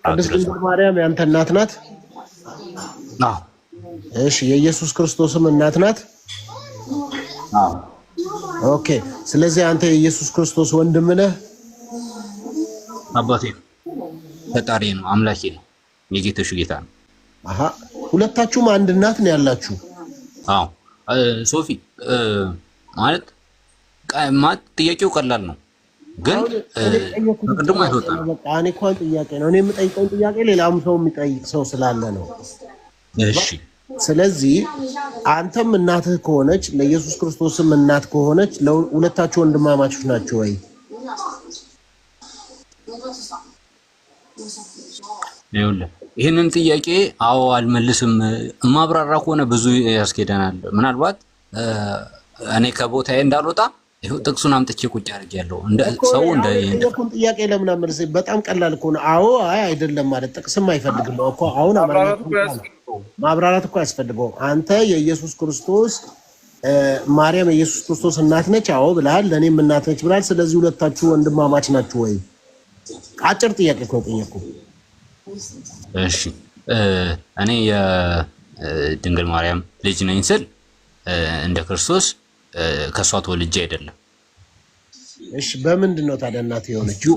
ቅድስት ድንግል ማርያም ያንተ እናት ናት? አዎ። እሺ የኢየሱስ ክርስቶስም እናት ናት? አዎ። ኦኬ ስለዚህ አንተ የኢየሱስ ክርስቶስ ወንድም ነህ? አባቴ ፈጣሪ ነው፣ አምላኬ ነው፣ የጌቶች ጌታ ነው። አሃ ሁለታችሁም አንድ እናት ነው ያላችሁ? አዎ። ሶፊ ማለት ጥያቄው ቀላል ነው ግን ቅድም አይወጣም። በቃ እኔ እንኳን ጥያቄ ነው እኔ የምጠይቀው ጥያቄ ሌላም ሰው የሚጠይቅ ሰው ስላለ ነው። እሺ ስለዚህ አንተም እናትህ ከሆነች ለኢየሱስ ክርስቶስም እናት ከሆነች ለሁለታችሁ ወንድማማቾች ናቸው ወይ? ይኸውልህ ይሄንን ጥያቄ አዎ አልመልስም። ማብራራ ከሆነ ብዙ ያስኬደናል። ምናልባት እኔ ከቦታዬ እንዳልወጣ ይሄው ጥቅሱን አምጥቼ ቁጭ አድርጌያለሁ። እንደ ሰው እንደ የኮን ጥያቄ ለምን አመልስ? በጣም ቀላል እኮ ነው። አዎ አይ አይደለም ማለት ጥቅስም አይፈልግም እኮ አሁን ማብራራት እኮ ያስፈልገው። አንተ የኢየሱስ ክርስቶስ ማርያም የኢየሱስ ክርስቶስ እናት ነች አዎ ብለሃል፣ ለኔም እናት ነች ብለሃል። ስለዚህ ሁለታችሁ ወንድማማች ናችሁ ወይ? አጭር ጥያቄ እኮ ጠየቅኩ። እሺ እኔ የድንግል ማርያም ልጅ ነኝ ስል እንደ ክርስቶስ ከሷ ተወልጄ አይደለም። እሺ በምንድን ነው ታዲያ እናት የሆነችው?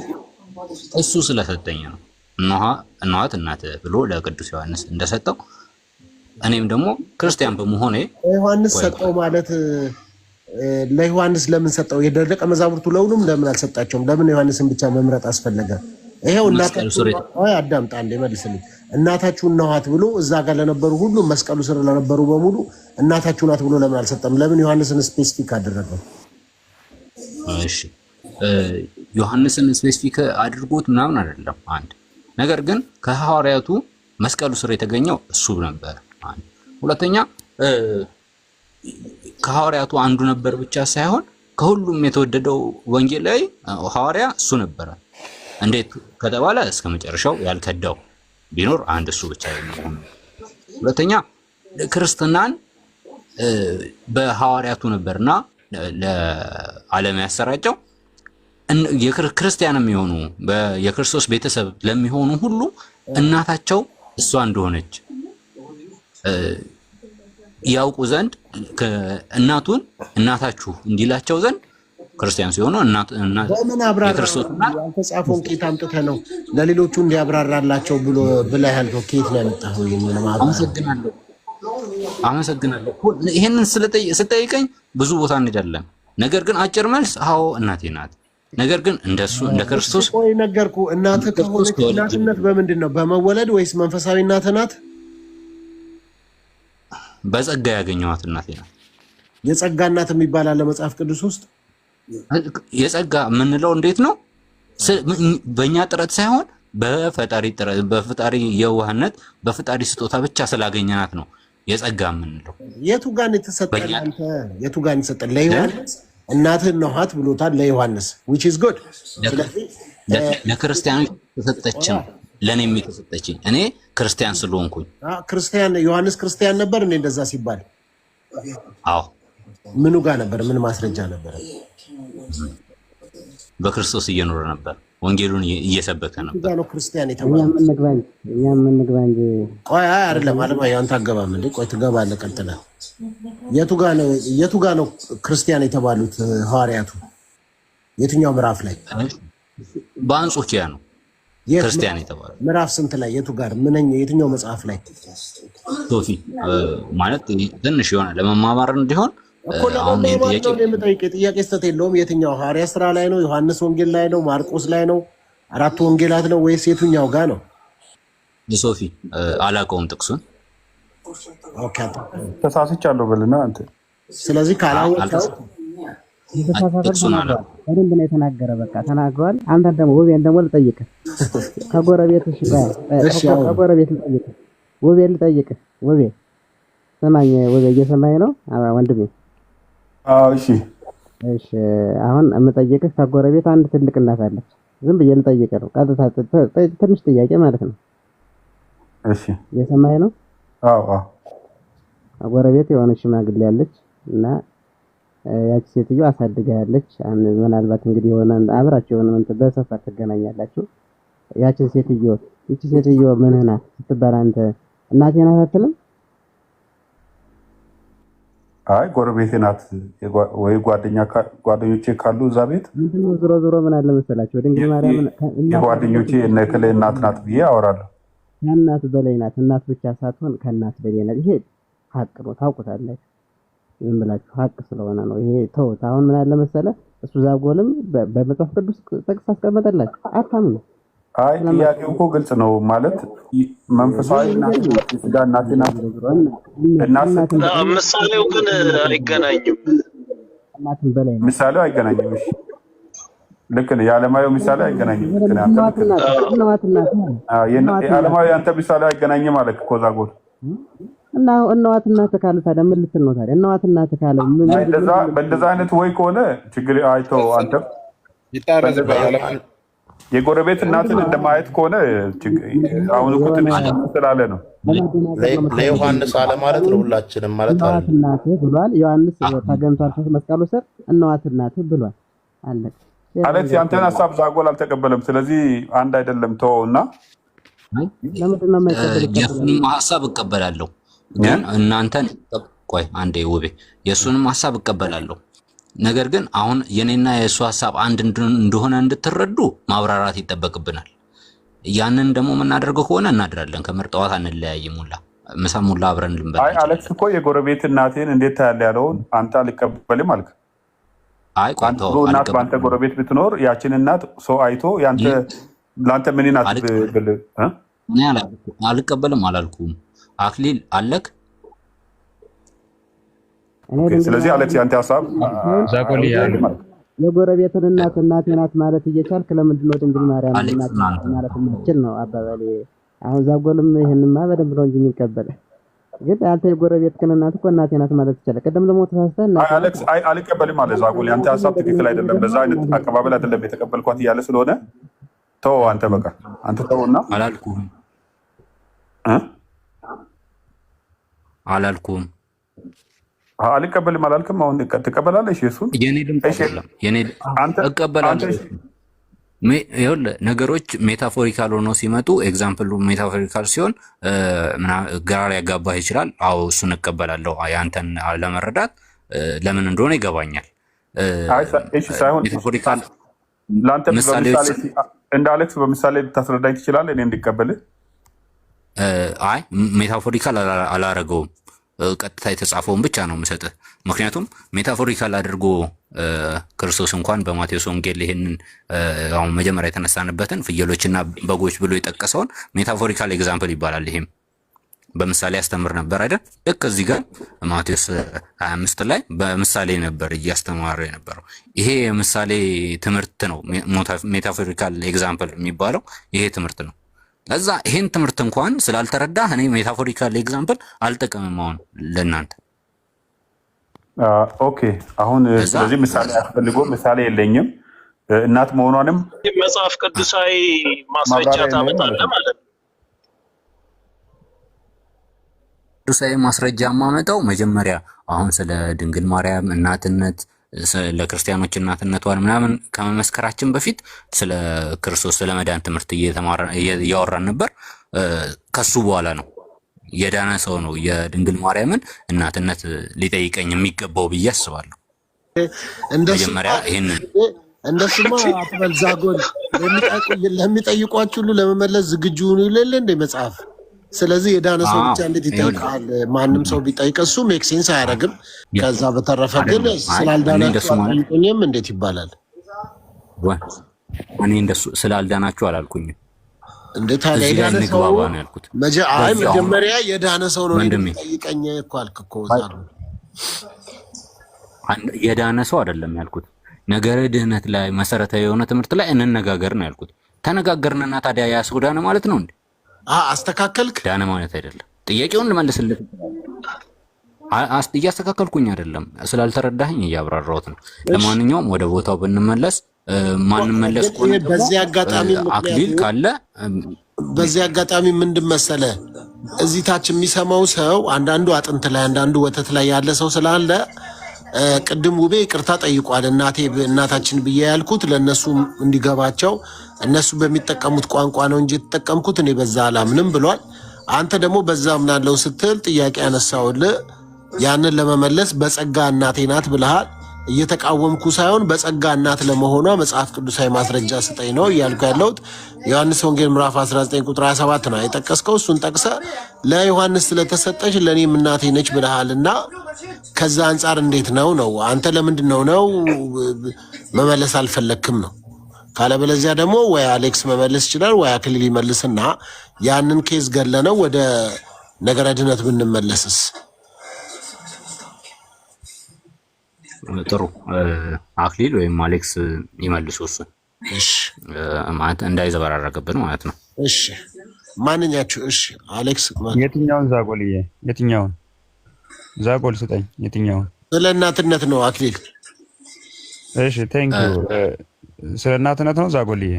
እሱ ስለሰጠኝ ነው። እነኋት እናት ብሎ ለቅዱስ ዮሐንስ እንደሰጠው እኔም ደግሞ ክርስቲያን በመሆኔ ዮሐንስ ሰጠው ማለት ለዮሐንስ ለምን ሰጠው? የደረቀ መዛሙርቱ ለሁሉም ለምን አልሰጣቸውም? ለምን ዮሐንስን ብቻ መምረጥ አስፈለገ? ይሄው እናታችሁ አዳምጣ እንደ መልስልኝ። እናታችሁ ነዋት ብሎ እዛ ጋር ለነበሩ ሁሉ መስቀሉ ስር ለነበሩ በሙሉ እናታችሁ ናት ብሎ ለምን አልሰጠም? ለምን ዮሐንስን ስፔሲፊክ አደረገው? እሺ ዮሐንስን ስፔሲፊክ አድርጎት ምናምን አይደለም አንድ ነገር ግን ከሐዋርያቱ መስቀሉ ስር የተገኘው እሱ ነበር። አንድ ሁለተኛ ከሐዋርያቱ አንዱ ነበር ብቻ ሳይሆን ከሁሉም የተወደደው ወንጌላዊ ሐዋርያ እሱ ነበር። እንዴት ከተባለ እስከ መጨረሻው ያልከዳው ቢኖር አንድ እሱ ብቻ ነው። ሁለተኛ ክርስትናን በሐዋርያቱ ነበርና ለዓለም ያሰራጨው የክርስቲያንም የሆኑ የክርስቶስ ቤተሰብ ለሚሆኑ ሁሉ እናታቸው እሷ እንደሆነች ያውቁ ዘንድ እናቱን እናታችሁ እንዲላቸው ዘንድ ክርስቲያን ሲሆኑ በምን የክርስቶስ ተጻፈውን ኬት አምጥተህ ነው ለሌሎቹ እንዲያብራራላቸው ብሎ ብለህ ያልከው? ኬት ነው ያመጣኸው? አመሰግናለሁ። ይሄንን ስጠይቀኝ ብዙ ቦታ እንሄዳለን። ነገር ግን አጭር መልስ አዎ እናቴ ናት። ነገር ግን እንደሱ እንደ ክርስቶስ ቆይ ነገርኩ። እናትህ ከሆነች እናትነት በምንድን ነው? በመወለድ ወይስ መንፈሳዊ እናትህ ናት? በጸጋ ያገኘኋት እናቴ ናት። የጸጋ እናት የሚባል አለ መጽሐፍ ቅዱስ ውስጥ? የጸጋ የምንለው እንዴት ነው? በእኛ ጥረት ሳይሆን በፈጣሪ የዋህነት በፈጣሪ ስጦታ ብቻ ስላገኘናት ነው የጸጋ የምንለው። የቱ ጋር ነው የተሰጠን? አንተ የቱ ጋር ነው የተሰጠን? ለዮሐንስ እናትህን ነውሃት ብሎታል ለዮሐንስ which is good። ለክርስቲያኖች ተሰጠች ነው ለኔም የተሰጠች እኔ ክርስቲያን ስለሆንኩኝ። ክርስቲያን ዮሐንስ ክርስቲያን ነበር እንዴ እንደዛ ሲባል? አዎ። ምኑ ጋር ነበር? ምን ማስረጃ ነበር? በክርስቶስ እየኖረ ነበር፣ ወንጌሉን እየሰበከ ነበር። ጋር ነው ክርስቲያን የተባለው። እኛም እንግባ እንጂ ቆይ አይደለም አለማየሁ አንተ አገባም እንዴ? ቆይ ትገባለህ ቀጥለህ። የቱ ጋር ነው ክርስቲያን የተባሉት ሐዋርያቱ? የትኛው ምዕራፍ ላይ? በአንጾኪያ ነው ክርስቲያን የተባሉት። ምዕራፍ ስንት ላይ? የቱ ጋር? የትኛው መጽሐፍ ላይ? ሶፊ ማለት ትንሽ የሆነ ለመማማር እንዲሆን አሁን ጥያቄ ስተት የለውም። የትኛው ሐዋርያ ስራ ላይ ነው? ዮሐንስ ወንጌል ላይ ነው? ማርቆስ ላይ ነው? አራቱ ወንጌላት ነው ወይስ የትኛው ጋር ነው? ሶፊ አላውቀውም ጥቅሱን። ኦኬ ተሳስቻለሁ በልና አንተ። ስለዚህ ካላወቀው ጥቅሱን አላውቀውም። በደንብ ነው የተናገረ። በቃ ተናግሯል። አንተ ደግሞ ወቤን ደግሞ ልጠይቅህ ከጎረቤትሽ ጋር ከጎረቤት ልጠይቅህ ወቤን ልጠይቅህ። ወቤ ሰማኝ? ወቤ እየሰማኝ ነው ወንድሜ? አዎ እሺ እሺ። አሁን የምጠይቅህ ከጎረቤት አንድ ትልቅ እናት አለች። ዝም ብዬ ልጠይቅህ ነው። ቀጥታ ትንሽ ጥያቄ ማለት ነው። እሺ እየሰማኝ ነው? አዎ አዎ። ጎረቤት የሆነች ሽማግሌ ያለች እና ያቺ ሴትዮ አሳድጋ ያለች ምናልባት እንግዲህ የሆነ አብራችሁ የሆነ በሰፈር ትገናኛላችሁ ያችን ሴትዮ ይቺ ሴትዮ ምንህ ናት ስትባል አንተ እናቴ ናት አትልም? አይ ጎረቤቴ ናት ወይ ጓደኞቼ ካሉ እዛ ቤት ምንድነው ዞሮ ዞሮ ምን አለ መሰላችሁ ድንግል ማርያም የጓደኞቼ እነ እከሌ እናት ናት ብዬ አወራለሁ። ከእናት በላይ ናት። እናት ብቻ ሳትሆን ከእናት በላይ ናት። ይሄ ሀቅ ነው፣ ታውቁታላችሁ። ዝም ብላችሁ ሀቅ ስለሆነ ነው ይሄ። ተውት። አሁን ምን አለ መሰለ እሱ ዛጎልም በመጽሐፍ ቅዱስ ጥቅስ አስቀመጠላችሁ፣ አታምኑ። አይ ጥያቄው እኮ ግልጽ ነው ማለት መንፈሳዊ ስጋ እናቴ ናት። ምሳሌው ግን አይገናኝም። እናትን በላይ ነው ምሳሌው አይገናኝም። እሺ ልክ ነው። የዓለማዊው ምሳሌ አይገናኝም። የዓለማዊ አንተ ምሳሌ አይገናኝም ማለት እኮ ዛጎል እና እናት እናት ካለ ታዲያ ምን ልትል ነው ታዲያ? እናት እናት ካለ ምን በእንደዛ አይነት ወይ ከሆነ ችግር አይቶ አንተ የጎረቤት እናትን እንደማየት ከሆነ አሁን እኮ ትንሽ ስላለ ነው። ለዮሐንስ አለ ማለት ነው። ሁላችንም ማለት አይደለም። እናት ብሏል ዮሐንስ ተገንቷል መስቀሉ ስር እናት እናት ብሏል። አለቀ። አሌክስ ያንተን ሀሳብ ዛጎል አልተቀበለም። ስለዚህ አንድ አይደለም ተወውና ለምንድን ነው የማይቀበል? የእሱንም ሀሳብ እቀበላለሁ፣ ግን እናንተን ቆይ አንዴ ውቤ፣ የእሱንም ሀሳብ እቀበላለሁ። ነገር ግን አሁን የኔና የእሱ ሀሳብ አንድ እንደሆነ እንድትረዱ ማብራራት ይጠበቅብናል። ያንን ደግሞ የምናደርገው ከሆነ እናድራለን። ከምርጠዋት አንለያይም። ሙላ ምሳ ሙላ አብረን ልንበላ። አይ አሌክስ እኮ የጎረቤት እናቴን እንዴት ታያለህ ያለውን አንተ አልቀበልም አልክ። አይ ቆንጆ እናት በአንተ ጎረቤት ብትኖር ያችን እናት ሰው አይቶ ያንተ ለአንተ ምን ናት ብል እኔ አልቀበልም አላልኩም። አክሊል አለክ። ስለዚህ አሌክስ ያንተ ሀሳብ ዛጎል የጎረቤትን እናት እናቴ ናት ማለት እየቻልክ ለምንድን ነው ድንግል ማርያም እናት ማለት የምትችል ነው አባባሌ። አሁን ዛጎልም ይሄንማ በደንብ ነው እንጂ የሚቀበል ግን አንተ የጎረቤትህን እናት እኮ እናቴ ናት ማለት ይችላል። ቀደም ደግሞ ተሳስተህ አሌክስ አልቀበልም አለ ዛጎል። ያንተ ሀሳብ ትክክል አይደለም፣ በዛ አይነት አቀባበል አይደለም የተቀበልኳት እያለ ስለሆነ ተው አንተ በቃ አንተ ተውና አላልኩም አልቀበልም አላልክም። አሁን ትቀበላለሽ? እሱን የኔ ድምጽ አይደለም የኔ አንተ እቀበላለሁ። ይኸውልህ ነገሮች ሜታፎሪካል ሆኖ ሲመጡ ኤግዛምፕሉ ሜታፎሪካል ሲሆን ግራ ሊያጋባህ ይችላል። አዎ እሱን እቀበላለሁ። ያንተን ለመረዳት ለምን እንደሆነ ይገባኛል። ሜታፎሪካል ለአንተ እንደ አሌክስ በምሳሌ ልታስረዳኝ ትችላለህ? እኔ እንዲቀበልህ? አይ ሜታፎሪካል አላረገውም። ቀጥታ የተጻፈውን ብቻ ነው የምሰጥህ። ምክንያቱም ሜታፎሪካል አድርጎ ክርስቶስ እንኳን በማቴዎስ ወንጌል ይሄንን አሁን መጀመሪያ የተነሳንበትን ፍየሎችና በጎች ብሎ የጠቀሰውን ሜታፎሪካል ኤግዛምፕል ይባላል። ይሄም በምሳሌ ያስተምር ነበር አይደል? ልክ እዚህ ጋር ማቴዎስ 25 ላይ በምሳሌ ነበር እያስተማረ የነበረው። ይሄ የምሳሌ ትምህርት ነው። ሜታፎሪካል ኤግዛምፕል የሚባለው ይሄ ትምህርት ነው። ለዛ ይሄን ትምህርት እንኳን ስላልተረዳህ እኔ ሜታፎሪካል ኤግዛምፕል አልጠቀምም አሁን ለእናንተ። ኦኬ አሁን ስለዚህ ምሳሌ ያስፈልጎ ምሳሌ የለኝም እናት መሆኗንም መጽሐፍ ቅዱሳዊ ማስረጃ ታመጣለህ ማለት ነው። ቅዱሳዊ ማስረጃ ማመጣው መጀመሪያ አሁን ስለ ድንግል ማርያም እናትነት ለክርስቲያኖች እናትነቷን ምናምን ከመመስከራችን በፊት ስለ ክርስቶስ ስለ መዳን ትምህርት እያወራን ነበር። ከሱ በኋላ ነው የዳነ ሰው ነው የድንግል ማርያምን እናትነት ሊጠይቀኝ የሚገባው ብዬ አስባለሁ። መጀመሪያ ይሄን እንደሱማ አትበል ዛጎል። ለሚጠይቋችሁ ሁሉ ለመመለስ ዝግጁ ሁኑ ይላል እንደ መጽሐፍ። ስለዚህ የዳነ ሰው ብቻ እንዴት ይጠይቃል? ማንም ሰው ቢጠይቅ እሱ ሜክ ሴንስ አያደርግም። ከዛ በተረፈ ግን ስላልዳናችሁ አልጠይቁኝም እንዴት ይባላል? እኔ እንደሱ ስላልዳናችሁ አላልኩኝም። እንዴት ታዲያ የዳነ ሰው ነው ያልኩት? መጀመሪያ የዳነ ሰው ነው የሚጠይቀኝ እኮ አልክ እኮ። የዳነ ሰው አይደለም ያልኩት። ነገረ ድህነት ላይ መሰረታዊ የሆነ ትምህርት ላይ እንነጋገር ነው ያልኩት። ተነጋገርንና ታዲያ ያ ሰው ዳነ ማለት ነው እንዴ? አስተካከልክ? ዳነ ማለት አይደለም። ጥያቄውን ልመልስልህ። እያስተካከልኩኝ አይደለም፣ ስላልተረዳኸኝ እያብራራሁት ነው። ለማንኛውም ወደ ቦታው ብንመለስ ማንመለስ ከሆነ በዚህ አጋጣሚ አክሊል ካለ በዚህ አጋጣሚ ምንድን መሰለህ እዚህ ታች የሚሰማው ሰው አንዳንዱ አጥንት ላይ አንዳንዱ ወተት ላይ ያለ ሰው ስላለ ቅድም ውቤ ይቅርታ ጠይቋል። እናታችን ብዬ ያልኩት ለእነሱ እንዲገባቸው እነሱ በሚጠቀሙት ቋንቋ ነው እንጂ የተጠቀምኩት እኔ በዛ አላምንም ብሏል። አንተ ደግሞ በዛ ምናለው ስትል ጥያቄ ያነሳውልህ ያንን ለመመለስ በጸጋ እናቴ ናት ብለሃል። እየተቃወምኩ ሳይሆን በጸጋ እናት ለመሆኗ መጽሐፍ ቅዱሳዊ ማስረጃ ስጠኝ ነው እያልኩ ያለሁት። ዮሐንስ ወንጌል ምዕራፍ 19 ቁጥር 27 ነው የጠቀስከው። እሱን ጠቅሰ ለዮሐንስ ስለተሰጠች ለእኔም እናቴ ነች ብለሃልና ከዛ አንጻር እንዴት ነው አንተ ለምንድን ነው መመለስ አልፈለክም ነው? ካለበለዚያ ደግሞ ወይ አሌክስ መመለስ ይችላል ወይ አክሊል ይመልስና ያንን ኬዝ ገለነው ወደ ነገረ ድነት ብንመለስስ? ጥሩ አክሊል ወይም አሌክስ ይመልሱ እሱን። እሺ ማለት እንዳይዘበራረቅብን ማለት ነው። እሺ ማንኛችሁ? እሺ አሌክስ የትኛውን ዛጎልዬ? የትኛውን ዛጎል ስጠኝ። የትኛውን? ስለ እናትነት ነው አክሊል። እሺ ቴንክ ዩ። ስለ እናትነት ነው ዛጎልዬ?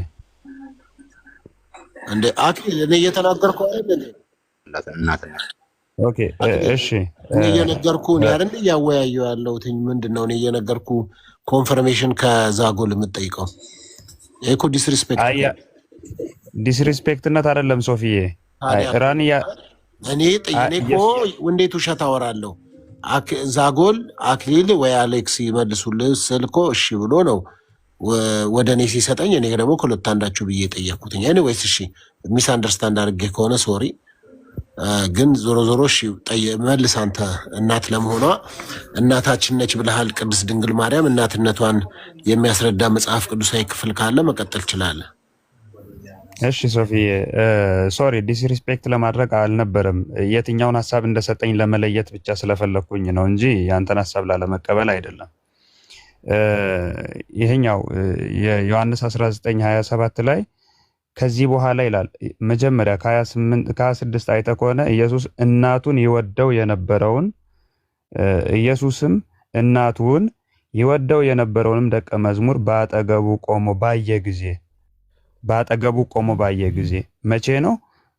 እንዴ አክሊል እኔ እየተናገርኩ አይደል? እናትነት ኦኬ እሺ እኔ እየነገርኩ ነው አይደል? እያወያየሁ ያለሁት ምንድነው? እኔ እየነገርኩ ኮንፈርሜሽን ከዛጎል የምጠይቀው ይሄ እኮ ዲስሪስፔክትነት አይደለም ሶፊዬ። ራንያ እኔ እኮ እንዴት ውሸት አወራለሁ? ዛጎል አክሊል ወይ አሌክስ ይመልሱልህ ስልኮ እሺ ብሎ ነው ወደ እኔ ሲሰጠኝ፣ እኔ ደግሞ ከሁለት አንዳችሁ ብዬ ጠየቅኩትኝ። ኤኒዌይስ እሺ ሚስ አንደርስታንድ አድርጌ ከሆነ ሶሪ። ግን ዞሮ ዞሮ እሺ መልስ አንተ። እናት ለመሆኗ እናታችን ነች ብለሃል። ቅድስት ድንግል ማርያም እናትነቷን የሚያስረዳ መጽሐፍ ቅዱሳዊ ክፍል ካለ መቀጠል ትችላለህ። እሺ ሶፊዬ ሶሪ ዲስሪስፔክት ለማድረግ አልነበረም። የትኛውን ሀሳብ እንደሰጠኝ ለመለየት ብቻ ስለፈለኩኝ ነው እንጂ ያንተን ሀሳብ ላለመቀበል አይደለም። ይሄኛው የዮሐንስ 19:27 ላይ ከዚህ በኋላ ይላል መጀመሪያ ከ26 አይተ ከሆነ ኢየሱስ እናቱን ይወደው የነበረውን ኢየሱስም እናቱን ይወደው የነበረውንም ደቀ መዝሙር በአጠገቡ ቆሞ ባየ ጊዜ መቼ ነው?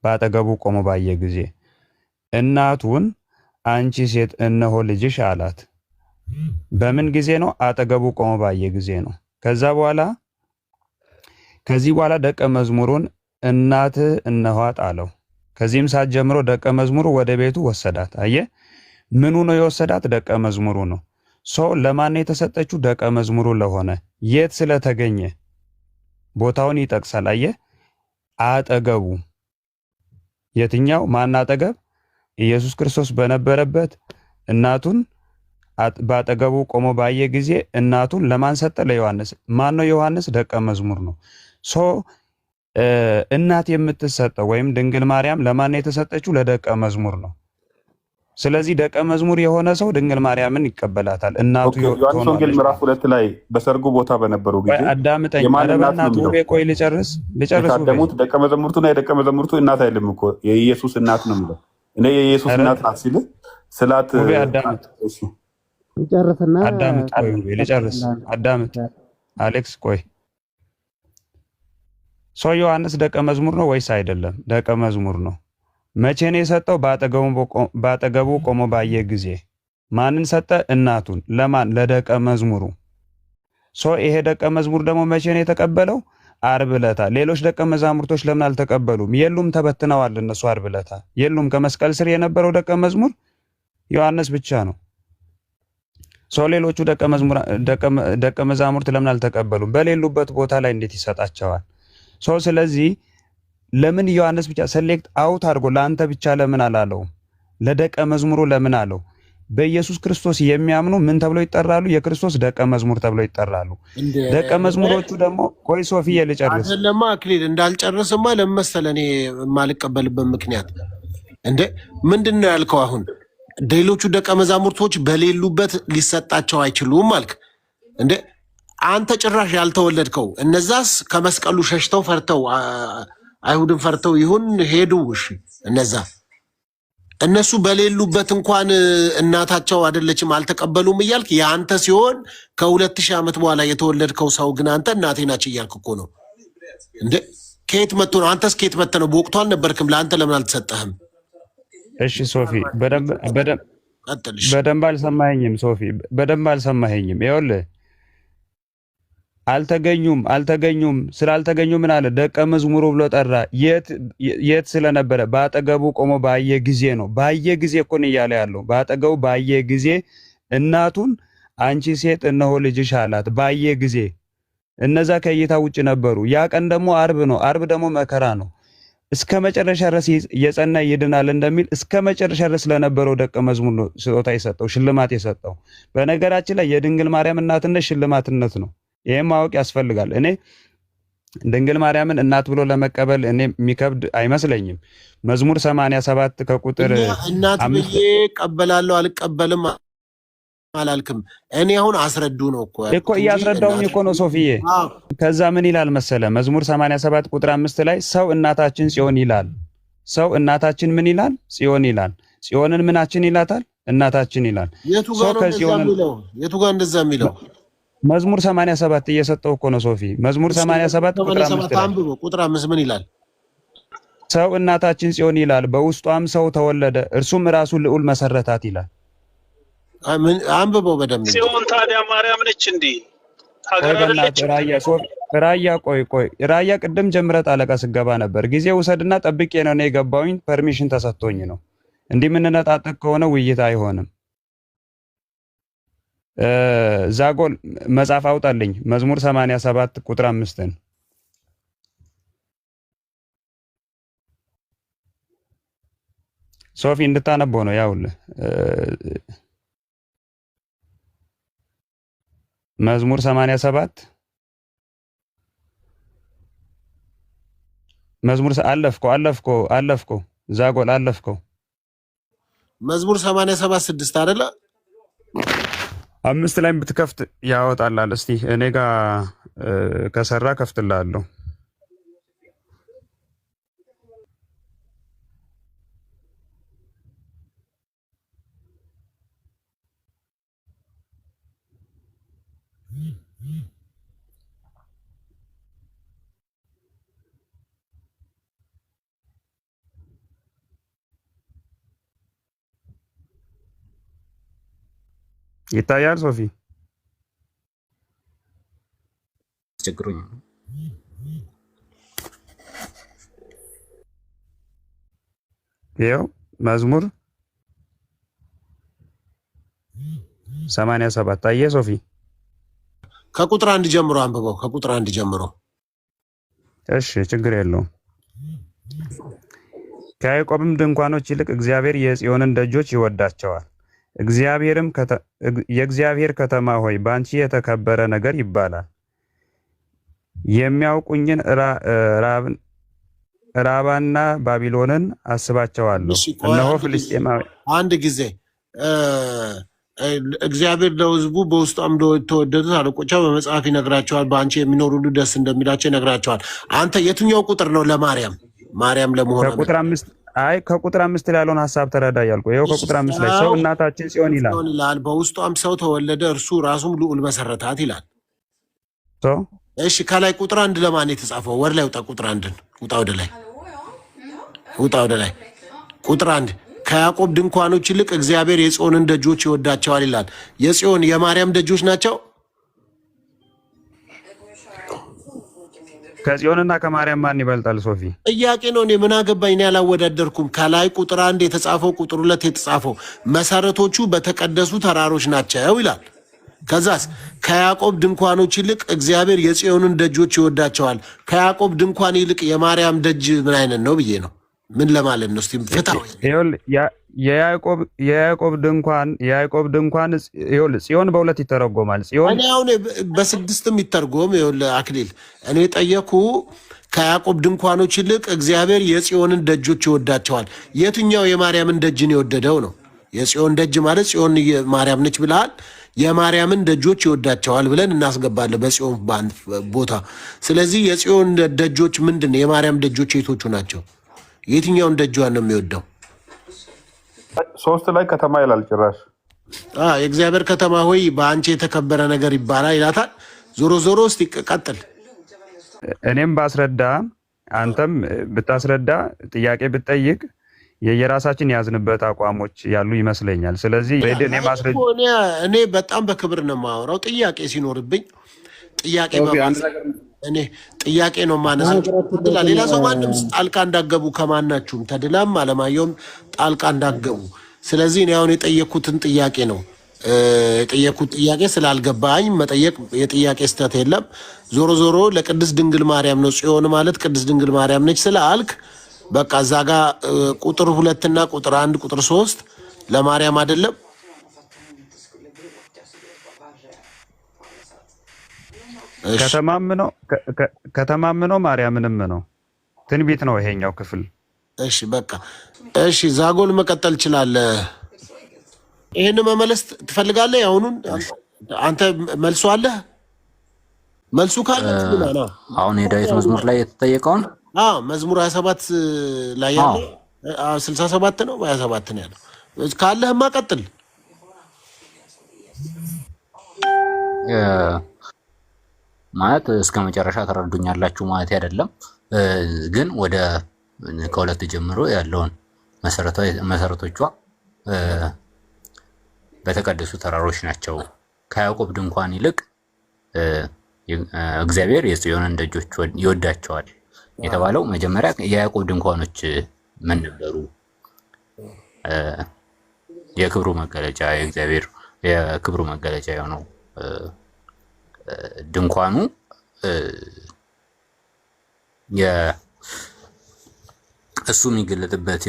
በአጠገቡ ቆሞ ባየ ጊዜ እናቱን አንቺ ሴት እነሆ ልጅሽ አላት። በምን ጊዜ ነው? አጠገቡ ቆሞ ባየ ጊዜ ነው። ከዚህ በኋላ ደቀ መዝሙሩን እናትህ እነኋት አለው። ከዚህም ሰዓት ጀምሮ ደቀ መዝሙሩ ወደ ቤቱ ወሰዳት። አየ ምኑ ነው የወሰዳት? ደቀ መዝሙሩ ነው። ሰው ለማን ነው የተሰጠችው? ደቀ መዝሙሩ ለሆነ። የት ስለተገኘ ቦታውን ይጠቅሳል። አየ አጠገቡ። የትኛው? ማን አጠገብ? ኢየሱስ ክርስቶስ በነበረበት እናቱን በአጠገቡ ቆሞ ባየ ጊዜ እናቱን ለማን ሰጠ? ለዮሐንስ። ማን ነው ዮሐንስ? ደቀ መዝሙር ነው። እናት የምትሰጠው ወይም ድንግል ማርያም ለማን ነው የተሰጠችው? ለደቀ መዝሙር ነው። ስለዚህ ደቀ መዝሙር የሆነ ሰው ድንግል ማርያምን ይቀበላታል። እናቱ ዮሐንስ ወንጌል ምዕራፍ 2 ላይ በሰርጉ ቦታ በነበሩ ጊዜ አዳምጠኝ። ቆይ ልጨርስ። የታደሙት ደቀ መዛሙርቱና የደቀ መዛሙርቱ እናት አይልም እኮ የኢየሱስ እናት ነው የሚለው። እኔ የኢየሱስ እናት ናት ሲል ስላት አዳምጥ አሌክስ ቆይ። ሰው ዮሐንስ ደቀ መዝሙር ነው ወይስ አይደለም? ደቀ መዝሙር ነው። መቼ ነው የሰጠው? በአጠገቡ ቆሞ ባየ ጊዜ። ማንን ሰጠ? እናቱን። ለማን? ለደቀ መዝሙሩ። ይሄ ደቀ መዝሙር ደግሞ መቼ ነው የተቀበለው? ዓርብ ዕለት። ሌሎች ደቀ መዛሙርቶች ለምን አልተቀበሉም? የሉም፣ ተበትነዋል። እነሱ ዓርብ ዕለት የሉም። ከመስቀል ስር የነበረው ደቀ መዝሙር ዮሐንስ ብቻ ነው። ሌሎቹ ደቀ መዛሙርት ለምን አልተቀበሉም? በሌሉበት ቦታ ላይ እንዴት ይሰጣቸዋል? ስለዚህ ለምን ዮሐንስ ብቻ ሰሌክት አውት አድርጎ ለአንተ ብቻ ለምን አላለውም? ለደቀ መዝሙሩ ለምን አለው? በኢየሱስ ክርስቶስ የሚያምኑ ምን ተብለው ይጠራሉ? የክርስቶስ ደቀ መዝሙር ተብለው ይጠራሉ። ደቀ መዝሙሮቹ ደግሞ ቆይ ሶፊዬ ልጨርስ። አይደለማ አክሊል እንዳልጨርስማ ለምን መሰለህ እኔ የማልቀበልበት ምክንያት ምንድን ነው ያልከው? አሁን ሌሎቹ ደቀ መዛሙርቶች በሌሉበት ሊሰጣቸው አይችሉም አልክ እንዴ? አንተ ጭራሽ ያልተወለድከው እነዛስ ከመስቀሉ ሸሽተው ፈርተው አይሁድን ፈርተው ይሁን ሄዱ። እሺ እነሱ በሌሉበት እንኳን እናታቸው አይደለችም አልተቀበሉም እያልክ የአንተ ሲሆን ከ2000 ዓመት በኋላ የተወለድከው ሰው ግን አንተ እናቴ ናች እያልክ እኮ ነው እንዴ? ከየት መጥቶ ነው? አንተስ ከየት መጥተህ ነው? በወቅቱ አልነበርክም። ለአንተ ለምን አልተሰጠህም? እሺ ሶፊ በደንብ ቀጥልሽ። በደንብ አልሰማኸኝም ሶፊ፣ በደንብ አልሰማኸኝም። ይኸውልህ አልተገኙም ስላልተገኙ ምን አለ ደቀ መዝሙሩ ብሎ ጠራ። የት ስለነበረ በአጠገቡ ቆሞ ባየ ጊዜ ነው። ባየ ጊዜ እኮ ነው እያለ ያለው። በአጠገቡ ባየ ጊዜ እናቱን አንቺ ሴት እነሆ ልጅሽ አላት። ባየ ጊዜ እነዛ ከእይታ ውጭ ነበሩ። ያ ቀን ደግሞ አርብ ነው። አርብ ደግሞ መከራ ነው። እስከ መጨረሻ ድረስ የጸና ይድናል እንደሚል እስከ መጨረሻ ድረስ ለነበረው ደቀ መዝሙር ነው ስጦታ የሰጠው ሽልማት የሰጠው። በነገራችን ላይ የድንግል ማርያም እናትነት ሽልማትነት ነው። ይሄን ማወቅ ያስፈልጋል። እኔ ድንግል ማርያምን እናት ብሎ ለመቀበል እኔ የሚከብድ አይመስለኝም። መዝሙር 87 ከቁጥር እናት ብዬ ቀበላለሁ አልቀበልም አላልክም። እኔ አሁን አስረዱ ነው እኮ እያስረዳውኝ እኮ ነው ሶፊዬ። ከዛ ምን ይላል መሰለ መዝሙር 87 ቁጥር 5 ላይ ሰው እናታችን ጽዮን ይላል። ሰው እናታችን ምን ይላል? ጽዮን ይላል። ጽዮንን ምናችን ይላታል? እናታችን ይላል። የቱ ጋር እንደዛ የሚለው መዝሙር 87 እየሰጠው እኮ ነው ሶፊ። መዝሙር 87 ቁጥር 5 ላይ ቁጥር 5 ምን ይላል? ሰው እናታችን ጽዮን ይላል፣ በውስጧም ሰው ተወለደ፣ እርሱም ራሱ ልዑል መሰረታት ይላል። አንብበው በደንብ። ጽዮን ታዲያ ማርያም ነች እንዴ? ሀገር አይደለች? ራያ ቆይ ራያ ቅድም ጀምረ ጣለቃ ስገባ ነበር። ጊዜ ውሰድና ጠብቄ ነው እኔ የገባሁኝ። ፐርሚሽን ተሰጥቶኝ ነው። እንዲህ የምንነጣጠቅ ከሆነ ውይይት አይሆንም። ዛጎል መጽሐፍ አውጣልኝ መዝሙር 87 ቁጥር 5ን ሶፊ እንድታነበው ነው። ያውልህ መዝሙር 87 መዝሙር አለፍኮ ዛጎል አለፍኮ። መዝሙር 87 6 አይደለ? 5 ላይ ብትከፍት ያወጣላል። እስቲ እኔ ጋር ከሰራ ከፍትላለሁ። ይታያል ሶፊ? ችግሩኝ ይኸው መዝሙር 87 አየህ ሶፊ? ከቁጥር 1 ጀምሮ አንብበው። ከቁጥር 1 ጀምሮ። እሺ ችግር የለውም። ከያዕቆብም ድንኳኖች ይልቅ እግዚአብሔር የጽዮንን ደጆች ይወዳቸዋል። የእግዚአብሔር ከተማ ሆይ በአንቺ የተከበረ ነገር ይባላል። የሚያውቁኝን ራባና ባቢሎንን አስባቸዋለሁ። እነሆ ፍልስጤማዊ አንድ ጊዜ እግዚአብሔር ለሕዝቡ በውስጧም ተወደዱት አለቆቿ በመጽሐፍ ይነግራቸዋል። በአንቺ የሚኖሩ ሁሉ ደስ እንደሚላቸው ይነግራቸዋል። አንተ የትኛው ቁጥር ነው ለማርያም ለመሆን? ከቁጥር 5 ላይ ያለውን ሀሳብ ተረዳ እያልኩ ይኸው ከቁጥር 5 ላይ ሰው እናታችን ጽዮን ይላል፣ በውስጧም ሰው ተወለደ፣ እርሱ ራሱም ልዑል መሰረታት ይላል። እሺ ከላይ ቁጥር 1 ለማን የተጻፈው? ወደ ላይ ውጣ። ቁጥር 1 ውጣ፣ ወደ ላይ ውጣ፣ ወደ ላይ ቁጥር 1 ከያዕቆብ ድንኳኖች ይልቅ እግዚአብሔር የጽዮንን ደጆች ይወዳቸዋል ይላል። የጽዮን የማርያም ደጆች ናቸው። ከጽዮንና ከማርያም ማን ይበልጣል ሶፊ? ጥያቄ ነው። እኔ ምን አገባኝ? እኔ አላወዳደርኩም። ከላይ ቁጥር 1 የተጻፈው ቁጥር 2 የተጻፈው መሰረቶቹ በተቀደሱ ተራሮች ናቸው ይላል። ከዛስ ከያዕቆብ ድንኳኖች ይልቅ እግዚአብሔር የጽዮንን ደጆች ይወዳቸዋል። ከያዕቆብ ድንኳን ይልቅ የማርያም ደጅ ምን አይነት ነው ብዬ ነው። ምን ለማለት ነው? እስቲ ፍታው። የያዕቆብ ድንኳን ጽዮን በሁለት ይተረጎማል። ጽዮን እኔ አሁን በስድስትም ይተርጎም። ይኸውልህ አክሊል፣ እኔ ጠየኩ ከያዕቆብ ድንኳኖች ይልቅ እግዚአብሔር የጽዮንን ደጆች ይወዳቸዋል። የትኛው የማርያምን ደጅን የወደደው ነው? የጽዮን ደጅ ማለት ጽዮን ማርያም ነች ብለሃል። የማርያምን ደጆች ይወዳቸዋል ብለን እናስገባለን በጽዮን ቦታ። ስለዚህ የጽዮን ደጆች ምንድን ነው? የማርያም ደጆች የቶቹ ናቸው? የትኛውን ደጇን ነው የሚወደው? 3 ላይ ከተማ ይላል ጭራሽ። የእግዚአብሔር ከተማ ሆይ በአንቺ የተከበረ ነገር ይባላል ይላታል። ዞሮ ዞሮ እስቲ ቀጥል። እኔም ባስረዳ አንተም ብታስረዳ ጥያቄ ብትጠይቅ የየራሳችን ያዝንበት አቋሞች ያሉ ይመስለኛል። ስለዚህ ሬድን የማስረጃ እኔ በጣም በክብር ነው የማወራው። ጥያቄ ሲኖርብኝ ጥያቄ እኔ ጥያቄ ነው ማነሳው። ሌላ ሰው ማንም ጣልቃ እንዳገቡ ከማናችሁም ተድላም አለማየሁም ጣልቃ እንዳገቡ። ስለዚህ እኔ አሁን የጠየኩትን ጥያቄ ነው የጠየኩት ጥያቄ ስላልገባኝ መጠየቅ የጥያቄ ስተት የለም። ዞሮ ዞሮ ለቅድስት ድንግል ማርያም ነው ጽዮን ማለት ቅድስት ድንግል ማርያም ነች ስላልክ በቃ እዛ ጋ ቁጥር 2 እና ቁጥር 1 ቁጥር 3 ለማርያም አይደለም። ከተማምነው ማርያምንም ነው ትንቢት ነው ይሄኛው ክፍል። እሺ በቃ እሺ፣ ዛጎል መቀጠል ይችላል። ይሄን መመለስ ትፈልጋለህ? ያሁኑን አንተ መልሶ አለ መልሱ ካለ አሁን የዳዊት መዝሙር ላይ የተጠየቀውን መዝሙር 27 ላይ ያለው 67 ነው 27 ነው ያለው። ካለህማ ቀጥል። ማለት እስከ መጨረሻ ተረዱኛላችሁ ማለት አይደለም፣ ግን ወደ ከሁለት ጀምሮ ያለውን መሰረቶቿ በተቀደሱ ተራሮች ናቸው። ከያዕቆብ ድንኳን ይልቅ እግዚአብሔር የጽዮንን ደጆች ይወዳቸዋል የተባለው መጀመሪያ የያዕቆብ ድንኳኖች ምን ነበሩ? የክብሩ መገለጫ የእግዚአብሔር የክብሩ መገለጫ የሆነው ድንኳኑ እሱ የሚገለጥበት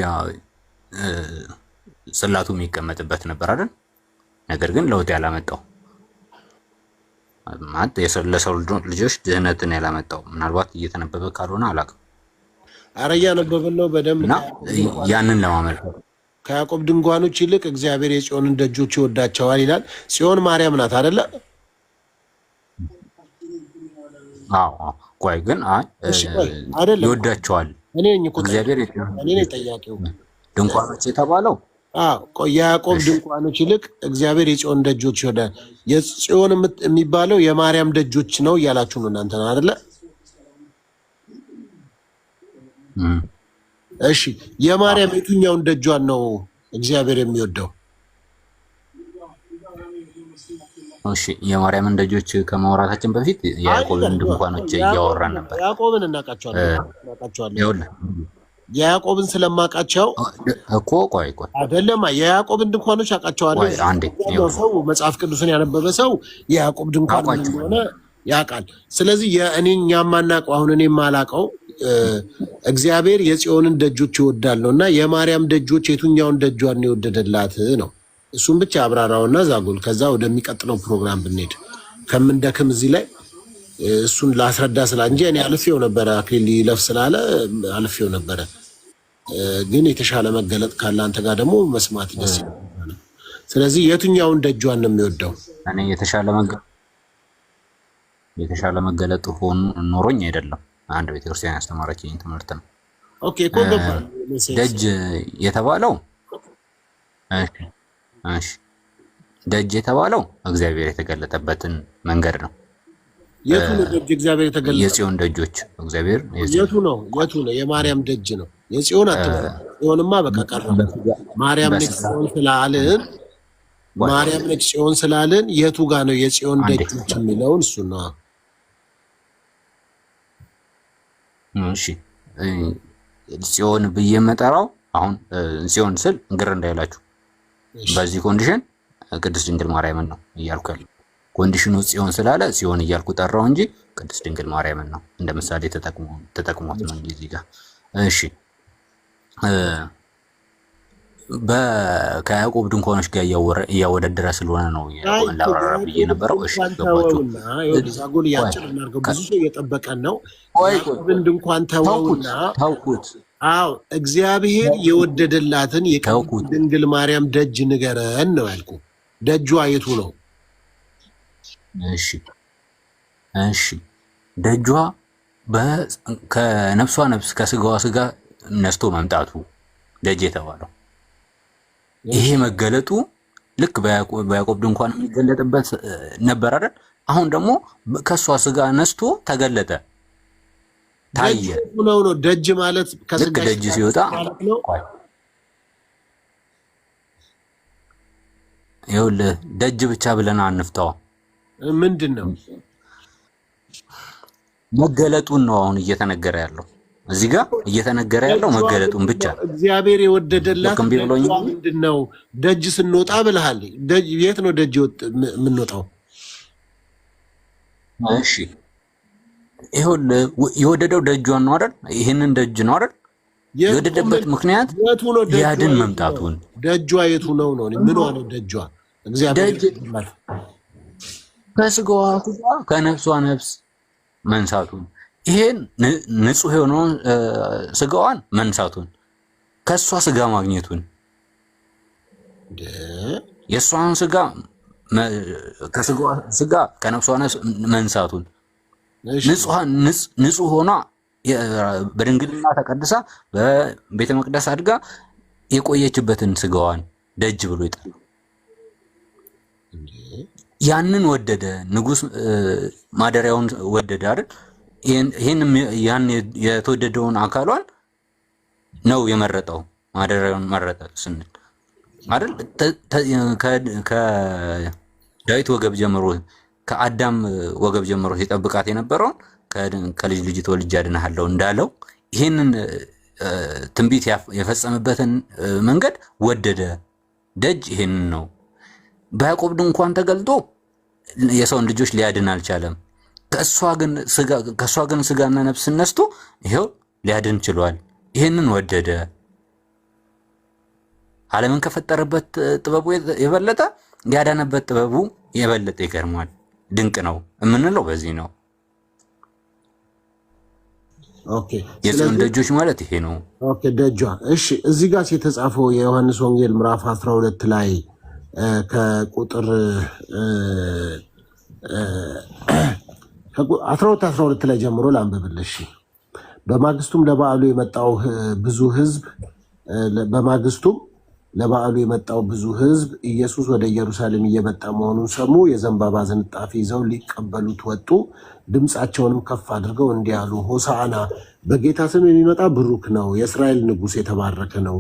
ጽላቱ የሚቀመጥበት ነበር አይደል? ነገር ግን ለውጥ ያላመጣው ማለት ለሰው ልጆች ድህነትን ያላመጣው ምናልባት እየተነበበ ካልሆነ አላውቅም። ኧረ እያነበብን ነው በደንብ እና ያንን ለማመልከት ከያዕቆብ ድንኳኖች ይልቅ እግዚአብሔር የጽዮንን ደጆች ይወዳቸዋል ይላል። ጽዮን ማርያም ናት አይደለ? አዎ። ቆይ ግን ይወዳቸዋል እግዚአብሔር ጠያቂው ድንኳኖች የተባለው የያዕቆብ ድንኳኖች ይልቅ እግዚአብሔር የጽዮን ደጆች ይወዳል። የጽዮን የሚባለው የማርያም ደጆች ነው እያላችሁ ነው እናንተ አይደለ? እሺ የማርያም የትኛውን ደጇን ነው እግዚአብሔር የሚወደው? እሺ የማርያምን ደጆች ከማውራታችን በፊት የያዕቆብን ድንኳኖች እያወራን ነበር። ያዕቆብን እናውቃቸዋለን። የያዕቆብን ስለማውቃቸው እኮ ቆይ አይደለም የያዕቆብን ድንኳኖች አውቃቸዋለሁ። ሰው መጽሐፍ ቅዱስን ያነበበ ሰው የያዕቆብ ድንኳን ምን እንደሆነ ያውቃል። ስለዚህ እኛ የማናውቀው አሁን እኔ የማላውቀው እግዚአብሔር የጽዮንን ደጆች ይወዳል ነው እና የማርያም ደጆች የቱኛውን ደጇን የወደደላት ነው። እሱን ብቻ አብራራውና ዛጎል ከዛ ወደሚቀጥለው ፕሮግራም ብንሄድ ከምንደክም እዚህ ላይ እሱን ላስረዳ ስላ እንጂ እኔ አልፌው ነበረ። አክሊል ይለፍ ስላለ አልፌው ነበረ። ግን የተሻለ መገለጥ ካለ አንተ ጋር ደግሞ መስማት ደስ ይላል። ስለዚህ የቱኛውን ደጇን ነው የሚወደው? እኔ የተሻለ መገለጥ ሆኖ ኖሮኝ አይደለም። አንድ ቤተክርስቲያን ያስተማረችኝ ትምህርት ነው። ኦኬ እኮ ገባ። ደጅ የተባለው እሺ ደጅ የተባለው እግዚአብሔር የተገለጠበትን መንገድ ነው። የቱ ነው ደጅ እግዚአብሔር የተገለጠ? የጽዮን ደጆች እግዚአብሔር የቱ ነው? የማርያም ደጅ ነው። የጽዮን አትበል። ጽዮንማ በቃ ቀረ። ማርያም ነች ጽዮን ስላልን ማርያም ነች ጽዮን ስላልን የቱ ጋር ነው የጽዮን ደጆች የሚለውን እሱ ነው። እሺ ጽዮን ብዬ የምጠራው አሁን ጽዮን ስል ግር እንዳይላችሁ በዚህ ኮንዲሽን ቅድስት ድንግል ማርያምን ነው እያልኩ ያለው። ኮንዲሽኑ ጽዮን ስላለ ጽዮን እያልኩ ጠራው እንጂ ቅድስት ድንግል ማርያምን ነው እንደ ምሳሌ ተጠቅሞት ነው እንጂ እዚህ ጋር። እሺ ከያዕቆብ ድንኳኖች ጋር እያወዳደረ ስለሆነ ነው ያዕቆብን ላብራራ ብዬ ነበረው። እሺ ገባችሁ? ዛጎል ያጭር እናድርገው፣ ብዙ ሰው እየጠበቀን ነው። ያዕቆብን ድንኳን ተወውና ታውቁት። አዎ እግዚአብሔር የወደደላትን የቅድስት ድንግል ማርያም ደጅ ንገረን ነው ያልኩ። ደጇ የቱ ነው? እሺ ደጇ ከነፍሷ ነፍስ ከስጋዋ ስጋ ነስቶ መምጣቱ ደጅ የተባለው ይሄ መገለጡ ልክ በያዕቆብ ድንኳን የሚገለጥበት ነበር አይደል? አሁን ደግሞ ከሷ ስጋ ነስቶ ተገለጠ፣ ታየ። ደጅ ማለት ልክ ደጅ ሲወጣ ይኸውልህ ደጅ ብቻ ብለን አንፍታው። ምንድነው መገለጡን ነው አሁን እየተነገረ ያለው። እዚህ ጋር እየተነገረ ያለው መገለጡን ብቻ። እግዚአብሔር የወደደላት ምንድነው? ደጅ ስንወጣ ብለሃል። የት ነው ደጅ የምንወጣው? እሺ ይኸውልህ የወደደው ደጇን ነው አይደል? ይሄንን ደጅ ነው አይደል? የወደደበት ምክንያት ሊያድን መምጣቱን። ደጇ የቱ ነው? ምኗ ነው ደጇ? እግዚአብሔር ከስጋዋ ስጋ ከነፍሷ ነፍስ መንሳቱን፣ ይሄን ንጹህ የሆነውን ስጋዋን መንሳቱን፣ ከሷ ስጋ ማግኘቱን፣ የሷን ስጋ ከስጋዋ ስጋ ከነፍሷ ነፍስ መንሳቱን፣ ንጹህ ሆኗ በድንግልና ተቀድሳ በቤተ መቅደስ አድጋ የቆየችበትን ስጋዋን ደጅ ብሎ ይጠራል። ያንን ወደደ ንጉስ፣ ማደሪያውን ወደደ አይደል? ያን የተወደደውን አካሏን ነው የመረጠው። ማደሪያውን መረጠ ስንል አይደል? ከዳዊት ወገብ ጀምሮ ከአዳም ወገብ ጀምሮ ሲጠብቃት የነበረውን ከልጅ ልጅ ተወልጄ አድንሃለሁ እንዳለው ይሄንን ትንቢት የፈጸመበትን መንገድ ወደደ። ደጅ ይሄንን ነው። በያዕቆብ ድንኳን ተገልጦ የሰውን ልጆች ሊያድን አልቻለም። ከእሷ ግን ስጋና ነፍስ ነስቶ ይሄው ሊያድን ችሏል። ይሄንን ወደደ። ዓለምን ከፈጠረበት ጥበቡ የበለጠ ያዳነበት ጥበቡ የበለጠ ይገርማል። ድንቅ ነው የምንለው በዚህ ነው። ኦኬ የጽዮን ደጆች ማለት ይሄ ነው። ኦኬ ደጇ። እሺ እዚህ ጋር የተጻፈው የዮሐንስ ወንጌል ምዕራፍ 12 ላይ ከቁጥር 12 ላይ ጀምሮ ላንብብልሽ። በማግስቱም ለበዓሉ የመጣው ብዙ ሕዝብ ኢየሱስ ወደ ኢየሩሳሌም እየመጣ መሆኑን ሰሙ። የዘንባባ ዝንጣፊ ይዘው ሊቀበሉት ወጡ። ድምፃቸውንም ከፍ አድርገው እንዲህ አሉ፣ ሆሳዕና በጌታ ስም የሚመጣ ብሩክ ነው፣ የእስራኤል ንጉሥ የተባረከ ነው።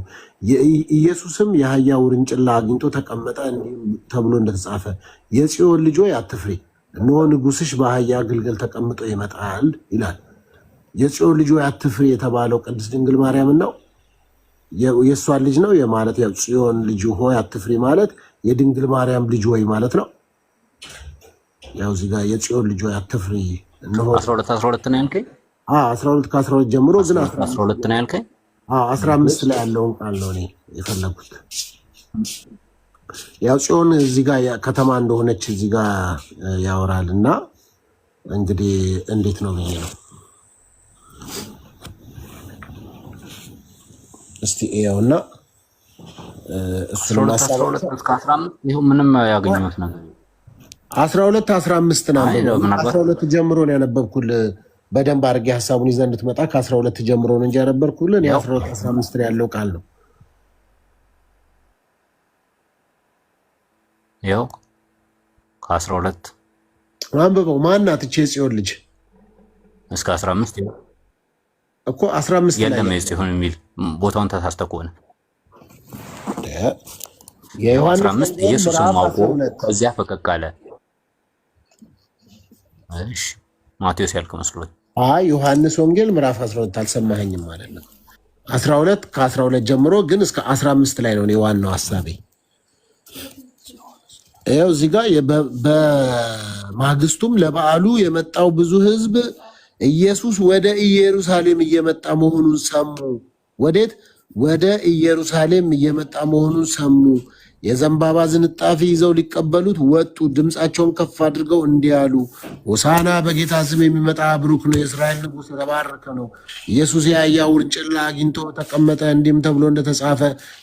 ኢየሱስም የአህያ ውርንጭላ አግኝቶ ተቀመጠ፣ እንዲህም ተብሎ እንደተጻፈ የጽዮን ልጅ ሆይ አትፍሪ፣ እነሆ ንጉሥሽ በአህያ ግልገል ተቀምጦ ይመጣል ይላል። የጽዮን ልጅ ሆይ አትፍሪ የተባለው ቅድስት ድንግል ማርያምን ነው፣ የእሷን ልጅ ነው የማለት ጽዮን ልጅ ሆይ አትፍሪ ማለት የድንግል ማርያም ልጅ ሆይ ማለት ነው። ያው እዚህ ጋር የጽዮን ልጅ ሆይ አትፍሪ እነሆ 12 ነው ያልከኝ? 12 ከ12 ጀምሮ ግን 12 ነው ያልከኝ? 15 ላይ ያለውን ቃል ነው እኔ የፈለጉት። ያው ጽዮን እዚህ ጋር ከተማ እንደሆነች እዚህ ጋር ያወራልና እንግዲህ እንዴት ነው ብዬ ነው እስቲ ያውና እሱን 12 እስከ 15 ይሄው ምንም ያገኘሁት ነገር 12 15 ነው። 12 ጀምሮ ነው ያነበብኩልህ። በደንብ አድርጌ ሐሳቡን ይዘህ እንድትመጣ ከ12 ጀምሮ ነው እንጂ ያነበብኩልህ። የ12 15 ላይ ያለው ቃል ነው። ያው ከ12 አንብበው። ማናት እቺ የጽዮን ልጅ? እስከ 15 ይኸው እኮ 15 ላይ የለም የጽዮን የሚል ቦታውን ተሳስተህ ከሆነ የዮሐንስ 15 ኢየሱስን ማውቆ ከዚያ ፈቀቅ አለ። እሺ ማቴዎስ ያልከው መስሎኝ። አይ ዮሐንስ ወንጌል ምዕራፍ 12 አልሰማኸኝም ማለት ነው። 12 ከ12 ጀምሮ ግን እስከ 15 ላይ ነው ዋናው ሐሳቤ። ይኸው እዚህ ጋር በማግስቱም ለበዓሉ የመጣው ብዙ ሕዝብ ኢየሱስ ወደ ኢየሩሳሌም እየመጣ መሆኑን ሰሙ። ወዴት? ወደ ኢየሩሳሌም እየመጣ መሆኑን ሰሙ። የዘንባባ ዝንጣፊ ይዘው ሊቀበሉት ወጡ። ድምፃቸውን ከፍ አድርገው እንዲህ አሉ፣ ሆሳዕና በጌታ ስም የሚመጣ ብሩክ ነው፣ የእስራኤል ንጉሥ የተባረከ ነው። ኢየሱስ የአህያ ውርንጭላ አግኝቶ ተቀመጠ፣ እንዲህም ተብሎ እንደተጻፈ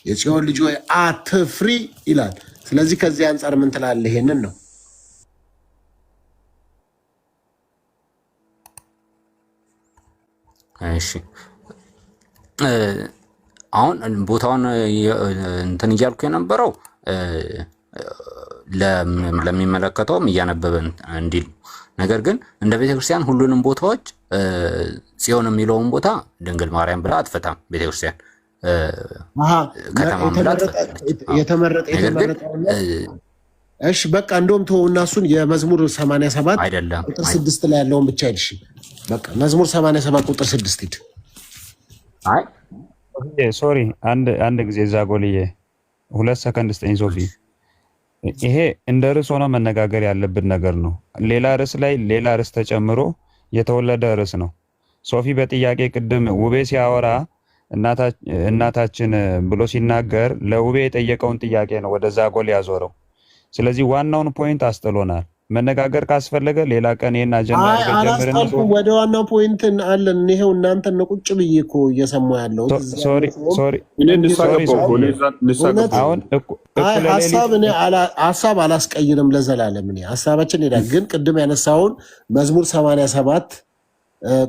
የጽዮን ልጅ ሆይ አትፍሪ ይላል። ስለዚህ ከዚህ አንጻር ምን ትላለህ? ይሄንን ነው እሺ አሁን ቦታውን እንትን እያልኩ የነበረው ለሚመለከተውም እያነበበን እንዲል። ነገር ግን እንደ ቤተክርስቲያን ሁሉንም ቦታዎች ጽዮን የሚለውን ቦታ ድንግል ማርያም ብላ አትፈታም ቤተክርስቲያን። ከተማም ብላ አትፈታለች። የተመረጠ እሺ በቃ እንደውም ተውና እሱን የመዝሙር 87 አይደለም ቁጥር 6 ላይ ያለውን ብቻ ይልሽ። በቃ መዝሙር 87 ቁጥር 6 ሂድ። አይ ሶሪ አንድ ጊዜ ዛጎልዬ 2 ሰከንድ ስጠኝ ሶፊ። ይሄ እንደ ርዕስ ሆኖ መነጋገር ያለብን ነገር ነው። ሌላ ርዕስ ላይ ሌላ ርዕስ ተጨምሮ የተወለደ ርዕስ ነው። ሶፊ በጥያቄ ቅድም ውቤ ሲያወራ እናታችን ብሎ ሲናገር ለውቤ የጠየቀውን ጥያቄ ነው ወደ ዛጎል ያዞረው። ስለዚህ ዋናውን ፖይንት አስጥሎናል። መነጋገር ካስፈለገ ሌላ ቀን ይሄን አጀንዳ ጀምረን ወደ ዋናው ፖይንት አለን። ይሄው እናንተ ነው ቁጭ ብዬ እኮ እየሰማሁ ያለው። ሶሪ ሀሳብ አላስቀይርም ለዘላለም። እኔ ሀሳባችን ሄዳል። ግን ቅድም ያነሳውን መዝሙር 87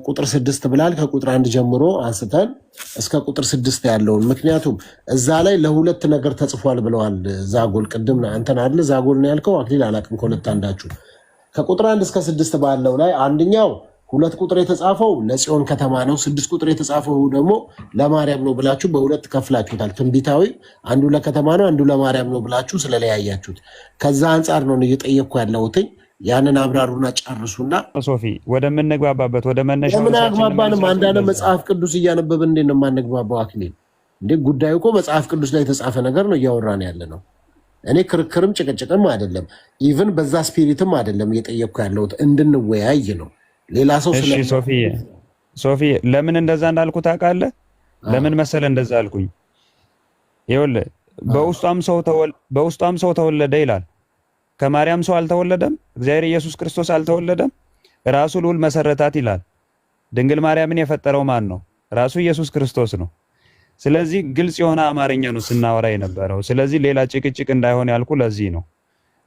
ቁጥር 6 ብላል። ከቁጥር 1 ጀምሮ አንስተን እስከ ቁጥር 6 ያለውን ምክንያቱም እዛ ላይ ለሁለት ነገር ተጽፏል ብለዋል ዛጎል። ቅድም አንተን አይደል ዛጎል ነው ያልከው? አክሊል አላቅም ከሁለት አንዳችሁ። ከቁጥር 1 እስከ 6 ባለው ላይ አንደኛው 2 ቁጥር የተጻፈው ለጽዮን ከተማ ነው፣ 6 ቁጥር የተጻፈው ደግሞ ለማርያም ነው ብላችሁ በሁለት ከፍላችሁታል። ትንቢታዊ አንዱ ለከተማ ነው፣ አንዱ ለማርያም ነው ብላችሁ ስለለያያችሁት ከዛ አንጻር ነው እየጠየቅኩ ያለሁትኝ። ያንን አብራሩና ጨርሱና ሶፊ ወደምንግባባበት ወደ መነሻው ለምን አግባባንም? አንዳንድ መጽሐፍ ቅዱስ እያነበብን እንዴት ነው የማንግባባው? አክሊል እንዴ ጉዳዩ እኮ መጽሐፍ ቅዱስ ላይ የተጻፈ ነገር ነው እያወራን ያለ ነው። እኔ ክርክርም ጭቅጭቅም አይደለም፣ ኢቭን በዛ ስፒሪትም አይደለም እየጠየቅኩ ያለሁት እንድንወያይ ነው። ሌላ ሰው ሶፊ ለምን እንደዛ እንዳልኩ ታውቃለህ? ለምን መሰለ እንደዛ አልኩኝ? ይኸውልህ በውስጧም ሰው ተወለደ ይላል። ከማርያም ሰው አልተወለደም? እግዚአብሔር ኢየሱስ ክርስቶስ አልተወለደም? ራሱ ልዑል መሰረታት ይላል። ድንግል ማርያምን የፈጠረው ማን ነው? ራሱ ኢየሱስ ክርስቶስ ነው። ስለዚህ ግልጽ የሆነ አማርኛ ነው ስናወራ የነበረው። ስለዚህ ሌላ ጭቅጭቅ እንዳይሆን ያልኩ ለዚህ ነው።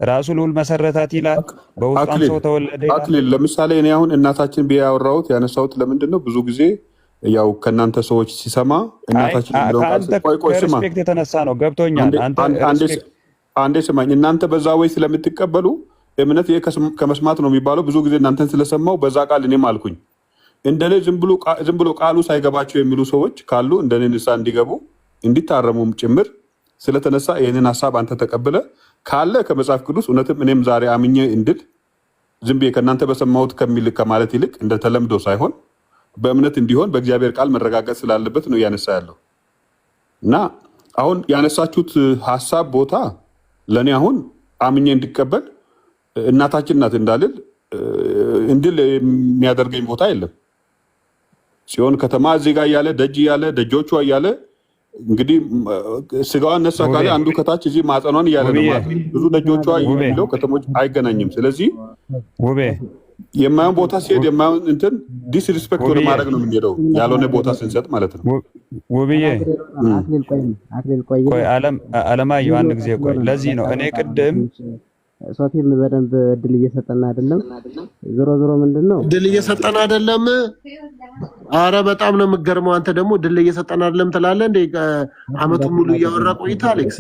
ራሱ ልዑል መሰረታት ይላል፣ በውስጧም ሰው ተወለደ ይላል። አክሊል ለምሳሌ እኔ አሁን እናታችን ቢያወራሁት ያነሳሁት ለምንድን ነው? ብዙ ጊዜ ያው ከእናንተ ሰዎች ሲሰማ እናታችን ከሪስፔክት የተነሳ ነው። ገብቶኛል። አንዴ ስማኝ። እናንተ በዛ ወይ ስለምትቀበሉ እምነት ይሄ ከመስማት ነው የሚባለው። ብዙ ጊዜ እናንተን ስለሰማው በዛ ቃል እኔም አልኩኝ። እንደኔ ዝም ብሎ ቃሉ ሳይገባቸው የሚሉ ሰዎች ካሉ እንደኔ ንስሐ እንዲገቡ እንዲታረሙም ጭምር ስለተነሳ ይህንን ሀሳብ አንተ ተቀብለ ካለ ከመጽሐፍ ቅዱስ እውነትም እኔም ዛሬ አምኜ እንድል ዝም ብዬ ከእናንተ በሰማሁት ከማለት ይልቅ እንደተለምዶ ሳይሆን በእምነት እንዲሆን በእግዚአብሔር ቃል መረጋገጥ ስላለበት ነው እያነሳ ያለው እና አሁን ያነሳችሁት ሀሳብ ቦታ ለእኔ አሁን አምኜ እንዲቀበል እናታችን ናት እንዳልል እንድል የሚያደርገኝ ቦታ የለም። ሲሆን ከተማ እዚህ ጋር እያለ ደጅ እያለ ደጆቿ እያለ እንግዲህ ስጋዋን ነሳ ካለ አንዱ ከታች እዚህ ማጸኗን እያለ ነው ማለት ነው። ብዙ ደጆቿ የሚለው ከተሞች አይገናኝም። ስለዚህ የማየውን ቦታ ሲሄድ የማየውን እንትን ዲስሪስፔክት ወደ ማድረግ ነው የምንሄደው፣ ያልሆነ ቦታ ስንሰጥ ማለት ነው። ውብዬ ቆይ አለማየሁ አንድ ጊዜ ቆይ። ለዚህ ነው እኔ ቅድም ሶፊም በደንብ እድል እየሰጠን አይደለም። ዞሮ ምንድን ነው እድል እየሰጠን አይደለም? አረ በጣም ነው የምገርመው። አንተ ደግሞ እድል እየሰጠን አይደለም ትላለህ እንዴ? አመቱን ሙሉ እያወራ ቆይታ አሌክስ።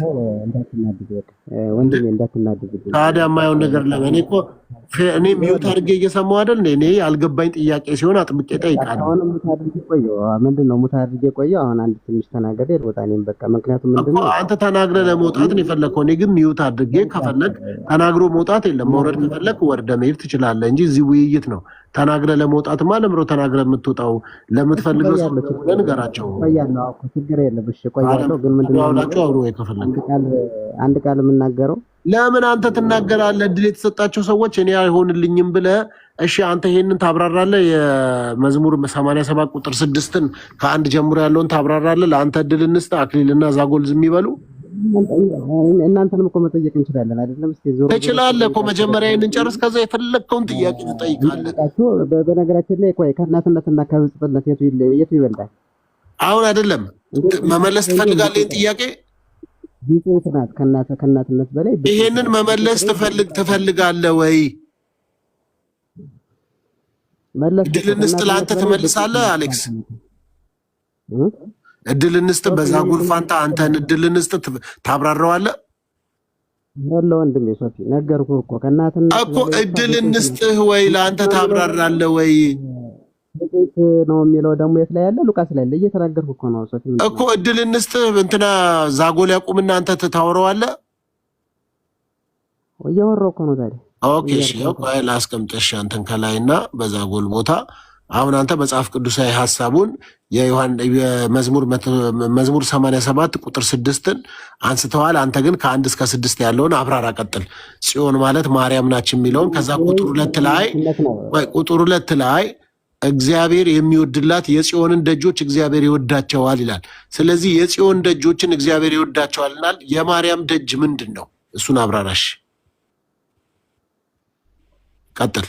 ወንድሜ እንዳትናደድ። ታዲያ የማየውን ነገር ለምን እኔ ሚውት አድርጌ እየሰማሁ አይደል? እኔ ያልገባኝ ጥያቄ ሲሆን አጥብቄ እጠይቃለሁ። አሁን ሙት አድርጌ ቆየሁ። ምንድን ነው ሙት አድርጌ ቆየሁ? አሁን አንድ ትንሽ ተናገረ ልወጣ እኔም በቃ። ምክንያቱም ምንድን ነው አንተ ተናግረህ ለመውጣት ነው የፈለግከው። እኔ ግን ሚውት አድርጌ ከፈለግ ተናግሮ መውጣት የለም። መውረድ ከፈለግ ወርደ መሄድ ትችላለህ እንጂ እዚህ ውይይት ነው። ተናግረህ ለመውጣትማ ለምሮ ተናግረህ የምትወጣው ለምትፈልገው ሰው ነገራቸው ቆያለሁ። አዎ ችግር የለም። እሺ ቆያለሁ። ግን ምንድን ነው አብሮ ከፈለግ አንድ ቃል የምናገረው ለምን አንተ ትናገራለህ? እድል የተሰጣቸው ሰዎች እኔ አይሆንልኝም ብለህ እሺ አንተ ይሄንን ታብራራለህ። የመዝሙር 87 ቁጥር 6ን ከአንድ ጀምሮ ያለውን ታብራራለህ። ለአንተ እድል እንስጥ። አክሊልና ዛጎል ዝም ይበሉ። እናንተንም እኮ መጠየቅ እንችላለን አይደለም? እስኪ ዞሮ ትችላለህ እኮ መጀመሪያ ይሄንን ጨርስ፣ ከዛ የፈለግከውን ጥያቄ ትጠይቃለህ። በነገራችን ላይ ቆይ ከእናትነትና ከብጽጥነት የቱ ይበልጣል? አሁን አይደለም መመለስ ትፈልጋለህ ይሄን ጥያቄ? ቢጽት ናት ከእናትነት በላይ ይሄንን መመለስ ትፈልጋለህ ወይ? እድል እንስጥ። ለአንተ ትመልሳለህ አሌክስ? እድል እንስጥ። በዛጎል ፋንታ አንተን እድል እንስጥ ታብራራዋለህ? ያለው ወንድሜ ሶፊ ነገርኩህ እኮ ከእናትነት እኮ እድል እንስጥህ ወይ ለአንተ ታብራራለህ ወይ ነው የሚለው ደግሞ የት ላይ ያለ? ሉቃስ ላይ ያለ እየተናገርኩ እኮ ነው ሶፊ እኮ እድል እንስጥህ። እንትና ዛጎል ያቁምና አንተ ታወራዋለህ። እያወራሁ እኮ ነው ታዲያ። ኦኬ እሺ፣ ቆይ ላስቀምጥሽ አንተን ከላይና በዛጎል ቦታ። አሁን አንተ መጽሐፍ ቅዱሳዊ ሐሳቡን መዝሙር 87 ቁጥር 6ን አንስተዋል። አንተ ግን ከ1 እስከ 6 ያለውን አብራራ ቀጥል። ጽዮን ማለት ማርያም ናች የሚለውን ከዛ ቁጥር 2 ላይ እግዚአብሔር የሚወድላት የጽዮንን ደጆች እግዚአብሔር ይወዳቸዋል ይላል። ስለዚህ የጽዮን ደጆችን እግዚአብሔር ይወዳቸዋልናል። የማርያም ደጅ ምንድን ነው? እሱን አብራራሽ ቀጥል።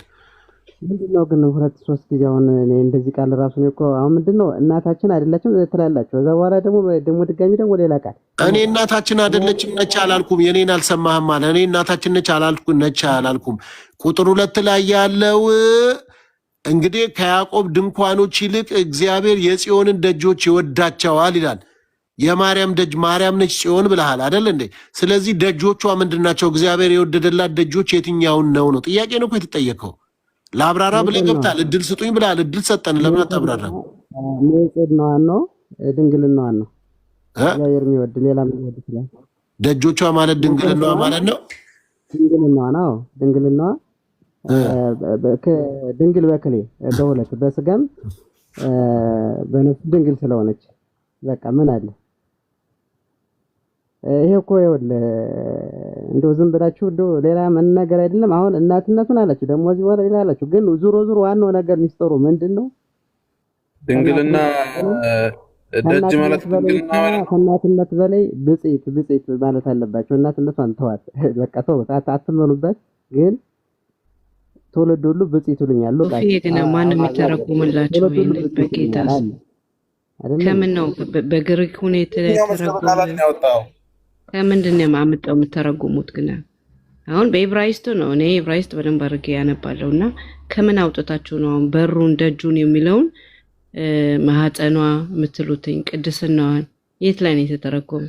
ምንድነው ግን 2-3 ጊዜ አሁን እኔ እንደዚህ ቃል ራሱ ነው እኮ አሁን ምንድነው እናታችን አይደለችም ትላላችሁ። ከዛ በኋላ ደግሞ ድጋሚ ደግሞ ሌላ ቃል እኔ እናታችን አይደለችም ነች አላልኩም። የኔን አልሰማህም ማለት እኔ እናታችን ነች አላልኩም። ቁጥር 2 ላይ ያለው እንግዲህ ከያዕቆብ ድንኳኖች ይልቅ እግዚአብሔር የጽዮንን ደጆች ይወዳቸዋል ይላል። የማርያም ደጅ ማርያም ነች ጽዮን ብለሃል አይደል እንዴ? ስለዚህ ደጆቿ ምንድናቸው? እግዚአብሔር የወደደላት ደጆች የትኛውን ነው ጥያቄ ነው እኮ የተጠየቀው። ለአብራራ ብለህ ገብታል። እድል ስጡኝ ብለሃል። እድል ሰጠን። ለምን አታብራራም? ንጽሕናዋን ነው ድንግልናዋን ነው እግዚአብሔር የሚወድ ሌላ ምን ይወድ ይችላል? ደጆቿ ማለት ድንግልናዋ ማለት ነው። ድንግልናዋ ነው ድንግልናዋ ድንግል በክሌ በሁለት በስጋም በነፍስ ድንግል ስለሆነች በቃ ምን አለ ይሄ እኮ ይኸውልህ እንደው ዝም ብላችሁ እንደው ሌላ መናገር አይደለም። አሁን እናትነቱን አላችሁ ደግሞ እዚህ ወረ ሌላ አላችሁ። ግን ዙሮ ዋናው ነገር ሚስጥሩ ምንድነው? ድንግልና ደጅ ማለት ድንግልና ማለት ከእናትነት በላይ ብጽዕት ማለት አለባቸው። እናትነቷን ተዋት በቃ ተውት፣ አትመኑበት። ግን ትውልድ ሁሉ ብጽዕት ይሉኛል። ግን ማን የሚተረጉምላቸው በጌታ ከምን ነው? በግሪክ ሁኔታ የተረጎመው ከምንድን ነው የማምጣው የምተረጉሙት? ግን አሁን በዕብራይስጥ ነው። እኔ ዕብራይስጥ በደንብ አድርጌ ያነባለሁና ከምን አውጥታችሁ ነው አሁን በሩን ደጁን የሚለውን ማህፀኗ የምትሉትኝ ቅድስናዋን የት ላይ ነው የተተረጎመ?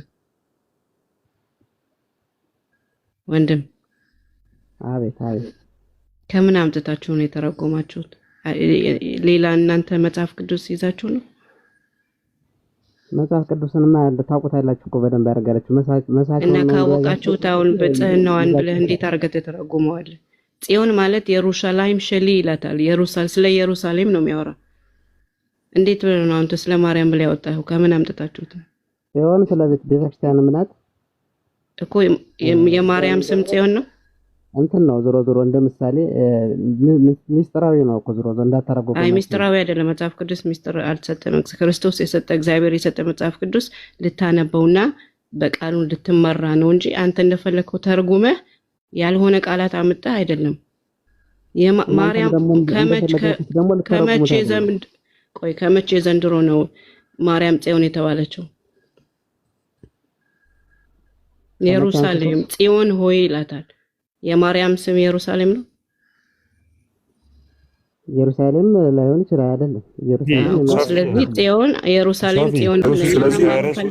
ወንድም አቤት ከምን አምጥታችሁ ነው የተረጎማችሁት? ሌላ እናንተ መጽሐፍ ቅዱስ ይዛችሁ ነው? መጽሐፍ ቅዱስንማ ታውቁታላችሁ እኮ በደንብ ያደርጋላችሁ። እና ካወቃችሁት አሁን በጽህናዋን ብለህ እንዴት አድርገህ ተተረጉመዋለህ? ጽዮን ማለት የሩሻላይም ሸሊ ይላታል። ስለ ኢየሩሳሌም ነው የሚያወራ። እንዴት ብለህ ነው አንተ ስለ ማርያም ብለህ ያወጣኸው? ከምን አምጥታችሁት ነው? ጽዮን ስለ ቤተክርስቲያን ምናት እኮ የማርያም ስም ጽዮን ነው እንትን ነው። ዞሮ እንደምሳሌ ሚስጥራዊ ነው እኮ ዞሮ እንዳታረጉ። አይ ሚስጥራዊ አይደለም። መጽሐፍ ቅዱስ ሚስጥር አልሰጠም። ክርስቶስ የሰጠ እግዚአብሔር የሰጠ መጽሐፍ ቅዱስ ልታነበውና በቃሉ ልትመራ ነው እንጂ አንተ እንደፈለከው ተርጉመህ ያልሆነ ቃላት አምጣህ አይደለም። የማርያም ከመቼ ዘንድሮ ነው ማርያም ጽዮን የተባለችው? ኢየሩሳሌም ጽዮን ሆይ ይላታል። የማርያም ስም ኢየሩሳሌም ነው። ኢየሩሳሌም ላይሆን ይችላል አይደለም? ኢየሩሳሌም ስለዚህ ጽዮን ኢየሩሳሌም ጽዮን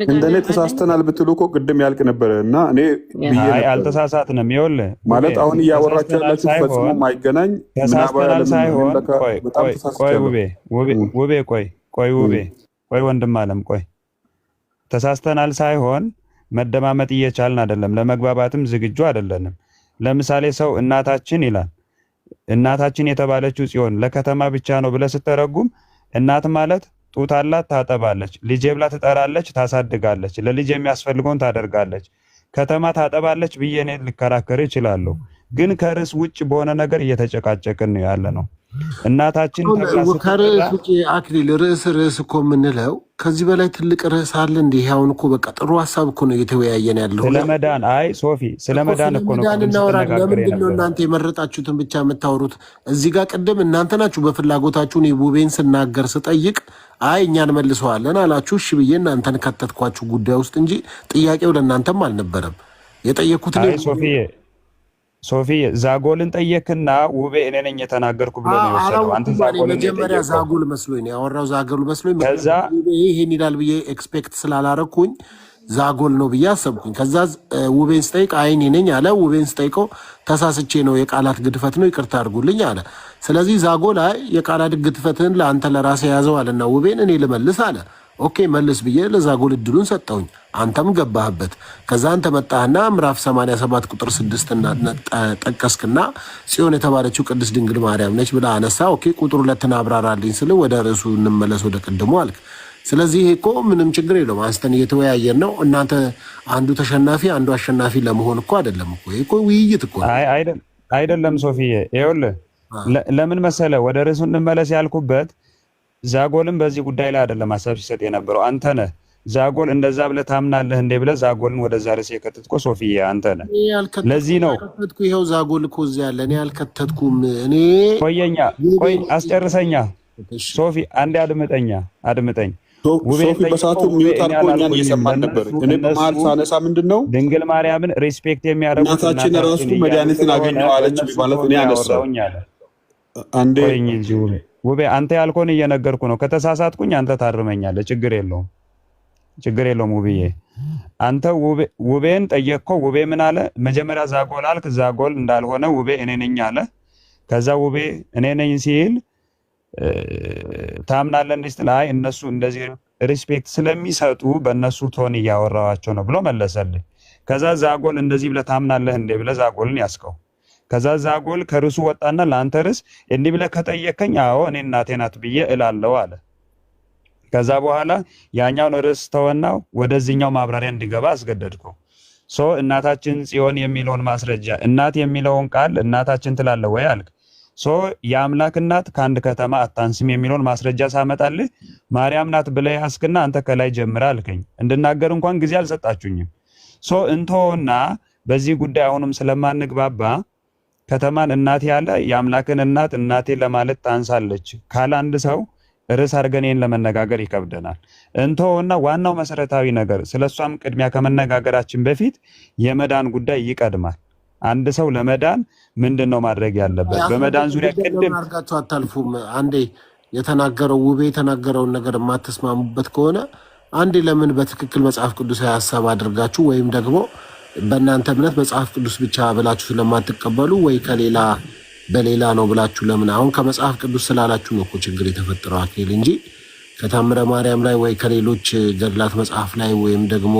እንደኔ ተሳስተናል ብትሉ እኮ ቅድም ያልቅ ነበር እና እኔ አይ አልተሳሳትንም። ይኸውልህ ማለት አሁን እያወራችሁ ያላችሁ ፈጽሞ ማይገናኝ ተሳስተናል ሳይሆን ቆይ ውቤ ወንድም አለም ቆይ ተሳስተናል ሳይሆን መደማመጥ እየቻልን አይደለም። ለመግባባትም ዝግጁ አይደለንም። ለምሳሌ ሰው እናታችን ይላል። እናታችን የተባለችው ጽዮን ለከተማ ብቻ ነው ብለህ ስትተረጉም እናት ማለት ጡት አላት፣ ታጠባለች፣ ልጄ ብላ ትጠራለች፣ ታሳድጋለች፣ ለልጅ የሚያስፈልገውን ታደርጋለች። ከተማ ታጠባለች ብዬ እኔ ልከራከር እችላለሁ። ግን ከርዕስ ውጭ በሆነ ነገር እየተጨቃጨቅን ነው ያለ ነው። እናታችን ከርዕስ ውጭ አክሊል ርዕስ እኮ የምንለው ከዚህ በላይ ትልቅ ርዕስ አለ እንዴ? አሁን እኮ በቃ ጥሩ ሀሳብ እኮ ነው እየተወያየን ያለው። ስለመዳን ሶፊ ስለመዳን እኮ ነው እናወራለን። ለምንድን ነው እናንተ የመረጣችሁትን ብቻ የምታወሩት? እዚህ ጋር ቅድም እናንተ ናችሁ በፍላጎታችሁን ውቤን ስናገር ስጠይቅ እኛን መልሰዋለን አላችሁ። እሺ ብዬ እናንተን ከተትኳችሁ ጉዳይ ውስጥ እንጂ ጥያቄው ለእናንተም አልነበረም። የጠየኩት ሶፊ ዛጎልን ጠየክና ውቤ እኔ ነኝ የተናገርኩ ብሎ ነው የወሰደው። አንተ ዛጎልን መጀመሪያ ዛጎል መስሎኝ ነው ያወራው። ዛጎል መስሎኝ ከዛ ይሄን ይላል ብዬ ኤክስፔክት ስላላረኩኝ ዛጎል ነው ብዬ አሰብኩኝ። ከዛ ውቤን ስጠይቅ እኔ ነኝ አለ። ውቤን ስጠይቀው ተሳስቼ ነው የቃላት ግድፈት ነው ይቅርታ አድርጉልኝ አለ። ስለዚህ ዛጎል የቃላት ግድፈትን ለአንተ ለራስህ ያዘው አለና ውቤን እኔ ልመልስ አለ። ኦኬ መልስ ብዬ ለዛጎል እድሉን ሰጠውኝ። አንተም ገባህበት። ከዛ አንተ መጣህና ምዕራፍ 87 ቁጥር 6 እና ጠቀስክና ጽዮን የተባለችው ቅድስት ድንግል ማርያም ነች ብለህ አነሳ። ኦኬ ቁጥር 2 አብራራልኝ ስለ ወደ ርዕሱ እንመለስ ወደ ቅድሙ አልክ። ስለዚህ እኮ ምንም ችግር የለውም። አንስተን እየተወያየን ነው። እናንተ አንዱ ተሸናፊ አንዱ አሸናፊ ለመሆን እኮ አይደለም እኮ ይሄ እኮ ውይይት እኮ አይደለም። ሶፊዬ ይኸውልህ ለምን መሰለ ወደ ርዕሱ እንመለስ ያልኩበት ዛጎልም በዚህ ጉዳይ ላይ አይደለም ሀሳብ ሲሰጥ የነበረው አንተ ነህ። ዛጎል እንደዛ ብለህ ታምናለህ እንዴ ብለህ ዛጎልን ወደዛ ርዕስ የከተትከው ሶፊዬ አንተ ነህ። ለዚህ ነው ይኸው ዛጎል እኮ እዚያ ያለ እኔ አልከተትኩም። እኔ ቆይ አስጨርሰኛ ሶፊ አንዴ አድምጠኝ። ሶፊ በሰዓቱ ሚውት አድርጎ እኛን እየሰማን ነበር። እኔ በመሀል ሳነሳ ምንድን ነው ድንግል ማርያምን ሪስፔክት የሚያደርጉት እናታችን ራሱ መድኃኒትን አገኘው አለች ማለት እኔ አነሳው። አንዴ ውቤ አንተ ያልከውን እየነገርኩ ነው። ከተሳሳትኩኝ አንተ ታርመኛለህ። ችግር የለውም ውብዬ። አንተ ውቤን ጠየቅከው። ውቤ ምን አለ? መጀመሪያ ዛጎል አልክ። ዛጎል እንዳልሆነ ውቤ እኔ ነኝ አለ። ከዛ ውቤ እኔ ነኝ ሲል ታምናለህ እንዴ ስትል አይ እነሱ እንደዚህ ሪስፔክት ስለሚሰጡ በእነሱ ቶን እያወራዋቸው ነው ብሎ መለሰልህ። ከዛ ዛጎል እንደዚህ ብለህ ታምናለህ እንዴ ብለህ ዛጎልን ያስከው። ከዛ ዛጎል ከርሱ ወጣና ለአንተ ርዕስ እንዲህ ብለህ ከጠየቀኝ አዎ እኔ እናቴ ናት ብዬ እላለሁ አለ። ከዛ በኋላ ያኛውን ርዕስ ተወና ወደዚህኛው ማብራሪያ እንዲገባ አስገደድከው። እናታችን ጽዮን የሚለውን ማስረጃ እናት የሚለውን ቃል እናታችን ትላለህ ወይ አልክ። የአምላክ እናት ከአንድ ከተማ አታንስም የሚለውን ማስረጃ ሳመጣልህ ማርያም ናት ብለህ ያስክና አንተ ከላይ ጀምረህ አልከኝ። እንድናገር እንኳን ጊዜ አልሰጣችሁኝም። እንተውና በዚህ ጉዳይ አሁንም ስለማንግባባ ከተማን እናት ያለ የአምላክን እናት እናቴ ለማለት ታንሳለች ካለ አንድ ሰው ርዕስ አድርገን ይህን ለመነጋገር ይከብደናል። እንተውና ዋናው መሰረታዊ ነገር ስለሷም ቅድሚያ ከመነጋገራችን በፊት የመዳን ጉዳይ ይቀድማል። አንድ ሰው ለመዳን ምንድን ነው ማድረግ ያለበት? በመዳን ዙሪያ ቅድም አድርጋችሁ አታልፉም። አንዴ የተናገረው ውቤ የተናገረውን ነገር የማትስማሙበት ከሆነ አንዴ ለምን በትክክል መጽሐፍ ቅዱሳዊ ሀሳብ አድርጋችሁ ወይም ደግሞ በእናንተ እምነት መጽሐፍ ቅዱስ ብቻ ብላችሁ ስለማትቀበሉ ወይ ከሌላ በሌላ ነው ብላችሁ ለምን አሁን ከመጽሐፍ ቅዱስ ስላላችሁ ነው እኮ ችግር የተፈጠረው አክሊል እንጂ ከታምረ ማርያም ላይ ወይ ከሌሎች ገድላት መጽሐፍ ላይ ወይም ደግሞ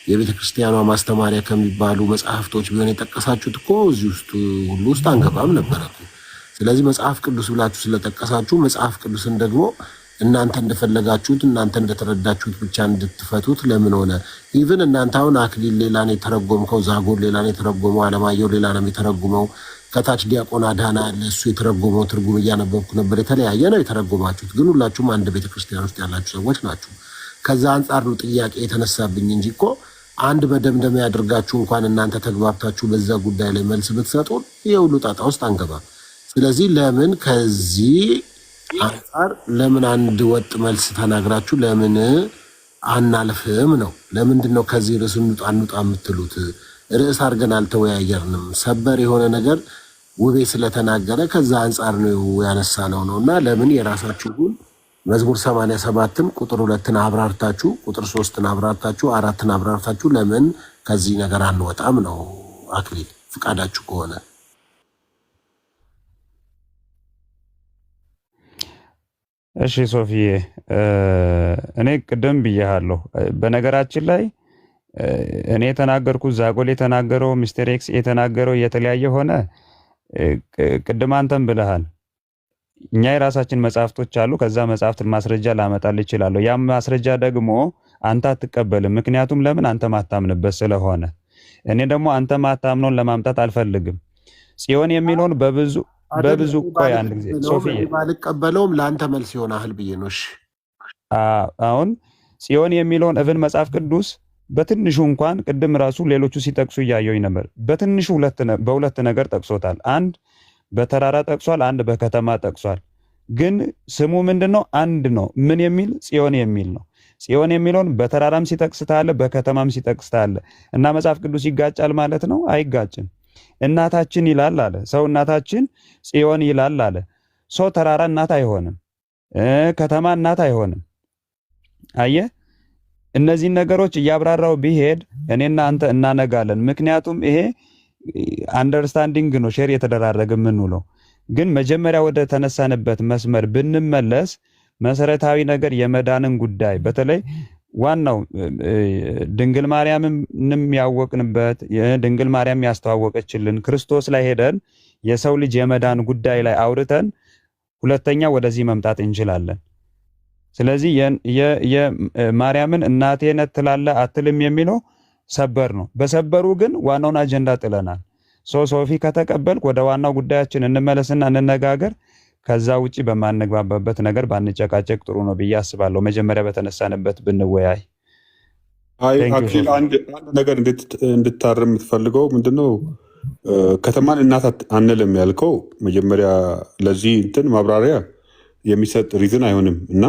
የቤተ ክርስቲያኗ ማስተማሪያ ከሚባሉ መጽሐፍቶች ቢሆን የጠቀሳችሁት እኮ እዚህ ውስጥ ሁሉ ውስጥ አንገባም ነበረ። ስለዚህ መጽሐፍ ቅዱስ ብላችሁ ስለጠቀሳችሁ መጽሐፍ ቅዱስን ደግሞ እናንተ እንደፈለጋችሁት እናንተ እንደተረዳችሁት ብቻ እንድትፈቱት ለምን ሆነ? ኢቭን እናንተ አሁን አክሊል ሌላ ነው የተረጎምከው፣ ዛጎል ሌላ ነው የተረጎመው፣ አለማየሁ ሌላ ነው የተረጎመው፣ ከታች ዲያቆን አዳና አለ እሱ የተረጎመው ትርጉም እያነበብኩ ነበር። የተለያየ ነው የተረጎማችሁት፣ ግን ሁላችሁም አንድ ቤተክርስቲያን ውስጥ ያላችሁ ሰዎች ናችሁ። ከዛ አንጻር ነው ጥያቄ የተነሳብኝ እንጂ እኮ አንድ መደምደሚያ ያደርጋችሁ እንኳን እናንተ ተግባብታችሁ በዛ ጉዳይ ላይ መልስ ብትሰጡ የሁሉ ጣጣ ውስጥ አንገባም። ስለዚህ ለምን ከዚህ አንጻር ለምን አንድ ወጥ መልስ ተናግራችሁ ለምን አናልፍም ነው? ለምንድን ነው ከዚህ ርዕስ እንውጣ የምትሉት? ርዕስ አድርገን አልተወያየርንም። ሰበር የሆነ ነገር ውቤ ስለተናገረ ከዛ አንጻር ነው ያነሳ ነው እና ለምን የራሳችሁን መዝሙር 87ም ቁጥር 2ን አብራርታችሁ ቁጥር 3ን አብራርታችሁ 4ን አብራርታችሁ ለምን ከዚህ ነገር አንወጣም ነው? አክሊል ፍቃዳችሁ ከሆነ እሺ። ሶፊዬ እኔ ቅድም ብያለሁ። በነገራችን ላይ እኔ የተናገርኩት ዛጎል የተናገረው ሚስተር ኤክስ የተናገረው የተለያየ ሆነ። ቅድም አንተም ብለሃል። እኛ የራሳችን መጽሐፍቶች አሉ። ከዛ መጽሐፍት ማስረጃ ላመጣልህ እችላለሁ። ያም ማስረጃ ደግሞ አንተ አትቀበልም። ምክንያቱም ለምን አንተ ማታምንበት ስለሆነ። እኔ ደግሞ አንተ ማታምነውን ለማምጣት አልፈልግም። ጽዮን የሚለውን በብዙ ቆይ አንድ ጊዜ ሶፊዬ ባልቀበለውም ለአንተ መልስ ይሆናል ብዬ ነው። አሁን ጽዮን የሚለውን እብን መጽሐፍ ቅዱስ በትንሹ እንኳን ቅድም ራሱ ሌሎቹ ሲጠቅሱ እያየሁኝ ነበር። በትንሹ በሁለት ነገር ጠቅሶታል። አንድ በተራራ ጠቅሷል፣ አንድ በከተማ ጠቅሷል። ግን ስሙ ምንድነው? አንድ ነው። ምን የሚል? ጽዮን የሚል ነው። ጽዮን የሚለውን በተራራም ሲጠቅስታለ፣ በከተማም ሲጠቅስታለ እና መጽሐፍ ቅዱስ ይጋጫል ማለት ነው? አይጋጭም። እናታችን ይላል አለ ሰው፣ እናታችን ጽዮን ይላል አለ ሰው። ተራራ እናት አይሆንም፣ ከተማ እናት አይሆንም። አየህ፣ እነዚህን ነገሮች እያብራራው ቢሄድ እኔና አንተ እናነጋለን። ምክንያቱም ይሄ አንደርስታንዲንግ ነው፣ ሼር የተደራረገ የምንውለው። ግን መጀመሪያ ወደ ተነሳንበት መስመር ብንመለስ መሰረታዊ ነገር የመዳንን ጉዳይ በተለይ ዋናው ድንግል ማርያምንም ያወቅንበት ድንግል ማርያም ያስተዋወቀችልን ክርስቶስ ላይ ሄደን የሰው ልጅ የመዳን ጉዳይ ላይ አውርተን ሁለተኛ ወደዚህ መምጣት እንችላለን። ስለዚህ የማርያምን እናቴ ነህ ትላለህ አትልም የሚለው ሰበር ነው። በሰበሩ ግን ዋናውን አጀንዳ ጥለናል። ሶፊ ከተቀበልክ ወደ ዋናው ጉዳያችን እንመለስና እንነጋገር። ከዛ ውጪ በማንግባባበት ነገር ባንጨቃጨቅ ጥሩ ነው ብዬ አስባለሁ። መጀመሪያ በተነሳንበት ብንወያይ። አክሊል አንድ ነገር እንድታርም የምትፈልገው ምንድነው? ከተማን እናት አንልም ያልከው መጀመሪያ ለዚህ እንትን ማብራሪያ የሚሰጥ ሪዝን አይሆንም እና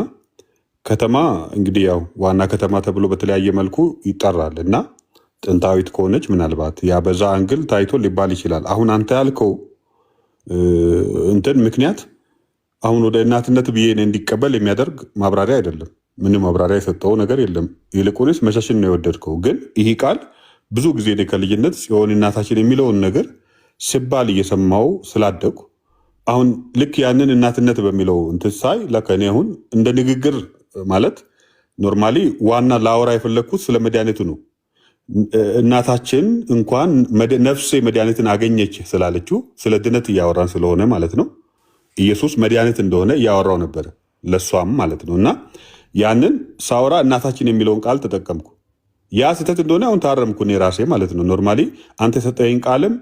ከተማ እንግዲህ ያው ዋና ከተማ ተብሎ በተለያየ መልኩ ይጠራል እና ጥንታዊት ከሆነች ምናልባት ያ በዛ አንግል ታይቶ ሊባል ይችላል። አሁን አንተ ያልከው እንትን ምክንያት አሁን ወደ እናትነት ብዬ እንዲቀበል የሚያደርግ ማብራሪያ አይደለም። ምንም ማብራሪያ የሰጠው ነገር የለም። ይልቁንስ መሸሽን ነው የወደድከው። ግን ይህ ቃል ብዙ ጊዜ ከልጅነት ሲሆን እናታችን የሚለውን ነገር ሲባል እየሰማው ስላደጉ አሁን ልክ ያንን እናትነት በሚለው እንትን ሳይ ለከኔ አሁን እንደ ንግግር ማለት ኖርማሊ ዋና ላወራ የፈለግኩት ስለ መድኃኒቱ ነው። እናታችን እንኳን ነፍሴ መድኃኒትን አገኘች ስላለችው ስለ ድነት እያወራን ስለሆነ ማለት ነው። ኢየሱስ መድኃኒት እንደሆነ እያወራው ነበረ ለሷም ማለት ነው። እና ያንን ሳወራ እናታችን የሚለውን ቃል ተጠቀምኩ። ያ ስህተት እንደሆነ አሁን ታረምኩ እኔ ራሴ ማለት ነው። ኖርማሊ አንተ የሰጠኝ ቃልም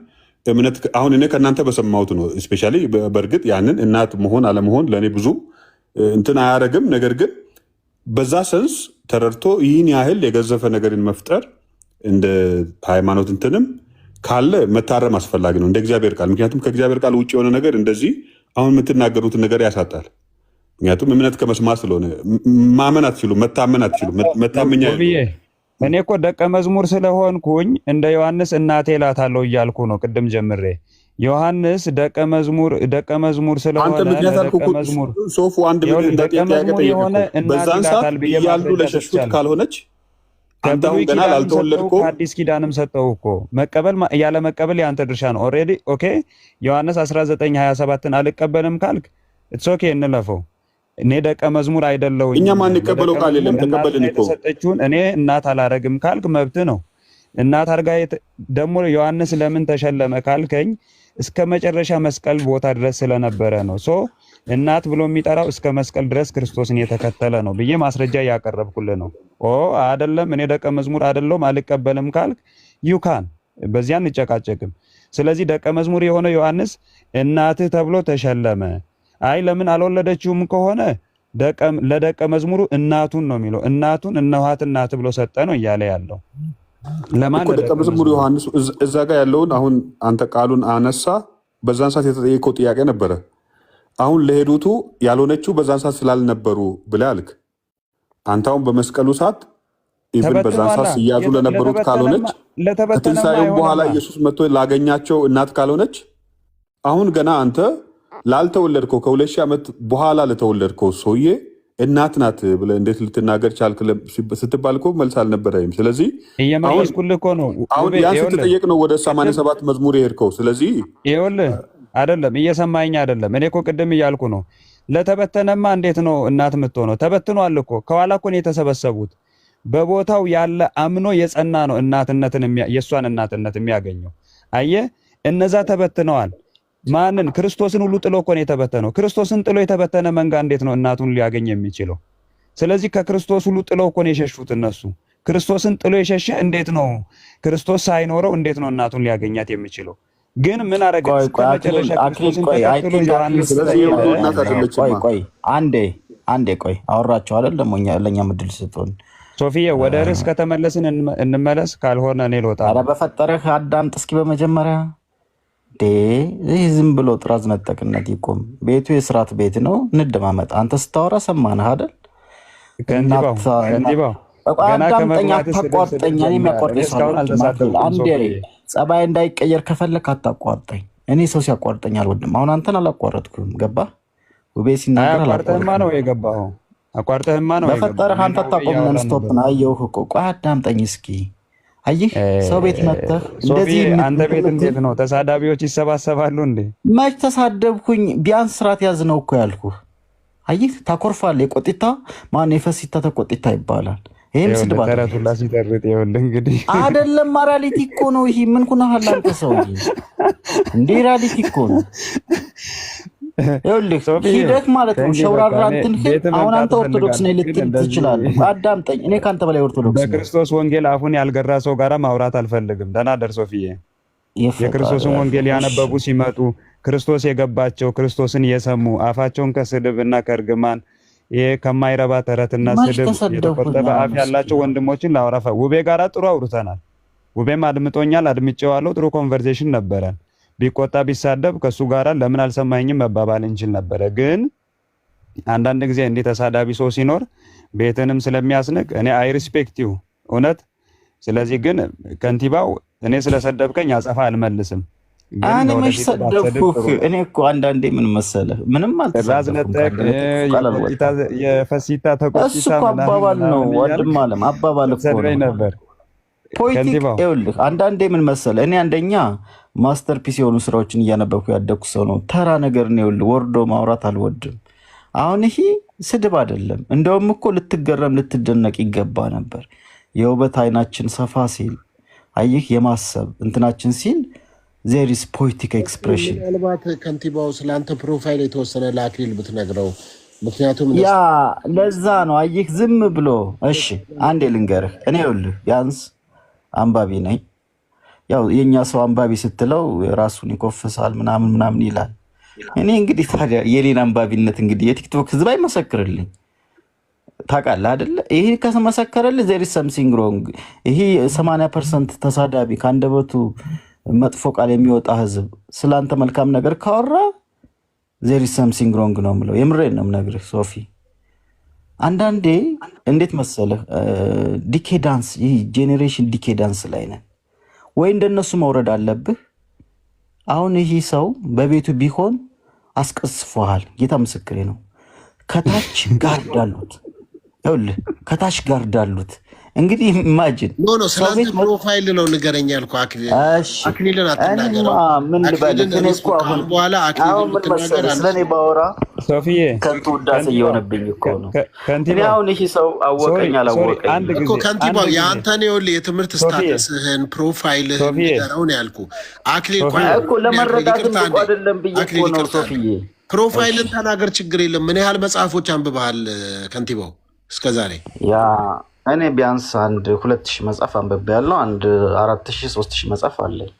እምነት አሁን እኔ ከእናንተ በሰማሁት ነው። ስፔሻሊ በእርግጥ ያንን እናት መሆን አለመሆን ለእኔ ብዙ እንትን አያደርግም። ነገር ግን በዛ ሰንስ ተረድቶ ይህን ያህል የገዘፈ ነገርን መፍጠር እንደ ሃይማኖት እንትንም ካለ መታረም አስፈላጊ ነው እንደ እግዚአብሔር ቃል። ምክንያቱም ከእግዚአብሔር ቃል ውጭ የሆነ ነገር እንደዚህ አሁን የምትናገሩትን ነገር ያሳጣል። ምክንያቱም እምነት ከመስማት ስለሆነ ማመን አትችሉ፣ መታመን አትችሉ። መታመኛ እኔ እኮ ደቀ መዝሙር ስለሆንኩኝ እንደ ዮሐንስ እናቴ እላታለሁ እያልኩ ነው ቅድም ጀምሬ። ዮሐንስ ደቀ መዝሙር ስለሆነ ደቀ መዝሙር ሶፉ አንድ በዛን ሰዓት እያሉ ለሸሹት ካልሆነች አንተ አሁን ገና ላልተወለድከው አዲስ ኪዳንም ሰጠው እኮ መቀበል ያለ መቀበል ያንተ ድርሻ ነው። ኦሬዲ ኦኬ። ዮሐንስ 19:27ን አልቀበልም ካልክ ኢትስ ኦኬ እንለፈው። እኔ ደቀ መዝሙር አይደለሁኝ። እኛ ማን ይቀበለው ቃል የለም ተቀበልን እኮ ተሰጠችውን እኔ እናት አላረግም ካልክ መብት ነው። እናት አርጋ ደግሞ ዮሐንስ ለምን ተሸለመ ካልከኝ እስከ መጨረሻ መስቀል ቦታ ድረስ ስለነበረ ነው። እናት ብሎ የሚጠራው እስከ መስቀል ድረስ ክርስቶስን የተከተለ ነው ብዬ ማስረጃ ያቀረብኩልህ ነው። አይደለም እኔ ደቀ መዝሙር አይደለሁም አልቀበልም ካልክ ዩካን በዚያ እንጨቃጨቅም። ስለዚህ ደቀ መዝሙር የሆነ ዮሐንስ እናትህ ተብሎ ተሸለመ። አይ ለምን አልወለደችውም ከሆነ ለደቀ መዝሙሩ እናቱን ነው የሚለው። እናቱን እነኋት እናት ብሎ ሰጠ ነው እያለ ያለው ለማን ደቀ መዝሙር ዮሐንስ እዛ ጋር ያለውን አሁን አንተ ቃሉን አነሳ። በዛን ሰዓት የተጠየቀው ጥያቄ ነበረ። አሁን ለሄዱቱ ያልሆነችው በዛን ሰዓት ስላልነበሩ ብለህ አልክ። አንተ አሁን በመስቀሉ ሰዓት ኢቭን በዛን ሰዓት ሲያዙ ለነበሩት ካልሆነች ከትንሣኤው በኋላ ኢየሱስ መጥቶ ላገኛቸው እናት ካልሆነች አሁን ገና አንተ ላልተወለድከው ከ2000 ዓመት በኋላ ለተወለድከው ሰውዬ እናት ናት ብለህ እንዴት ልትናገር ቻልክ ስትባል እኮ መልስ አልነበረም። ስለዚህ እየመለስኩልህ እኮ ነው። አሁን ያን ስትጠየቅ ነው ወደ 87 መዝሙር የሄድከው። ስለዚህ ይኸውልህ አይደለም እየሰማኝ አይደለም። እኔ እኮ ቅድም እያልኩ ነው። ለተበተነማ እንዴት ነው እናት የምትሆነው? ተበትኗል እኮ ከኋላ እኮ ነው የተሰበሰቡት። በቦታው ያለ አምኖ የጸና ነው እናትነትን የእሷን እናትነት የሚያገኘው። አየህ እነዛ ተበትነዋል። ማንን? ክርስቶስን ሁሉ ጥሎ እኮ ነው የተበተነው። ክርስቶስን ጥሎ የተበተነ መንጋ እንዴት ነው እናቱን ሊያገኝ የሚችለው? ስለዚህ ከክርስቶስ ሁሉ ጥሎ እኮ ነው የሸሹት እነሱ። ክርስቶስን ጥሎ የሸሸ እንዴት ነው ክርስቶስ ሳይኖረው እንዴት ነው እናቱን ሊያገኛት የሚችለው? ግን ምን አረገ? አንዴ ቆይ አወራቸው አይደል? ደግሞ ለእኛ ምድል ስጡን። ሶፊዬ ወደ ርዕስ ከተመለስን እንመለስ፣ ካልሆነ እኔ ልወጣ። ኧረ በፈጠረህ አዳምጥ እስኪ በመጀመሪያ ይህ ዝም ብሎ ጥራዝ ነጠቅነት ይቆም። ቤቱ የስርዓት ቤት ነው፣ እንደማመጥ። አንተ ስታወራ ሰማንህ አይደል? ከንቲባው አዳምጠኛ፣ አታቋርጠኝ። እኔ የሚያቋርጠኝ አንዴ ጸባይ እንዳይቀየር ከፈለክ አታቋርጠኝ። እኔ ሰው ሲያቋርጠኝ አልወድም። አሁን አንተን አላቋረጥኩም፣ ገባህ? ውቤ ሲናገር አቋርጠህማ ነው የገባኸው። አቋርጠህማ ነው በፈጠረህ አንተ አታቆም። ነን ስቶፕ ነው። አየሁህ እኮ። ቆይ አዳምጠኝ እስኪ። አየህ ሰው ቤት መጥተህ እንደዚህ አንተ ቤት እንዴት ነው ተሳዳቢዎች ይሰባሰባሉ እንዴ? መች ተሳደብኩኝ? ቢያንስ ስርዓት ያዝ ነው እኮ ያልኩህ። አየህ ታኮርፋለህ። የቆጢታ ማን የፈሲታ ተቆጢታ ይባላል። ይሄም ስድብ ተረቱላ ሲተርጥ ይኸውልህ እንግዲህ አይደለም ሪያሊቲ እኮ ነው። ይሄ ምን ኩናሃል አንተ ሰውዬ? እንዴ ሪያሊቲ እኮ ነው። ይኸውልህ ሂደት ማለት ነው። ሸውራራ እንትን አሁን አንተ ኦርቶዶክስ ነህ ልትል ትችላለህ። አዳምጠኝ፣ እኔ ካንተ በላይ ኦርቶዶክስ ነኝ። በክርስቶስ ወንጌል አፉን ያልገራ ሰው ጋራ ማውራት አልፈልግም። ደህና ደር ሶፊዬ። የክርስቶስን ወንጌል ያነበቡ ሲመጡ ክርስቶስ የገባቸው ክርስቶስን የሰሙ አፋቸውን ከስድብና ከእርግማን ይሄ ከማይረባ ተረትና ስድብ የተቆጠበ አፍ ያላቸው ወንድሞችን ላወራፋ ውቤ ጋራ ጥሩ አውርተናል። ውቤም አድምጦኛል፣ አድምጬዋለሁ። ጥሩ ኮንቨርሴሽን ነበረን። ቢቆጣ ቢሳደብ ከሱ ጋራ ለምን አልሰማኝም መባባል እንችል ነበረ። ግን አንዳንድ ጊዜ እንዲህ ተሳዳቢ ሰው ሲኖር ቤትንም ስለሚያስንቅ እኔ አይ ሪስፔክት ዩ እውነት። ስለዚህ ግን ከንቲባው እኔ ስለሰደብከኝ አጸፋ አልመልስም። እኔ መች ሰደብኩህ? እኔ እኮ አንዳንዴ ምን መሰለህ ምንም አልተሰደብኩም። የፈሲታ ተቆጣ እሱ እኮ አባባል ነው። ወንድም አለም አባባል እኮ ነበር። ፖለቲክ ይኸውልህ አንዳንዴ ምን መሰለህ እኔ አንደኛ ማስተርፒስ የሆኑ ስራዎችን እያነበብኩ ያደግኩ ሰው ነው። ተራ ነገር ነው። ይኸውልህ ወርዶ ማውራት አልወድም። አሁን ይሄ ስድብ አይደለም። እንደውም እኮ ልትገረም ልትደነቅ ይገባ ነበር። የውበት አይናችን ሰፋ ሲል አየህ የማሰብ እንትናችን ሲል there is poetic expression። ምናልባት ከንቲባው ስላንተ ፕሮፋይል የተወሰነ ለአክሊል ብትነግረው፣ ምክንያቱም ያ ለዛ ነው አየህ ዝም ብሎ። እሺ አንዴ ልንገርህ፣ እኔ ይኸውልህ ቢያንስ አንባቢ ነኝ። ያው የኛ ሰው አንባቢ ስትለው ራሱን ይኮፍሳል ምናምን ይላል። እኔ እንግዲህ ታዲያ የኔን አንባቢነት እንግዲህ የቲክቶክ ህዝብ አይመሰክርልኝ ታውቃለህ አይደለ? ይሄ ከተመሰከረልህ there is something wrong። ይሄ 80% ተሳዳቢ ከአንደበቱ መጥፎ ቃል የሚወጣ ህዝብ ስላንተ መልካም ነገር ካወራ there is something wrong ነው የምለው። የምሬን ነው የምነግርህ ሶፊ። አንዳንዴ እንዴት መሰለህ ዲኬዳንስ፣ ይህ ጄኔሬሽን ዲኬዳንስ ላይ ነን ወይ እንደነሱ መውረድ አለብህ። አሁን ይህ ሰው በቤቱ ቢሆን አስቀስፈዋል። ጌታ ምስክሬ ነው። ከታች ጋርድ አሉት። ይኸውልህ ከታች ጋርድ አሉት። እንግዲህ ኢማጂን ኖ ስላንተ ፕሮፋይል ነው ንገረኝ ያልኩህ። አክሊልን አትናገረው። ምን ልበልህ እኔ እኮ አሁን በኋላ አክሊልን ብትናገር ስለኔ ባወራ ሶፊዬ ከንቱ ውዳሴ እየሆነብኝ እኮ ነው። እኔ አሁን ይሄ ሰው አወቀኝ አላወቀኝ እኮ ከንቲባው የአንተን ይኸውልህ የትምህርት ስታተስህን ፕሮፋይልህን ንገረው ነው ያልኩህ። አክሊል እኮ ለመረዳትም እኮ አይደለም ብዬ እኮ ነው ሶፊዬ። ፕሮፋይልን ተናገር ችግር የለም። ምን ያህል መጽሐፎች አንብበሃል ከንቲባው እስከዛሬ? ያ እኔ ቢያንስ አንድ 2000 መጽሐፍ አንብቤያለሁ። አንድ 4000 3000 መጽሐፍ አለኝ።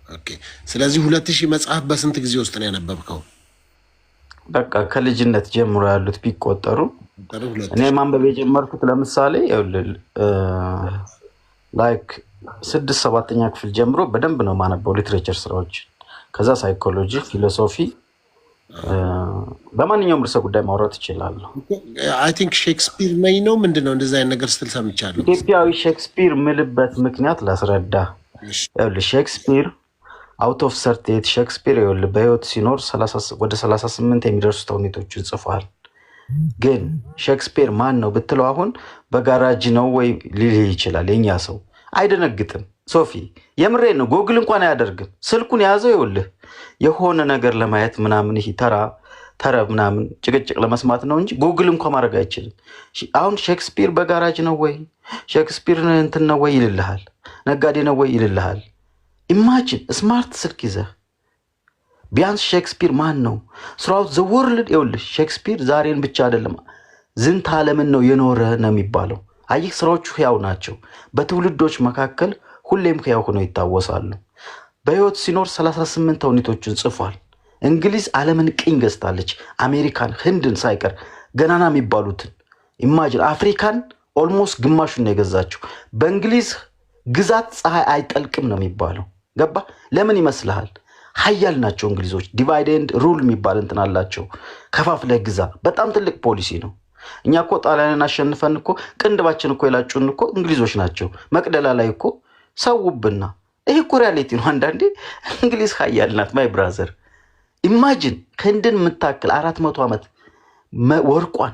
ኦኬ። ስለዚህ 2000 መጽሐፍ በስንት ጊዜ ውስጥ ነው ያነበብከው? በቃ ከልጅነት ጀምሮ ያሉት ቢቆጠሩ እኔ ማንበብ የጀመርኩት ለምሳሌ ላይክ 6-7ኛ ክፍል ጀምሮ በደንብ ነው ማነበው ሊትሬቸር ስራዎች። ከዛ ሳይኮሎጂ፣ ፊሎሶፊ በማንኛውም ርዕሰ ጉዳይ ማውራት ይችላለሁ። አይ ቲንክ ሼክስፒር ነኝ ነው ምንድነው እንደዛ አይነት ነገር ስትል ሰምቻለሁ። ኢትዮጵያዊ ሼክስፒር ምልበት ምክንያት ላስረዳ። ይኸውልህ ሼክስፒር አውት ኦፍ 38 ሼክስፒር ይኸውልህ በህይወት ሲኖር ወደ 38 የሚደርሱ ተውኔቶችን ጽፏል። ግን ሼክስፒር ማን ነው ብትለው አሁን በጋራጅ ነው ወይ ሊልህ ይችላል። የኛ ሰው አይደነግጥም። ሶፊ የምሬን ነው። ጎግል እንኳን አያደርግም። ስልኩን የያዘው ይኸውልህ የሆነ ነገር ለማየት ምናምን ይሄ ተራ ምናምን ጭቅጭቅ ለመስማት ነው እንጂ ጎግል እንኳን ማድረግ አይችልም። አሁን ሼክስፒር በጋራጅ ነው ወይ ሼክስፒር እንትን ነው ወይ ይልልሃል። ነጋዴ ነው ወይ ይልልሃል። ኢማጂን ስማርት ስልክ ይዘህ ቢያንስ ሼክስፒር ማን ነው ስራውት ዘ ወርልድ። ይኸውልህ ሼክስፒር ዛሬን ብቻ አይደለም ዝንተ ዓለምን ነው የኖረ ነው የሚባለው። አየህ ስራዎቹ ሕያው ናቸው። በትውልዶች መካከል ሁሌም ሕያው ሆነው ይታወሳሉ። በህይወት ሲኖር 38 ተውኔቶችን ጽፏል። እንግሊዝ ዓለምን ቅኝ ገዝታለች። አሜሪካን፣ ህንድን ሳይቀር ገናና የሚባሉትን ኢማጂን። አፍሪካን ኦልሞስት ግማሹን ነው የገዛችው። በእንግሊዝ ግዛት ፀሐይ አይጠልቅም ነው የሚባለው። ገባ? ለምን ይመስልሃል? ሀያል ናቸው እንግሊዞች። ዲቫይድ ኤንድ ሩል የሚባል እንትን አላቸው። ከፋፍለህ ግዛ። በጣም ትልቅ ፖሊሲ ነው። እኛ እኮ ጣሊያንን አሸንፈን እኮ ቅንድባችን እኮ የላጩን እኮ እንግሊዞች ናቸው። መቅደላ ላይ እኮ ሰውብና። ይሄ እኮ ሪያሊቲ ነው። አንዳንዴ እንግሊዝ ሀያል ናት ማይ ብራዘር። ኢማጂን ከህንድን የምታክል 400 ዓመት ወርቋን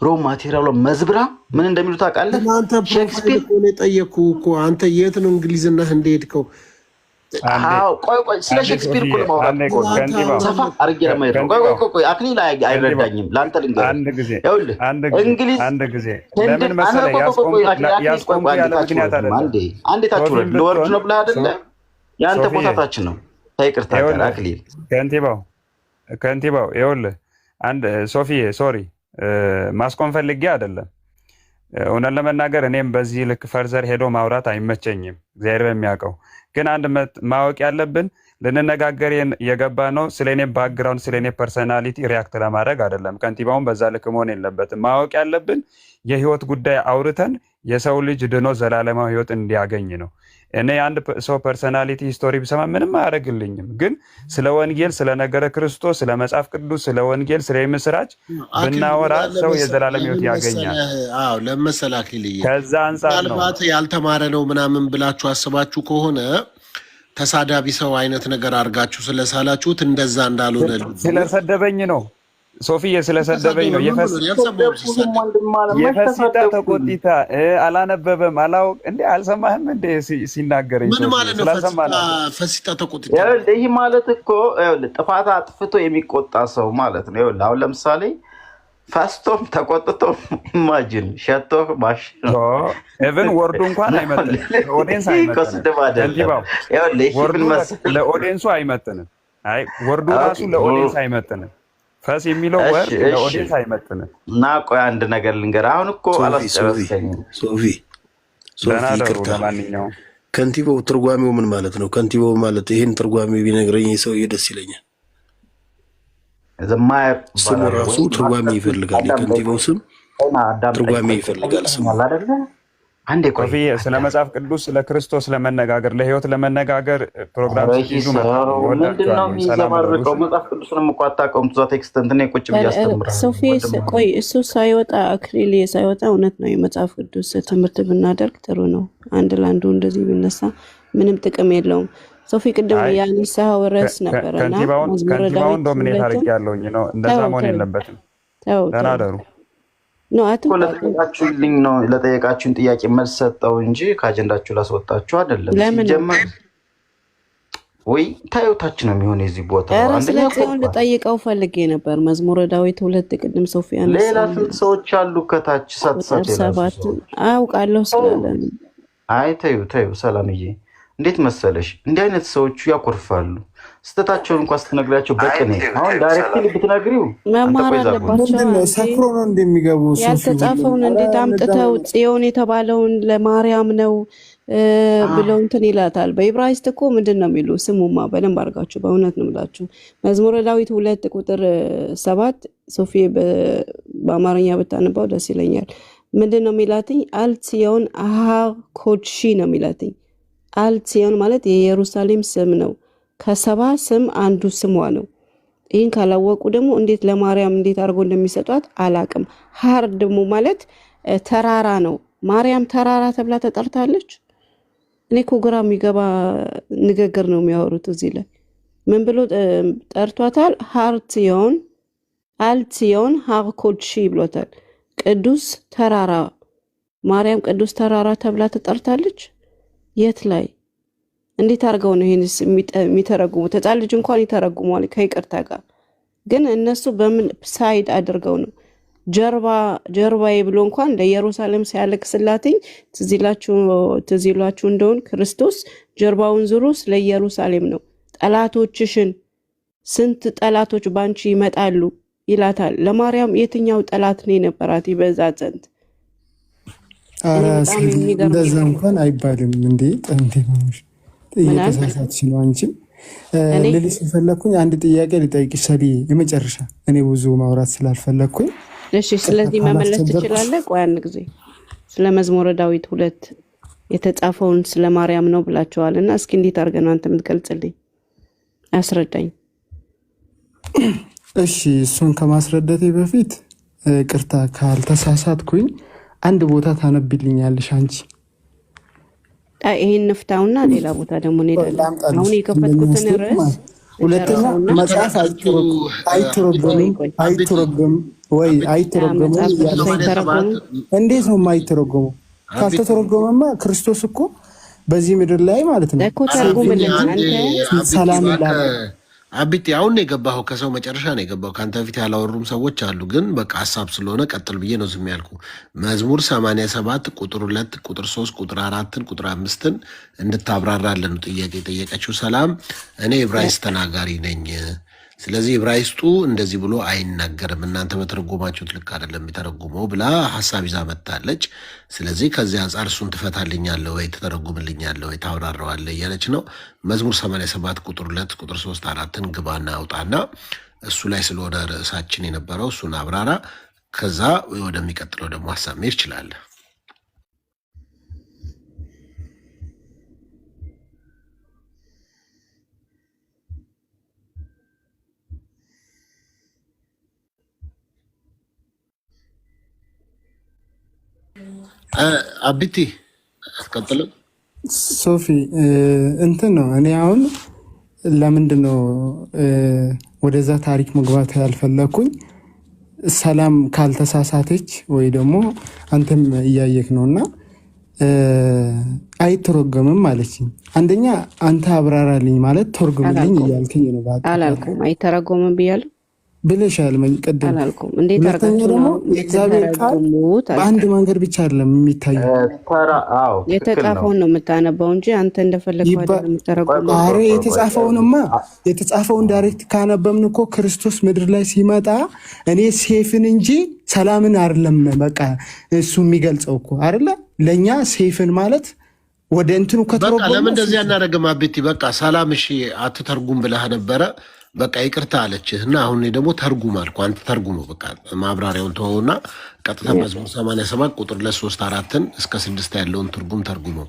ሮ ማቴሪያሏን መዝብራ ምን እንደሚሉ ታውቃለህ? አንተ ሼክስፒር ነው የጠየኩህ እኮ አንተ የት ነው እንግሊዝና ህንድ ሄድከው? ቆይ ስለ ሼክስፒር እኮ ለማውራት እኮ ነው። ሰፋ አድርጌ ለማየት ነው። ቆይ አክሊል አይረዳኝም። ለአንተ ልንገርህ እንግሊዝ አንድ ጊዜ ለምን መሰለህ ያስቆምኩ ያለ ምክንያት አይደለም። አንዴ ታች ለወርድ ነው ብለህ አይደለ? ያንተ ቦታ ታች ነው። ይቅርታ አክሊል ከንቲባው ይኸውልህ አንድ ሶፊዬ ሶሪ ማስቆም ፈልጌ አይደለም። እውነት ለመናገር እኔም በዚህ ልክ ፈርዘር ሄዶ ማውራት አይመቸኝም፣ እግዚአብሔር በሚያውቀው። ግን አንድ ማወቅ ያለብን ልንነጋገር የገባ ነው ስለኔ ባክግራውንድ ስለኔ ፐርሰናሊቲ ሪያክት ለማድረግ አይደለም። ከንቲባውን በዛ ልክ መሆን የለበትም። ማወቅ ያለብን የህይወት ጉዳይ አውርተን የሰው ልጅ ድኖ ዘላለማዊ ህይወት እንዲያገኝ ነው። እኔ አንድ ሰው ፐርሰናሊቲ ሂስቶሪ ብሰማ ምንም አያደርግልኝም። ግን ስለ ወንጌል፣ ስለ ነገረ ክርስቶስ፣ ስለ መጽሐፍ ቅዱስ፣ ስለ ወንጌል፣ ስለ ምስራች ብናወራ ሰው የዘላለም ህይወት ያገኛል። አዎ ለመሰል አክሊልዬ ከዛ አንፃር ነው ምናልባት ያልተማረ ነው ምናምን ብላችሁ አስባችሁ ከሆነ ተሳዳቢ ሰው አይነት ነገር አድርጋችሁ ስለሳላችሁት እንደዛ እንዳልሆነ ስለሰደበኝ ነው። ሶፊዬ ስለሰደበኝ ነው። የፈሲታ ተቆጢታ አላነበበም አላውቅ እንዴ አልሰማህም እንዴ ሲናገረኝ? ምን ማለት ነው ፈሲታ ተቆጢታ? ይህ ማለት እኮ ጥፋት አጥፍቶ የሚቆጣ ሰው ማለት ነው። ይኸውልህ አሁን ለምሳሌ ፈስቶም ተቆጥቶም ኢማጂን ሸቶ ማሽን ኢቭን ወርዱ እንኳን አይመጥንም። ኦዲየንስ አይመጥንም። ለኦዲየንሱ አይመጥንም። አይ ወርዱ ራሱ ለኦዲየንስ አይመጥንም። ፈስ የሚለው ወርድ ለኦዲየንስ አይመጥንም። እና ቆይ አንድ ነገር ልንገርህ። አሁን እኮ አላስጨረሰኝም። ሶፊ ለማንኛውም ከንቲባው ትርጓሜው ምን ማለት ነው? ከንቲባው ማለት ይሄን ትርጓሜው ቢነግረኝ ሰውዬ ደስ ይለኛል። ስሙ ራሱ ትርጓሜ ይፈልጋል። የከንቲባው ስም ትርጓሜ ይፈልጋል። ስሙ አይደለ? አንዴ ቆይ ስለ መጽሐፍ ቅዱስ ስለ ክርስቶስ ለመነጋገር ለህይወት ለመነጋገር ፕሮግራም ሲይዙ ምንድነው የሚዘባርቀው? መጽሐፍ ቅዱስንም እኮ አታውቀውም። ዛ ቴክስት እንትን ቁጭ ብዬ አስተምራለሁ። ሶፊ ቆይ እሱ ሳይወጣ አክሊል ሳይወጣ እውነት ነው የመጽሐፍ ቅዱስ ትምህርት ብናደርግ ጥሩ ነው። አንድ ለአንዱ እንደዚህ ቢነሳ ምንም ጥቅም የለውም። ሶፊ ቅድም ያነሳው ርዕስ ነበርና ከንቲባውን ዶሚኔት አድርጌያለሁኝ ነው። እንደዛ መሆን የለበትም። ተናደሩ ለጠየቃችሁን ጥያቄ መልስ ሰጠው እንጂ ከአጀንዳችሁ ላስወጣችሁ አይደለም። ሲጀመር ወይ ታዩታች ነው የሚሆን የዚህ ቦታ ስለዚህ ልጠይቀው ፈልጌ ነበር። መዝሙረ ዳዊት 2 ቅድም ሶፊያ ሌላ ስንት ሰዎች አሉ ከታች ሳትሳት አውቃለሁ ስላለን አይ ተዩ ሰላምዬ እንዴት መሰለሽ እንዲህ አይነት ሰዎቹ ያኮርፋሉ። ስተታቸውን እንኳን ስትነግራቸው በቅኔ አሁን ዳይሬክትሊ ብትነግሪው መማር አለባቸው። ሰክሮ ነው እንደሚገቡ ያልተጻፈውን እንዴት አምጥተው ጽዮን የተባለውን ለማርያም ነው ብለው እንትን ይላታል። በዕብራይስጥ እኮ ምንድን ነው የሚሉ ስሙማ በደንብ አድርጋችሁ በእውነት ነው የምላችሁ። መዝሙረ ዳዊት 2 ቁጥር 7 ሶፊ በአማርኛ ብታነባው ደስ ይለኛል። ምንድን ነው የሚላትኝ? አልጽዮን አሃር ኮድሺ ነው የሚላትኝ። አልጽዮን ማለት የኢየሩሳሌም ስም ነው። ከሰባ ስም አንዱ ስሟ ነው። ይህን ካላወቁ ደግሞ እንዴት ለማርያም እንዴት አድርጎ እንደሚሰጧት አላቅም። ሃር ደግሞ ማለት ተራራ ነው። ማርያም ተራራ ተብላ ተጠርታለች። እኔ እኮ ግራ የሚገባ ንግግር ነው የሚያወሩት እዚህ ላይ። ምን ብሎ ጠርቷታል? ሃር ጽዮን አልጽዮን ሃር ኮድሺ ብሎታል። ቅዱስ ተራራ ማርያም ቅዱስ ተራራ ተብላ ተጠርታለች። የት ላይ እንዴት አድርገው ነው ይሄንስ የሚተረጉሙት? ሕፃን ልጅ እንኳን ይተረጉማል ከይቅርታ ጋር። ግን እነሱ በምን ሳይድ አድርገው ነው ጀርባዬ ብሎ እንኳን ለኢየሩሳሌም ሲያለቅስላትኝ ትዝ ይላችሁ እንደሆን ክርስቶስ ጀርባውን ዙሩ ስለ ኢየሩሳሌም ነው። ጠላቶችሽን ስንት ጠላቶች ባንቺ ይመጣሉ ይላታል። ለማርያም የትኛው ጠላት ነው የነበራት ይበዛ ዘንድ? እንደዛ እንኳን አይባልም እንዴ እንዴ እየተሳሳትሽ ነው አንቺ። ልልሽ ፈለኩኝ አንድ ጥያቄ ልጠይቅሽ ሰሊ የመጨረሻ እኔ ብዙ ማውራት ስላልፈለኩኝ። እሺ ስለዚህ መመለስ ትችላለህ። ቆይ አንድ ጊዜ ስለ መዝሙረ ዳዊት 2 የተጻፈውን ስለ ማርያም ነው ብላችኋልና እስኪ እንዴት አድርገን አንተ የምትገልጽልኝ አስረዳኝ። እሺ እሱን ከማስረዳቴ በፊት ቅርታ ካልተሳሳትኩኝ አንድ ቦታ ታነብልኛለሽ አንቺ። ይሄን ንፍታውና ሌላ ቦታ ደግሞ እንሄዳለን። አሁን የከፈትኩትን ርዕስ ሁለተኛ መጽሐፍ አይተረጎምም። እንዴት ነው የማይተረጎመው? ካልተተረጎመማ ክርስቶስ እኮ በዚህ ምድር ላይ ማለት ነው ሰላም አቢቲ አሁን ነው የገባኸው። ከሰው መጨረሻ ነው የገባው። ከአንተ በፊት ያላወሩም ሰዎች አሉ። ግን በቃ ሀሳብ ስለሆነ ቀጥል ብዬ ነው ዝም ያልኩ። መዝሙር 87 ቁጥር 2 ቁጥር 3 ቁጥር 4 ቁጥር 5 እንድታብራራለን ነው ጥያቄ የጠየቀችው ሰላም። እኔ ዕብራይስጥ ተናጋሪ ነኝ። ስለዚህ ዕብራይስጡ እንደዚህ ብሎ አይናገርም፣ እናንተ በተረጎማችሁት ልክ አይደለም የሚተረጉመው ብላ ሀሳብ ይዛ መጥታለች። ስለዚህ ከዚህ አንጻር እሱን ትፈታልኛለህ ወይ ትተረጉምልኛለህ ወይ ታብራራዋለህ እያለች ነው። መዝሙር 87 ቁጥር 2 ቁጥር 3 4ን ግባና አውጣና እሱ ላይ ስለሆነ ርዕሳችን የነበረው እሱን አብራራ። ከዛ ወደሚቀጥለው ደግሞ ሀሳብ መሄድ ይችላለህ። አቢቲ አስቀጥልም። ሶፊ እንትን ነው። እኔ አሁን ለምንድን ነው ወደዛ ታሪክ መግባት ያልፈለኩኝ? ሰላም ካልተሳሳተች ወይ ደግሞ አንተም እያየክ ነው እና አይተረጎምም ማለችኝ። አንደኛ አንተ አብራራልኝ ማለት ተርጉምልኝ እያልከኝ ነው። አላልኩም አይተረጎምም ብያለሁ ብለሻል ቀደም። ሁለተኛ ደግሞ የእግዚአብሔር ቃል በአንድ መንገድ ብቻ አይደለም የሚታየው፣ የተጻፈውን ነው የምታነባው እንጂ አንተ እንደፈለግከው አይደለም የምትተረጉመው። ኧረ የተጻፈውን ዳይሬክት ካነበብን እኮ ክርስቶስ ምድር ላይ ሲመጣ እኔ ሴፍን እንጂ ሰላምን አይደለም በቃ እሱ የሚገልጸው እኮ አይደለ። ለእኛ ሴፍን ማለት ወደ እንትኑ ከተረጎመ ለምን እንደዚህ አናደርግም? አቤቲ በቃ ሰላም እሺ አትተርጉም ብለህ ነበረ በቃ ይቅርታ አለችህ እና አሁን ደግሞ ተርጉም አልኩ። አንተ ተርጉሞ በቃ ማብራሪያውን ተወውና ቀጥታ መዝሙር 87 ቁጥር 3 4 እስከ 6 ያለውን ትርጉም ተርጉሞ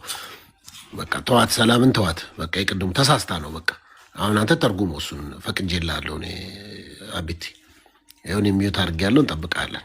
በቃ ተዋት፣ ሰላምን ተዋት። በቃ ይቅድም ተሳስታ ነው በቃ አሁን አንተ ተርጉሞ እሱን ፈቅጄልሃለሁ። እኔ አቤቲ ይሁን የሚዩት አድርጌያለሁ። እንጠብቃለን።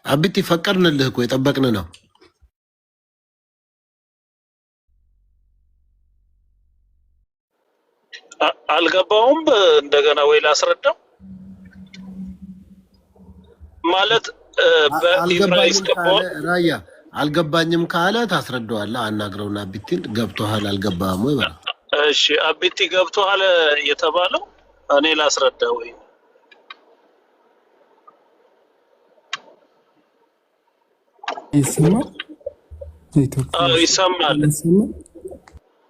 አቢቲ ፈቀድንልህ እኮ የጠበቅን ነው። አልገባውም። እንደገና ወይ ላስረዳው ማለት በኢብራይስጥ ራያ አልገባኝም ካለ ታስረዳዋለህ። አናግረውና አቢቲን ገብቶሃል አልገባህም ወይ በለው። እሺ አቢቲ ገብቶሃል የተባለው እኔ ላስረዳ ወይ ይሰማል?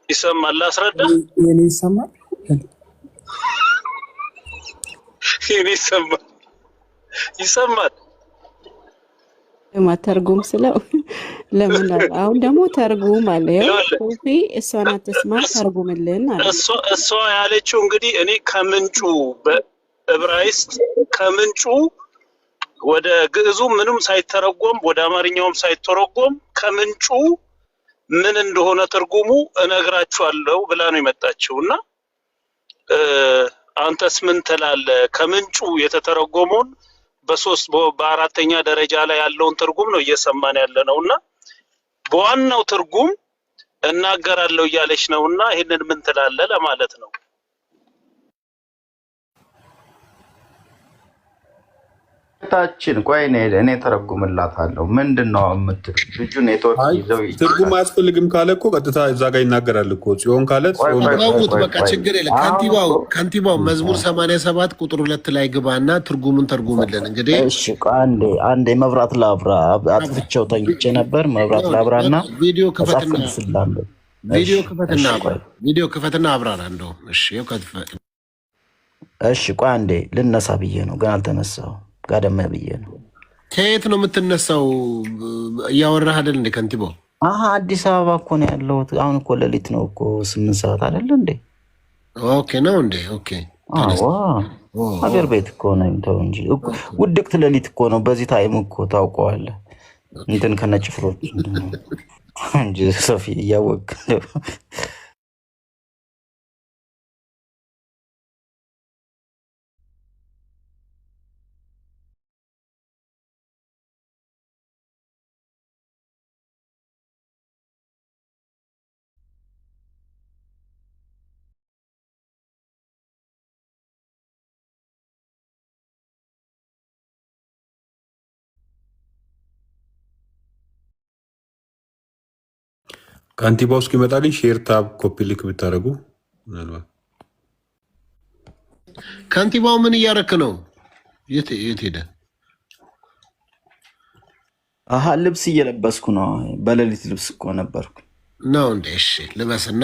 ይሰማል። ላስረዳ የኔ ይሰማል? የኔ ይሰማል። ማተርጉም ስለው ለምን አሁን ደግሞ ተርጉም አለ። ሶፊ እሷን አትስማ ተርጉምልን አለ። እሷ ያለችው እንግዲህ እኔ ከምንጩ በዕብራይስጥ ከምንጩ ወደ ግዕዙ ምንም ሳይተረጎም ወደ አማርኛውም ሳይተረጎም ከምንጩ ምን እንደሆነ ትርጉሙ እነግራችኋለሁ ብላ ነው የመጣችውና አንተስ ምን ትላለህ? ከምንጩ የተተረጎመውን በአራተኛ ደረጃ ላይ ያለውን ትርጉም ነው እየሰማን ያለ ነውና በዋናው ትርጉም እናገራለሁ እያለች ነውና ይሄንን ምን ትላለህ ለማለት ነው። ታችን ቆይ እኔ ተረጉምላታለሁ። ምንድነው የምትል ልጁ ኔትወርክ ይዘው ትርጉም አያስፈልግም ካለ እኮ ቀጥታ እዛ ጋር ይናገራል እኮ ጽዮን ካለ ጽዮን በቃ ችግር የለም። ከንቲባው መዝሙር 87 ቁጥር 2 ላይ ግባና ትርጉሙን ተርጉምልን። እንግዲህ እሺ አንዴ መብራት ላብራ፣ አጥፍቼው ተኝቼ ነበር። መብራት ላብራና ቪዲዮ ክፈትና አብራራ እንደው። እሺ ቆይ አንዴ ልነሳ ብዬ ነው ግን አልተነሳው ጋደም ብዬ ነው። ከየት ነው የምትነሳው? እያወራህ አይደል እንዴ ከንቲባው? አዲስ አበባ እኮ ነው ያለሁት። አሁን እኮ ሌሊት ነው እኮ 8 ሰዓት አይደል እንዴ? ኦኬ ነው እንዴ? ኦኬ ሀገር ቤት እኮ ነው ተው እንጂ ውድቅት ሌሊት እኮ ነው። በዚህ ታይም እኮ ታውቀዋለህ እንትን ከነጭፍሮች እንጂ ሶፊ እያወቅህ ከንቲባው እስኪመጣ ግን ሼር ታብ ኮፒ ሊክ ብታደርጉ ምናልባት። ከንቲባው ምን እያረክ ነው? የት ሄደ? አሃ ልብስ እየለበስኩ ነው። በሌሊት ልብስ እኮ ነበርኩ ነው እንዴ? እሺ ልበስና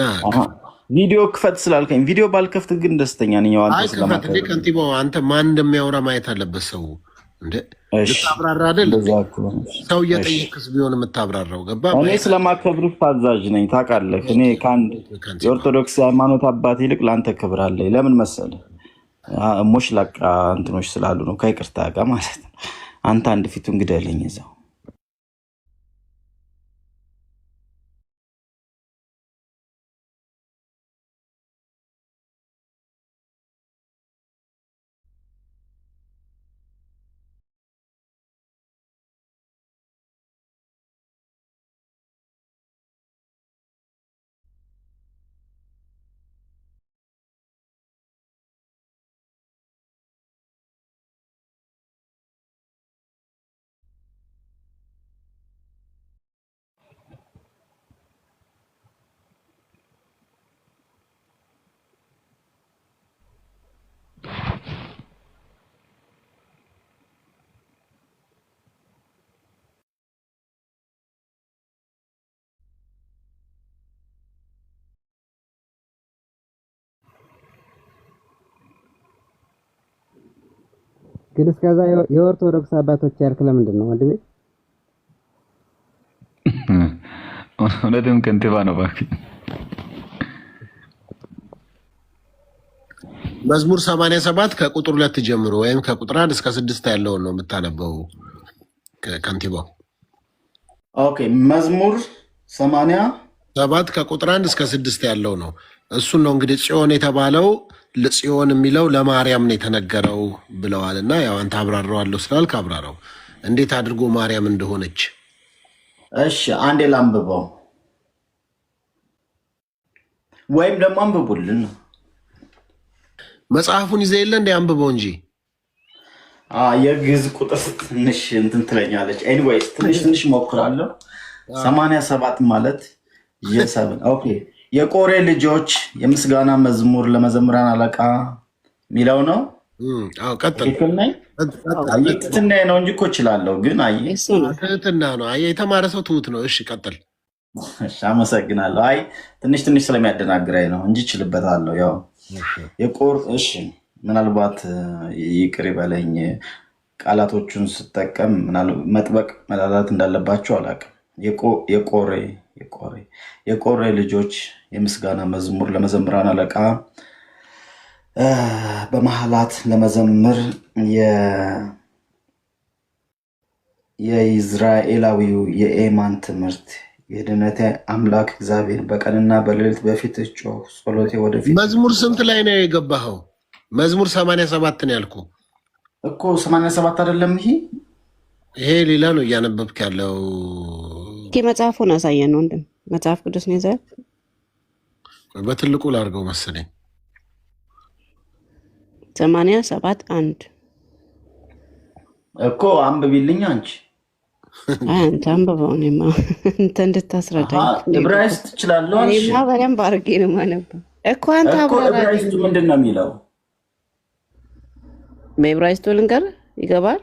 ቪዲዮ ክፈት ስላልከኝ ቪዲዮ ባልከፍት ግን ደስተኛ ነኝ። አይ ክፈት እንዴ ከንቲባው። አንተ ማን እንደሚያወራ ማየት አለበት ሰው እንዴ። ልታብራራ አይደል? ሰው እየጠየቅስ ቢሆን የምታብራራው ገባ? እኔ ስለማከብርህ ታዛዥ ነኝ ታውቃለህ። እኔ ከአንድ የኦርቶዶክስ ሃይማኖት አባት ይልቅ ለአንተ ክብር አለኝ። ለምን መሰለህ? ሞሽላቃ እንትኖች ስላሉ ነው፣ ከይቅርታ ጋር ማለት ነው። አንተ አንድ ፊቱን ግደልኝ እዛው። ግን እስከዛ የኦርቶዶክስ አባቶች ያልክ ለምንድን ነው ወንድሜ? እውነትም ከንቲባ ነው እባክህ። መዝሙር 87 ከቁጥር 2 ጀምሮ ወይም ከቁጥር 1 እስከ 6 ያለውን ነው የምታነበው ከንቲባው። ኦኬ መዝሙር 87 ከቁጥር 1 እስከ 6 ያለው ነው። እሱን ነው እንግዲህ ጽዮን የተባለው ለጽዮን የሚለው ለማርያም ነው የተነገረው ብለዋል። እና ያው አንተ አብራራዋለሁ ስላልክ አብራራው እንዴት አድርጎ ማርያም እንደሆነች። እሺ አንዴ ላንብበው ወይም ደግሞ አንብቡልን። መጽሐፉን ይዘህ የለ እንደ አንብበው እንጂ የግዕዝ ቁጥር ትንሽ እንትን ትለኛለች። ኤኒዌይስ ትንሽ ሞክራለሁ። 87 ማለት የሰብን ኦኬ የቆሬ ልጆች የምስጋና መዝሙር ለመዘምራን አለቃ የሚለው ነው። ትክክል ትትና ነው እንጂ እኮ እችላለሁ፣ ግን ትህትና ነው። የተማረ ሰው ትሁት ነው። እሺ ቀጥል። አመሰግናለሁ። አይ ትንሽ ስለሚያደናግረኝ ነው እንጂ እችልበታለሁ። ያው እሺ ምናልባት ይቅር ይበለኝ ቃላቶቹን ስጠቀም መጥበቅ መላላት እንዳለባቸው አላውቅም። የቆሬ ልጆች የምስጋና መዝሙር ለመዘምራን አለቃ በመሐላት ለመዘምር የኢዝራኤላዊው የኤማን ትምህርት የድነቴ አምላክ እግዚአብሔር በቀንና በሌሊት በፊት ጮህ ጸሎቴ ወደፊት። መዝሙር ስንት ላይ ነው የገባኸው? መዝሙር 87 ነው ያልኩህ እኮ 87 አይደለም። ይሄ ሌላ ነው እያነበብክ ያለው። መጽሐፉን አሳየን ወንድም። መጽሐፍ ቅዱስ ነው ይዘህ በትልቁ ላድርገው መሰለኝ። 87:1 እኮ አንብቢልኝ አንቺ። አንተ አንብበው እኔማ አንተ እንድታስረዳኝ። ዕብራይስጥ ትችላለህ? እኔማ በደንብ አድርጌ ነው የማነበው እኮ። አንተ ዕብራይስጡ ምንድን ነው የሚለው? በዕብራይስጡ ልንገርህ ይገባል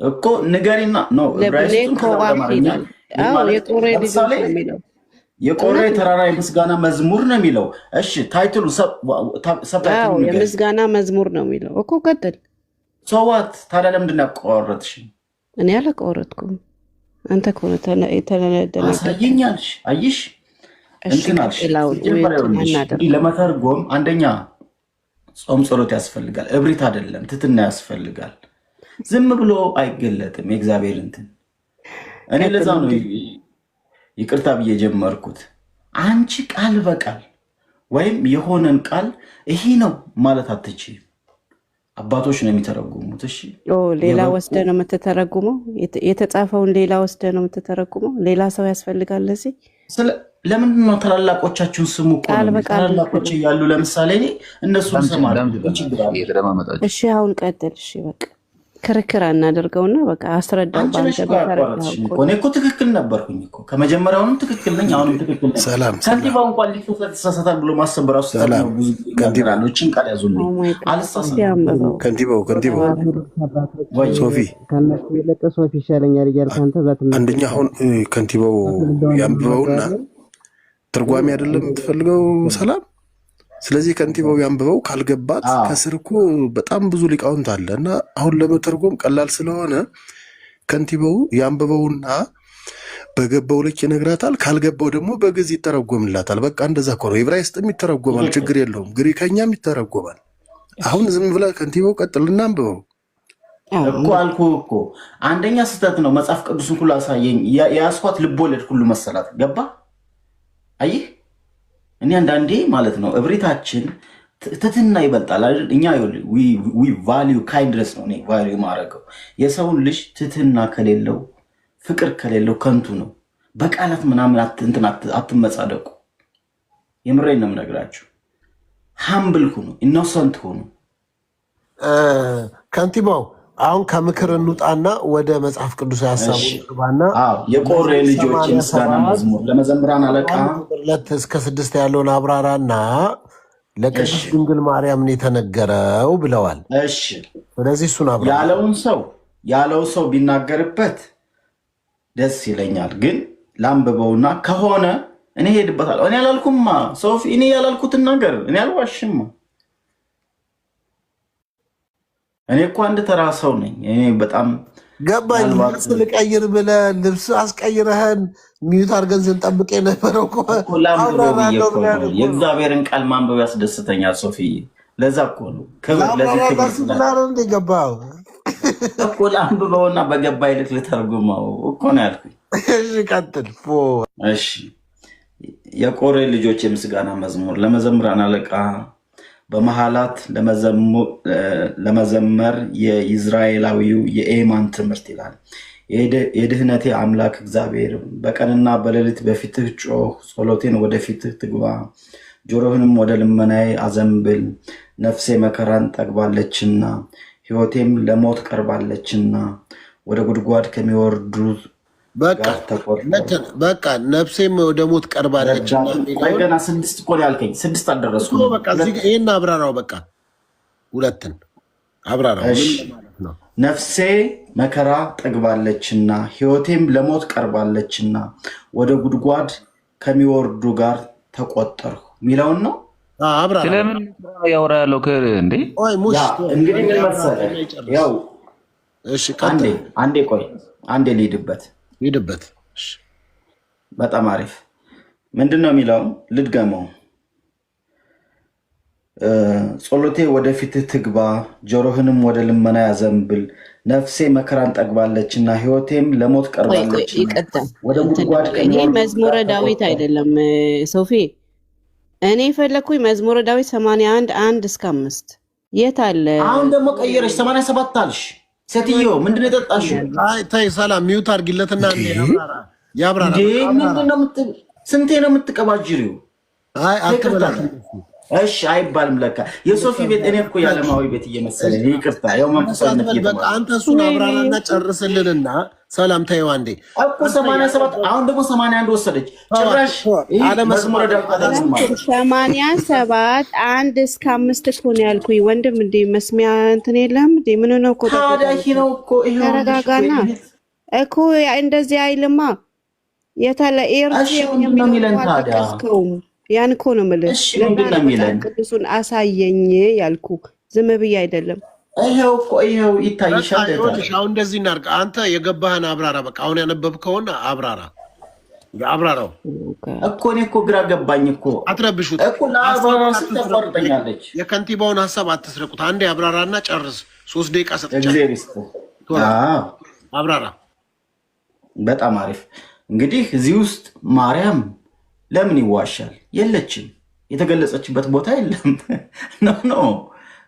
እኮ ንገሪና ነው። ዕብራይስጡ የቆሬ ልጆች ነው የሚለው። የቆሬ ተራራ የምስጋና መዝሙር ነው የሚለው። እሺ ታይትሉ የምስጋና መዝሙር ነው የሚለው እኮ። ቀጥል። ሰዋት ታዲያ ለምንድን ነው ያቋረጥሽ? እኔ አላቋረጥኩም። አንተ እኮ አሳየኛልሽ። አይሽ እንትናልሽ ለመተርጎም አንደኛ ጾም ጸሎት ያስፈልጋል። እብሪት አይደለም፣ ትትና ያስፈልጋል። ዝም ብሎ አይገለጥም የእግዚአብሔር እንትን። እኔ ለዛ ነው ይቅርታ ብዬ ጀመርኩት። አንቺ ቃል በቃል ወይም የሆነን ቃል ይሄ ነው ማለት አትችይም። አባቶች ነው የሚተረጉሙት። እሺ ሌላ ወስደ ነው የምትተረጉመው። የተጻፈውን ሌላ ወስደ ነው የምትተረጉመው። ሌላ ሰው ያስፈልጋል ለዚህ። ለምንድን ነው ታላላቆቻችሁን ስሙ? ታላላቆች እያሉ ለምሳሌ እኔ እነሱን ሰማለሁ። እሺ አሁን ቀጥል። እሺ በቃ ክርክር አናደርገውና በቃ አስረዳው። አንቺ ነሽ እኮ ያቋረጥሽኝ እኮ። እኔ እኮ ትክክል ነበርኩኝ እኮ ከመጀመሪያውም ትክክል ነኝ፣ አሁንም ትክክል ነኝ። ከንቲባው እንኳን ሊተሳሳታል ብሎ ማሰብ በራሱ ብዙ ከንቲባኖችን ቃል ያዙልኝ። አልተሳሳትም። ከንቲባው ሶፊ ከነሱ የለቀ ሶፊ ይሻለኛል እያልክ አንተ አንደኛ አሁን ከንቲባው ያንብበውና ትርጓሜ አይደለም የምትፈልገው ሰላም። ስለዚህ ከንቲባው ያንብበው፣ ካልገባት ከስር እኮ በጣም ብዙ ሊቃውንት አለ እና አሁን ለመተርጎም ቀላል ስለሆነ ከንቲባው ያንብበውና በገባው ልክ ይነግራታል። ካልገባው ደግሞ በግዕዝ ይተረጎምላታል። በቃ እንደዛ እኮ ነው። ዕብራይስጥም ይተረጎማል፣ ችግር የለውም። ግሪከኛም ይተረጎማል። አሁን ዝም ብለህ ከንቲባው ቀጥልና አንብበው እኮ አልኩህ እኮ። አንደኛ ስህተት ነው። መጽሐፍ ቅዱስን ሁሉ አሳየኝ። የያስኳት ልቦለድ ሁሉ መሰላት። ገባ? አይህ እኔ አንዳንዴ ማለት ነው እብሪታችን ትትና ይበልጣል አይደል? እኛ ዊ ቫልዩ ካይንድነስ ነው። እኔ ቫልዩ ማረገው የሰውን ልጅ ትትና ከሌለው ፍቅር ከሌለው ከንቱ ነው። በቃላት ምናምን አትመጻደቁ። የምሬን ነው የምነግራችሁ። ሃምብል ሁኑ፣ ኢኖሰንት ሁኑ። ከንቲባው አሁን ከምክር እንውጣና ወደ መጽሐፍ ቅዱስ ሐሳቡ እንግባና የቆሬ ልጆች የምስጋና መዝሙር ለመዘምራን አለቃ 2-6 ያለውን አብራራና ለቅድስት ድንግል ማርያም የተነገረው ብለዋል። እሺ፣ ስለዚህ እሱን አብራራ። ያለው ሰው ቢናገርበት ደስ ይለኛል፣ ግን ላንብበውና ከሆነ እኔ ሄድበታለሁ። እኔ አላልኩማ ሶፊ፣ እኔ ያላልኩትን ነገር እኔ አልዋሽም። እኔ እኮ አንድ ተራ ሰው ነኝ። እኔ በጣም ገባኝ። ልብስ ልቀይር ብለህ ልብስ አስቀይረህን ሚዩት አድርገን ስንጠብቅ የነበረው እኮ የእግዚአብሔርን ቃል ማንበብ ያስደስተኛል ሶፊ። ለዛ እኮ ነው ገባው እኮ ላንብበውና በገባ ይልክ ልተርጉመው እኮ ነው ያልኩኝ። ቀጥል። እሺ፣ የቆሬ ልጆች የምስጋና መዝሙር ለመዘምራን አለቃ በመሃላት ለመዘመር የኢዝራኤላዊው የኤማን ትምህርት ይላል። የድህነቴ አምላክ እግዚአብሔር በቀንና በሌሊት በፊትህ ጮህ፣ ጸሎቴን ወደፊትህ ትግባ፣ ጆሮህንም ወደ ልመናዬ አዘንብል። ነፍሴ መከራን ጠግባለችና ሕይወቴም ለሞት ቀርባለችና ወደ ጉድጓድ ከሚወርዱት በቃ ነፍሴም ወደ ሞት ቀርባለች። ገና 6 እኮ ያልከኝ 6 አልደረስኩም። ይህን አብራራው። በቃ 2 አብራራው። ነፍሴ መከራ ጠግባለችና ሕይወቴም ለሞት ቀርባለችና ወደ ጉድጓድ ከሚወርዱ ጋር ተቆጠርሁ የሚለውን ነው። ስለምን ያወራ ያለው እንዴ? እንግዲህ ምን መሰለህ፣ ያው አንዴ ቆይ፣ አንዴ ልሂድበት። በጣም አሪፍ። ምንድን ነው የሚለው? ልድገመው። ጸሎቴ ወደፊትህ ትግባ፣ ጆሮህንም ወደ ልመና ያዘንብል። ነፍሴ መከራን ጠግባለችና ሕይወቴም ለሞት ቀርባለች። ወደ ጉድጓድ ይሄ መዝሙረ ዳዊት አይደለም ሶፊ። እኔ የፈለኩኝ መዝሙረ ዳዊት 81:1-5 የት አለ? አሁን ደግሞ ቀየረሽ 87 አልሽ። ሴትዮ ምንድን ነው የጠጣሽው? ተይ ሰላም፣ ሚዩት አድርጊለትና ያብራራ። ስንቴ ነው የምትቀባጅሪው? እሺ አይባልም ለካ የሶፊ ቤት። እኔ እኮ የዓለማዊ ቤት እየመሰለኝ ይቅርታ። ያው መንፈሳዊነት በቃ አንተ እሱን አብራራና ጨርስልንና ሰላም ተይው። አንዴ እኮ 87 አሁን ደግሞ 81 ወሰደች ጭራሽ። መዝሙረ ዳዊት 87:1-5 እኮ ነው ያልኩኝ ወንድም። እንደ መስሚያ እንትን የለም እንደ ምን ነው እኮ ታዳሂ ነው እኮ ይሄ ተረጋጋና እኮ እንደዚህ አይልማ። የታለ ኤርጂ የሚለን ታዲያ ያን እኮ ነው የምልህ። እሺ ምንድን ነው የሚለን? ቅዱሱን አሳየኝ ያልኩ ዝም ብዬ አይደለም። ይሄው እኮ ይሄው ይታይሻል። አሁን እንደዚህ እናድርግ። አንተ የገባህን አብራራ። በቃ አሁን ያነበብከውን አብራራው እኮ። እኔ እኮ ግራ ገባኝ እኮ። አትረብሹት እኮ ለአባባስጠቆርጠኛለች። የከንቲባውን ሀሳብ አትስረቁት። አንዴ አብራራና ጨርስ። 3 ደቂቃ ሰጥቻለሁ። አብራራ። በጣም አሪፍ። እንግዲህ እዚህ ውስጥ ማርያም ለምን ይዋሻል? የለችም። የተገለጸችበት ቦታ የለም። ኖ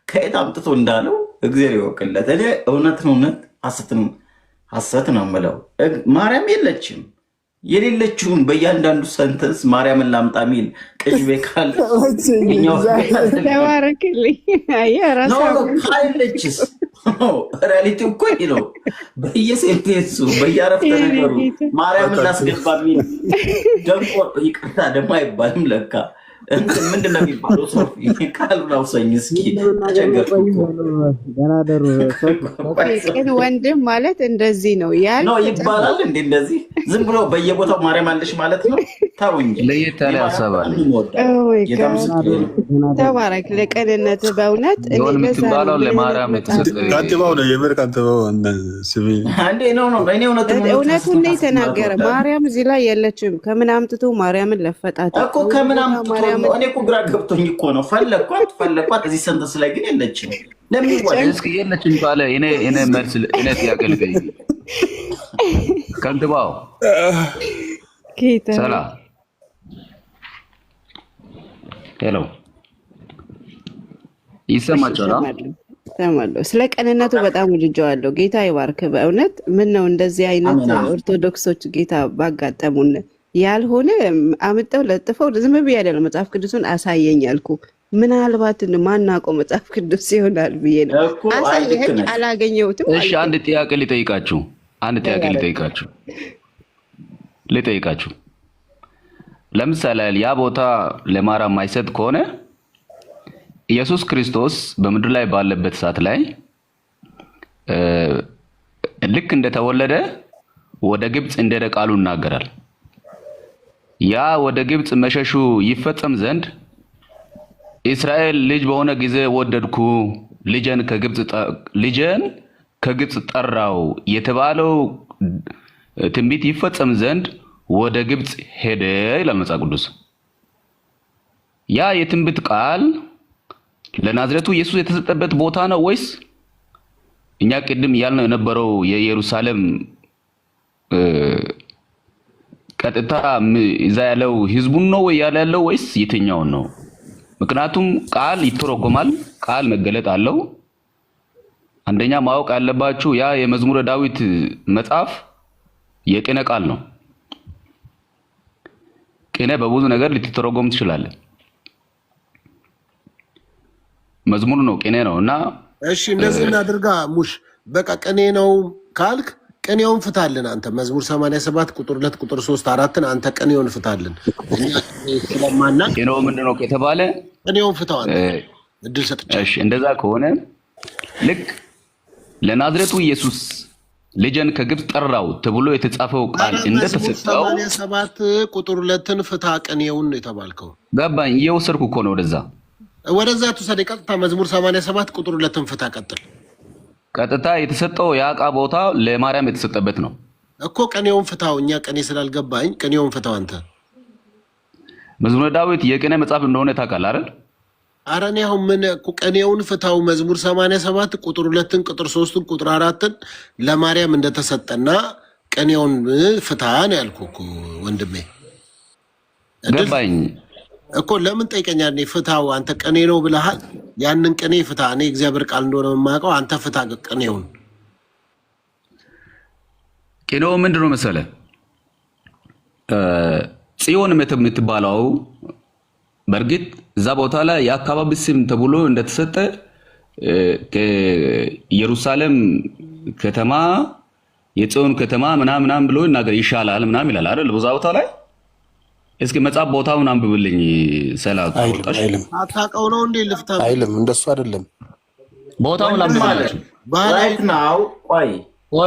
ከየት አምጥቶ እንዳለው እግዚአብሔር ይወቅለት። እኔ እውነትን እውነት ሐሰት ነው የምለው። ማርያም የለችም። የሌለችውን በእያንዳንዱ ሰንተንስ ማርያምን ላምጣ ሚል ቅዥቤ ካለ ተባረክልኝ። ካለችስ ሪያሊቲ እኮ ይሄ ነው። በየሴንቴንሱ በየአረፍተ ነገሩ ማርያምን ላስገባ የሚል ደንቆ ይቅርታ ደግሞ አይባልም ለካ ምንድን ነው የሚባለው? ሶፊ ቃሉን አውሰኝ እስኪ ቅን ወንድም ማለት እንደዚህ ነው ነው ይባላል እንዴ? እንደዚህ ዝም ብሎ በየቦታው ማርያም አለሽ ማለት ነው? ታው እንጂ ለየት ያለ ያሰባል። ተባረክ ለቅንነት በእውነት የምትባለው ለማርያም ነው የተሰጠው። ካንተባው ነው የምር ካንተባው ስሚ አንዴ ነው እኔ እውነቱን ነው የተናገረ። ማርያም እዚህ ላይ የለችም። ከምን አምጥቶ ማርያምን ለፈጣት እኮ ከምን አምጥቶ እኔ እኮ ግራ ገብቶኝ እኮ ነው። ፈለኳት እዚህ ሰንተስ ላይ ግን የለችም። እስኪ የለችም ባለ እኔ መልስ እኔ ጥያቄ ልጠይቅ። ከንትባው ሰላም ሄሎ ይሰማችኋል? ሰማለሁ። ስለ ቀንነቱ በጣም ወድጀዋለሁ። ጌታ ይባርክ። በእውነት ምን ነው እንደዚህ አይነት ኦርቶዶክሶች ጌታ ባጋጠሙን ያልሆነ አምጠው ለጥፈው ዝም ብዬ አይደለም መጽሐፍ ቅዱስን አሳየኝ አልኩ። ምናልባት ማናውቀው መጽሐፍ ቅዱስ ይሆናል ብዬ ነው አሳየኝ። አላገኘሁትም። እሺ አንድ ጥያቄ ልጠይቃችሁ። ለምሳሌ ያ ቦታ ለማርያም ማይሰጥ ከሆነ ኢየሱስ ክርስቶስ በምድር ላይ ባለበት ሰዓት ላይ ልክ እንደተወለደ ወደ ግብጽ እንደሄደ ቃሉ ይናገራል። ያ ወደ ግብጽ መሸሹ ይፈጸም ዘንድ እስራኤል ልጅ በሆነ ጊዜ ወደድኩ ልጄን ከግብጽ ጠራው የተባለው ትንቢት ይፈጸም ዘንድ ወደ ግብጽ ሄደ ይላል መጽሐፍ ቅዱስ። ያ የትንቢት ቃል ለናዝሬቱ ኢየሱስ የተሰጠበት ቦታ ነው ወይስ እኛ ቅድም ያልነው የነበረው የኢየሩሳሌም ቀጥታ እዛ ያለው ህዝቡን ነው ወይ ያለው ወይስ የትኛውን ነው? ምክንያቱም ቃል ይተረጎማል፣ ቃል መገለጥ አለው። አንደኛ ማወቅ ያለባችሁ ያ የመዝሙረ ዳዊት መጽሐፍ የቅኔ ቃል ነው። ቅኔ በብዙ ነገር ልትተረጎም ትችላለህ። መዝሙር ነው፣ ቅኔ ነው እና እሺ እንደዚህ እናድርጋ ሙሽ በቃ ቅኔ ነው ካልክ ቅኔውን ፍታልን አንተ። መዝሙር 87 ቁጥር 2 ቁጥር 3 4ን አንተ ቅኔውን ፍታልን። ስለማናቅ ቅኔው ምንድነው ከተባለ ቅኔውን ፍታው አንተ እድል ሰጥቻለሁ። እሺ እንደዛ ከሆነ ልክ ለናዝሬቱ ኢየሱስ ልጄን ከግብጽ ጠራው ተብሎ የተጻፈው ቃል እንደተሰጠው 87 ቁጥር 2ን ፍታ ቅኔውን የተባልከው ገባኝ። እየወሰድኩ እኮ ነው ወደዛ ተሰደ ቀጥታ መዝሙር 87 ቁጥር 2ን ፍታ ቀጥታ የተሰጠው ያቃ ቦታ ለማርያም የተሰጠበት ነው እኮ። ቅኔውን ፍታው። እኛ ቅኔ ስላልገባኝ ቅኔውን ፍታው አንተ። መዝሙረ ዳዊት የቅኔ መጽሐፍ እንደሆነ ታውቃለህ አይደል? ኧረ እኔ አሁን ምን እኮ ቅኔውን ፍታው። መዝሙር 87 ቁጥር 2ን ቁጥር 3ን ቁጥር 4ን ለማርያም እንደተሰጠና ቅኔውን ፍታ ነው ያልኩህ እኮ ወንድሜ። ገባኝ እኮ ለምን ጠይቀኛል? እኔ ፍታው አንተ ቅኔ ነው ብለሃል። ያንን ቅኔ ፍታ። እኔ እግዚአብሔር ቃል እንደሆነ የማውቀው አንተ ፍታ ቅኔውን። ቅኔው ምንድነው መሰለህ? ጽዮን የምትባለው በእርግጥ እዛ ቦታ ላይ የአካባቢ ስም ተብሎ እንደተሰጠ ከኢየሩሳሌም ከተማ የጽዮን ከተማ ምናምን ብሎ ይሻላል ምናምን ይላል አይደል? በዛ ቦታ ላይ እስኪ መጽሐፍ ቦታውን አንብብልኝ። ሰላም አይልም። አታውቀው ነው እንዴ? ልፍታ አይልም። እንደሱ አይደለም። ቦታውን አንብብላችሁ ራይት ናው። ቆይ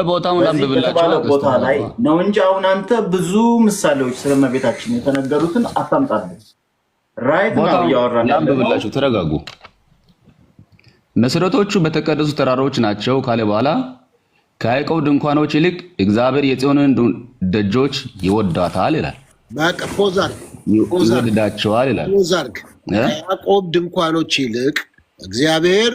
ቦታውን አንብብላችሁ ቦታ ላይ ነው እንጂ አሁን አንተ ብዙ ምሳሌዎች ስለመቤታችን የተነገሩትን አታምጣልኝ። ራይት ናው ያወራን አንብብላችሁ። ተረጋጉ። መሰረቶቹ በተቀደሱ ተራራዎች ናቸው ካለ በኋላ ከያዕቆብ ድንኳኖች ይልቅ እግዚአብሔር የጽዮንን ደጆች ይወዳታል ይላል። በቃ ፖዛር ይወድዳቸዋል ይላል። ፖዛርክ ከያዕቆብ ድንኳኖች ይልቅ እግዚአብሔር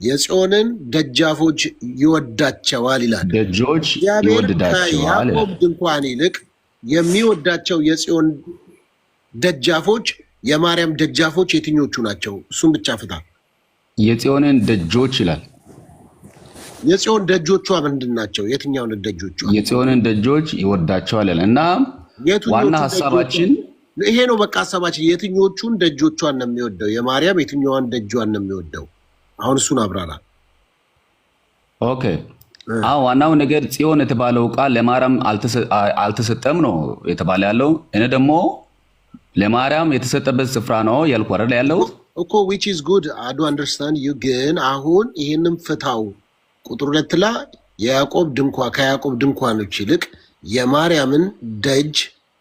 የጽዮንን ደጃፎች ይወዳቸዋል ይላል። ደጆች ይወድዳቸዋል። ከያዕቆብ ድንኳን ይልቅ የሚወዳቸው የጽዮን ደጃፎች፣ የማርያም ደጃፎች የትኞቹ ናቸው? እሱም ብቻ ፍታ። የጽዮንን ደጆች ይላል። የጽዮን ደጆቿ ምንድን ናቸው? የትኛውን ደጆቿ? የጽዮንን ደጆች ይወዳቸዋል ይላል እና ዋና ሐሳባችን ይሄ ነው። በቃ ሐሳባችን የትኞቹን ደጆቿን ነው የሚወደው? የማርያም የትኛዋን ደጇን ነው የሚወደው? አሁን እሱን አብራራ። ኦኬ አዎ ዋናው ነገር ጽዮን የተባለው ቃል ለማርያም አልተሰጠም ነው የተባለ ያለው። እኔ ደግሞ ለማርያም የተሰጠበት ስፍራ ነው ያልኩ አይደል ያለው እኮ which is good I do understand you ግን አሁን ይሄንን ፍታው ቁጥር 2 ላይ የያዕቆብ ድንኳን ከያዕቆብ ድንኳኖች ይልቅ የማርያምን ደጅ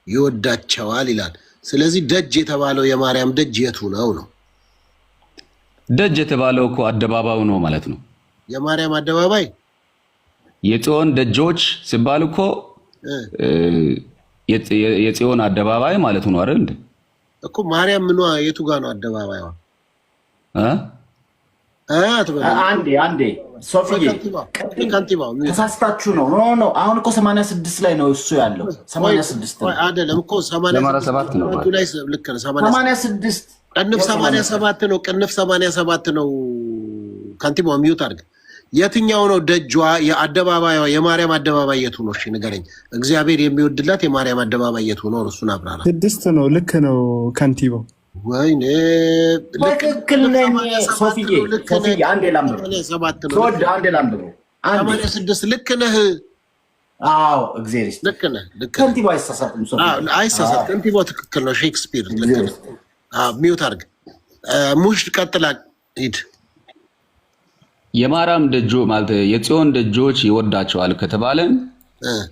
ይወዳቸዋል ይላል። ስለዚህ ደጅ የተባለው የማርያም ደጅ የቱ ነው ነው? ደጅ የተባለው እኮ አደባባዩ ነው ማለት ነው። የማርያም አደባባይ የጽዮን ደጆች ሲባል እኮ የጽዮን አደባባይ ማለት ነው አይደል እንዴ? እኮ ማርያም ምኗ የቱ ጋር ነው አደባባይዋ? አንዴ ሶፊዬ ከንቲባው ተሳስታችሁ ነው። ኖ አሁን እኮ 86 ላይ ነው እሱ ያለው 86 አይደለም እኮ 87 ነው ላይ ልክ ነው 86 ቅንፍ 87 ነው ቅንፍ 87 ነው። ከንቲባው ሚዩት አድርግ። የትኛው ነው ደጇ የአደባባይዋ የማርያም አደባባይ የቱ ነው? እሺ ንገረኝ። እግዚአብሔር የሚወድላት የማርያም አደባባይ የቱ ነው? እሱን አብራራ። 6 ነው ልክ ነው ከንቲባው። ወይኔ ትክክል ነኝ ሶፊዬ። አንዴ ላምብሮ 86 ልክ ነህ። አዎ እግዚአብሔር ልክ ነህ። ከንቲባው አይሳሳትም ሶፊዬ አይሳሳት። ከንቲባው ትክክል ነው። ሼክስፒር ልክ ነህ። ሚዩት አድርግ። ሙሽ ቀጥላ ሂድ። የማርያም ደጆ ማለት የጽዮን ደጆች ይወዳቸዋል ከተባለ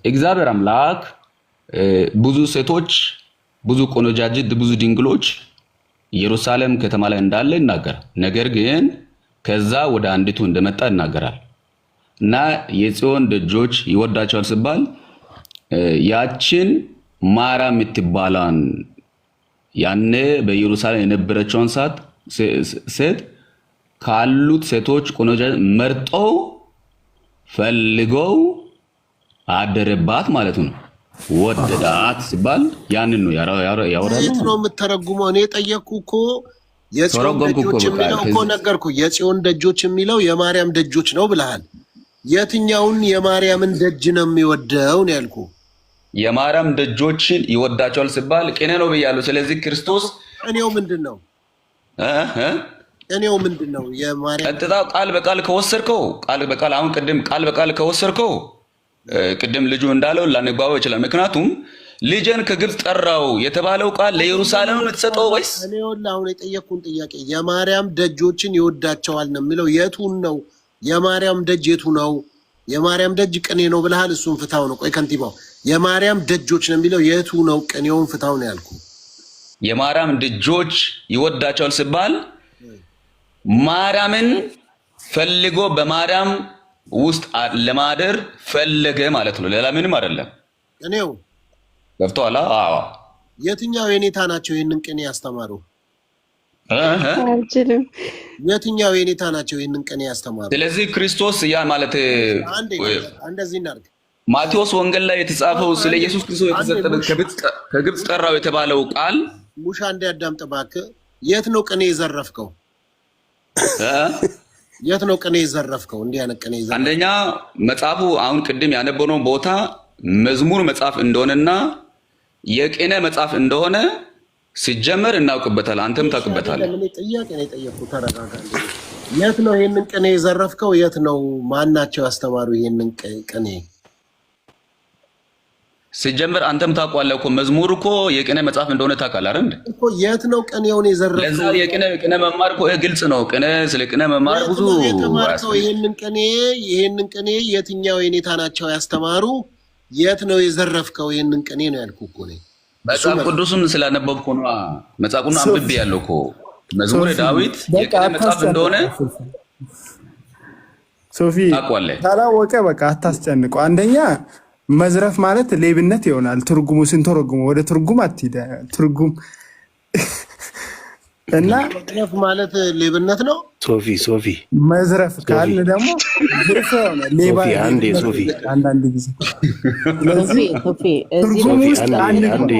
እግዚአብሔር አምላክ ብዙ ሴቶች ብዙ ቆነጃጅት ብዙ ድንግሎች ኢየሩሳሌም ከተማ ላይ እንዳለ ይናገራል። ነገር ግን ከዛ ወደ አንዲቱ እንደመጣ ይናገራል እና የጽዮን ደጆች ይወዳቸዋል ሲባል ያችን ማርያም የምትባላን ያኔ በኢየሩሳሌም የነበረችውን ሴት ካሉት ሴቶች ቆነጃጅት መርጠው ፈልገው አደረባት ማለት ነው። ወደዳት ሲባል ያንን ነው ያወራል። የት ነው የምትተረጉመው? እኔ ጠየቅኩ እኮ የጽዮን ደጆች የሚለው እኮ ነገርኩ። የጽዮን ደጆች የሚለው የማርያም ደጆች ነው ብለሃል። የትኛውን የማርያምን ደጅ ነው የሚወደው ነው ያልኩ። የማርያም ደጆችን ይወዳቸዋል ሲባል ቅኔ ነው ብያለሁ። ስለዚህ ክርስቶስ ቅኔው ምንድን ነው? ቅኔው ምንድን ነው? የማርያም ቀጥታ ቃል በቃል ከወሰድከው ቃል በቃል አሁን ቃል በቃል ከወሰድከው ቅድም ልጁ እንዳለው ላንግባባው ይችላል። ምክንያቱም ልጅን ከግብፅ ጠራው የተባለው ቃል ለኢየሩሳሌም ነው የተሰጠው ወይስ? እኔ አሁን የጠየቅኩን ጥያቄ የማርያም ደጆችን ይወዳቸዋል ነው የሚለው የቱን ነው? የማርያም ደጅ የቱ ነው? የማርያም ደጅ ቅኔ ነው ብለሃል። እሱን ፍታው ነው። ቆይ ከንቲባው የማርያም ደጆች ነው የሚለው የቱ ነው? ቅኔውን ፍታው ነው ያልኩ። የማርያም ደጆች ይወዳቸዋል ሲባል ማርያምን ፈልጎ በማርያም ውስጥ ለማደር ፈለገ ማለት ነው። ሌላ ምንም አይደለም። ቅኔው ገብቶሃል? አዎ። የትኛው የኔታ ናቸው ይሄንን ቅኔ ያስተማሩ? አልችልም። የትኛው የኔታ ናቸው ይሄንን ቅኔ ያስተማሩ? ስለዚህ ክርስቶስ ያ ማለት እንደዚህ እናድርግ። ማቴዎስ ወንጌል ላይ የተጻፈው ስለ ኢየሱስ ክርስቶስ የተሰጠበት ከግብፅ ጠራው የተባለው ቃል ሙሻ እንዲያዳምጥ እባክህ። የት ነው ቅኔ የዘረፍከው? የት ነው ቅኔ የዘረፍከው? እንዲህ አይነት ቅኔ የዘረፍከው አንደኛ መጽሐፉ አሁን ቅድም ያነበብነው ቦታ መዝሙር መጽሐፍ እንደሆነና የቅኔ መጽሐፍ እንደሆነ ሲጀመር እናውቅበታል። አንተም ታውቅበታለህ። ምን ጥያቄ ነው የጠየቅኩት? ተረጋጋ። የት ነው ይሄንን ቅኔ የዘረፍከው? የት ነው ማናቸው ያስተማሩ ይሄንን ቅኔ? ሲጀመር አንተም ታውቀዋለህ እኮ መዝሙር እኮ የቅኔ መጽሐፍ እንደሆነ ታውቃለህ አይደል እኮ። የት ነው ቅኔውን የዘረፍከው? ለዛ የቅኔ መማር እኮ ግልጽ ነው። ስለ ቅኔ መማር ብዙ የተማርከው ይሄንን ቅኔ የትኛው የኔታ ናቸው ያስተማሩ? የት ነው የዘረፍከው ይሄንን ቅኔ ነው ያልኩህ እኮ ነኝ። መጽሐፍ ቅዱስን ስላነበብኩ ነው። መጽሐፉን አንብቤያለሁ እኮ መዝሙረ ዳዊት የቅኔ መጽሐፍ እንደሆነ ሶፊ ታላወቀ። በቃ አታስጨንቀው። አንደኛ መዝረፍ ማለት ሌብነት ይሆናል። ትርጉሙ ስንተረጉሙ ወደ ትርጉም አትሂድ። ትርጉም እና መዝረፍ ማለት ሌብነት ነው። ሶፊ መዝረፍ ካልን ደግሞ ዝርፍ ይሆናል። ሌባ ሶፊ አንዳንድ ጊዜ ሶፊ እዚህ ውስጥ አንድ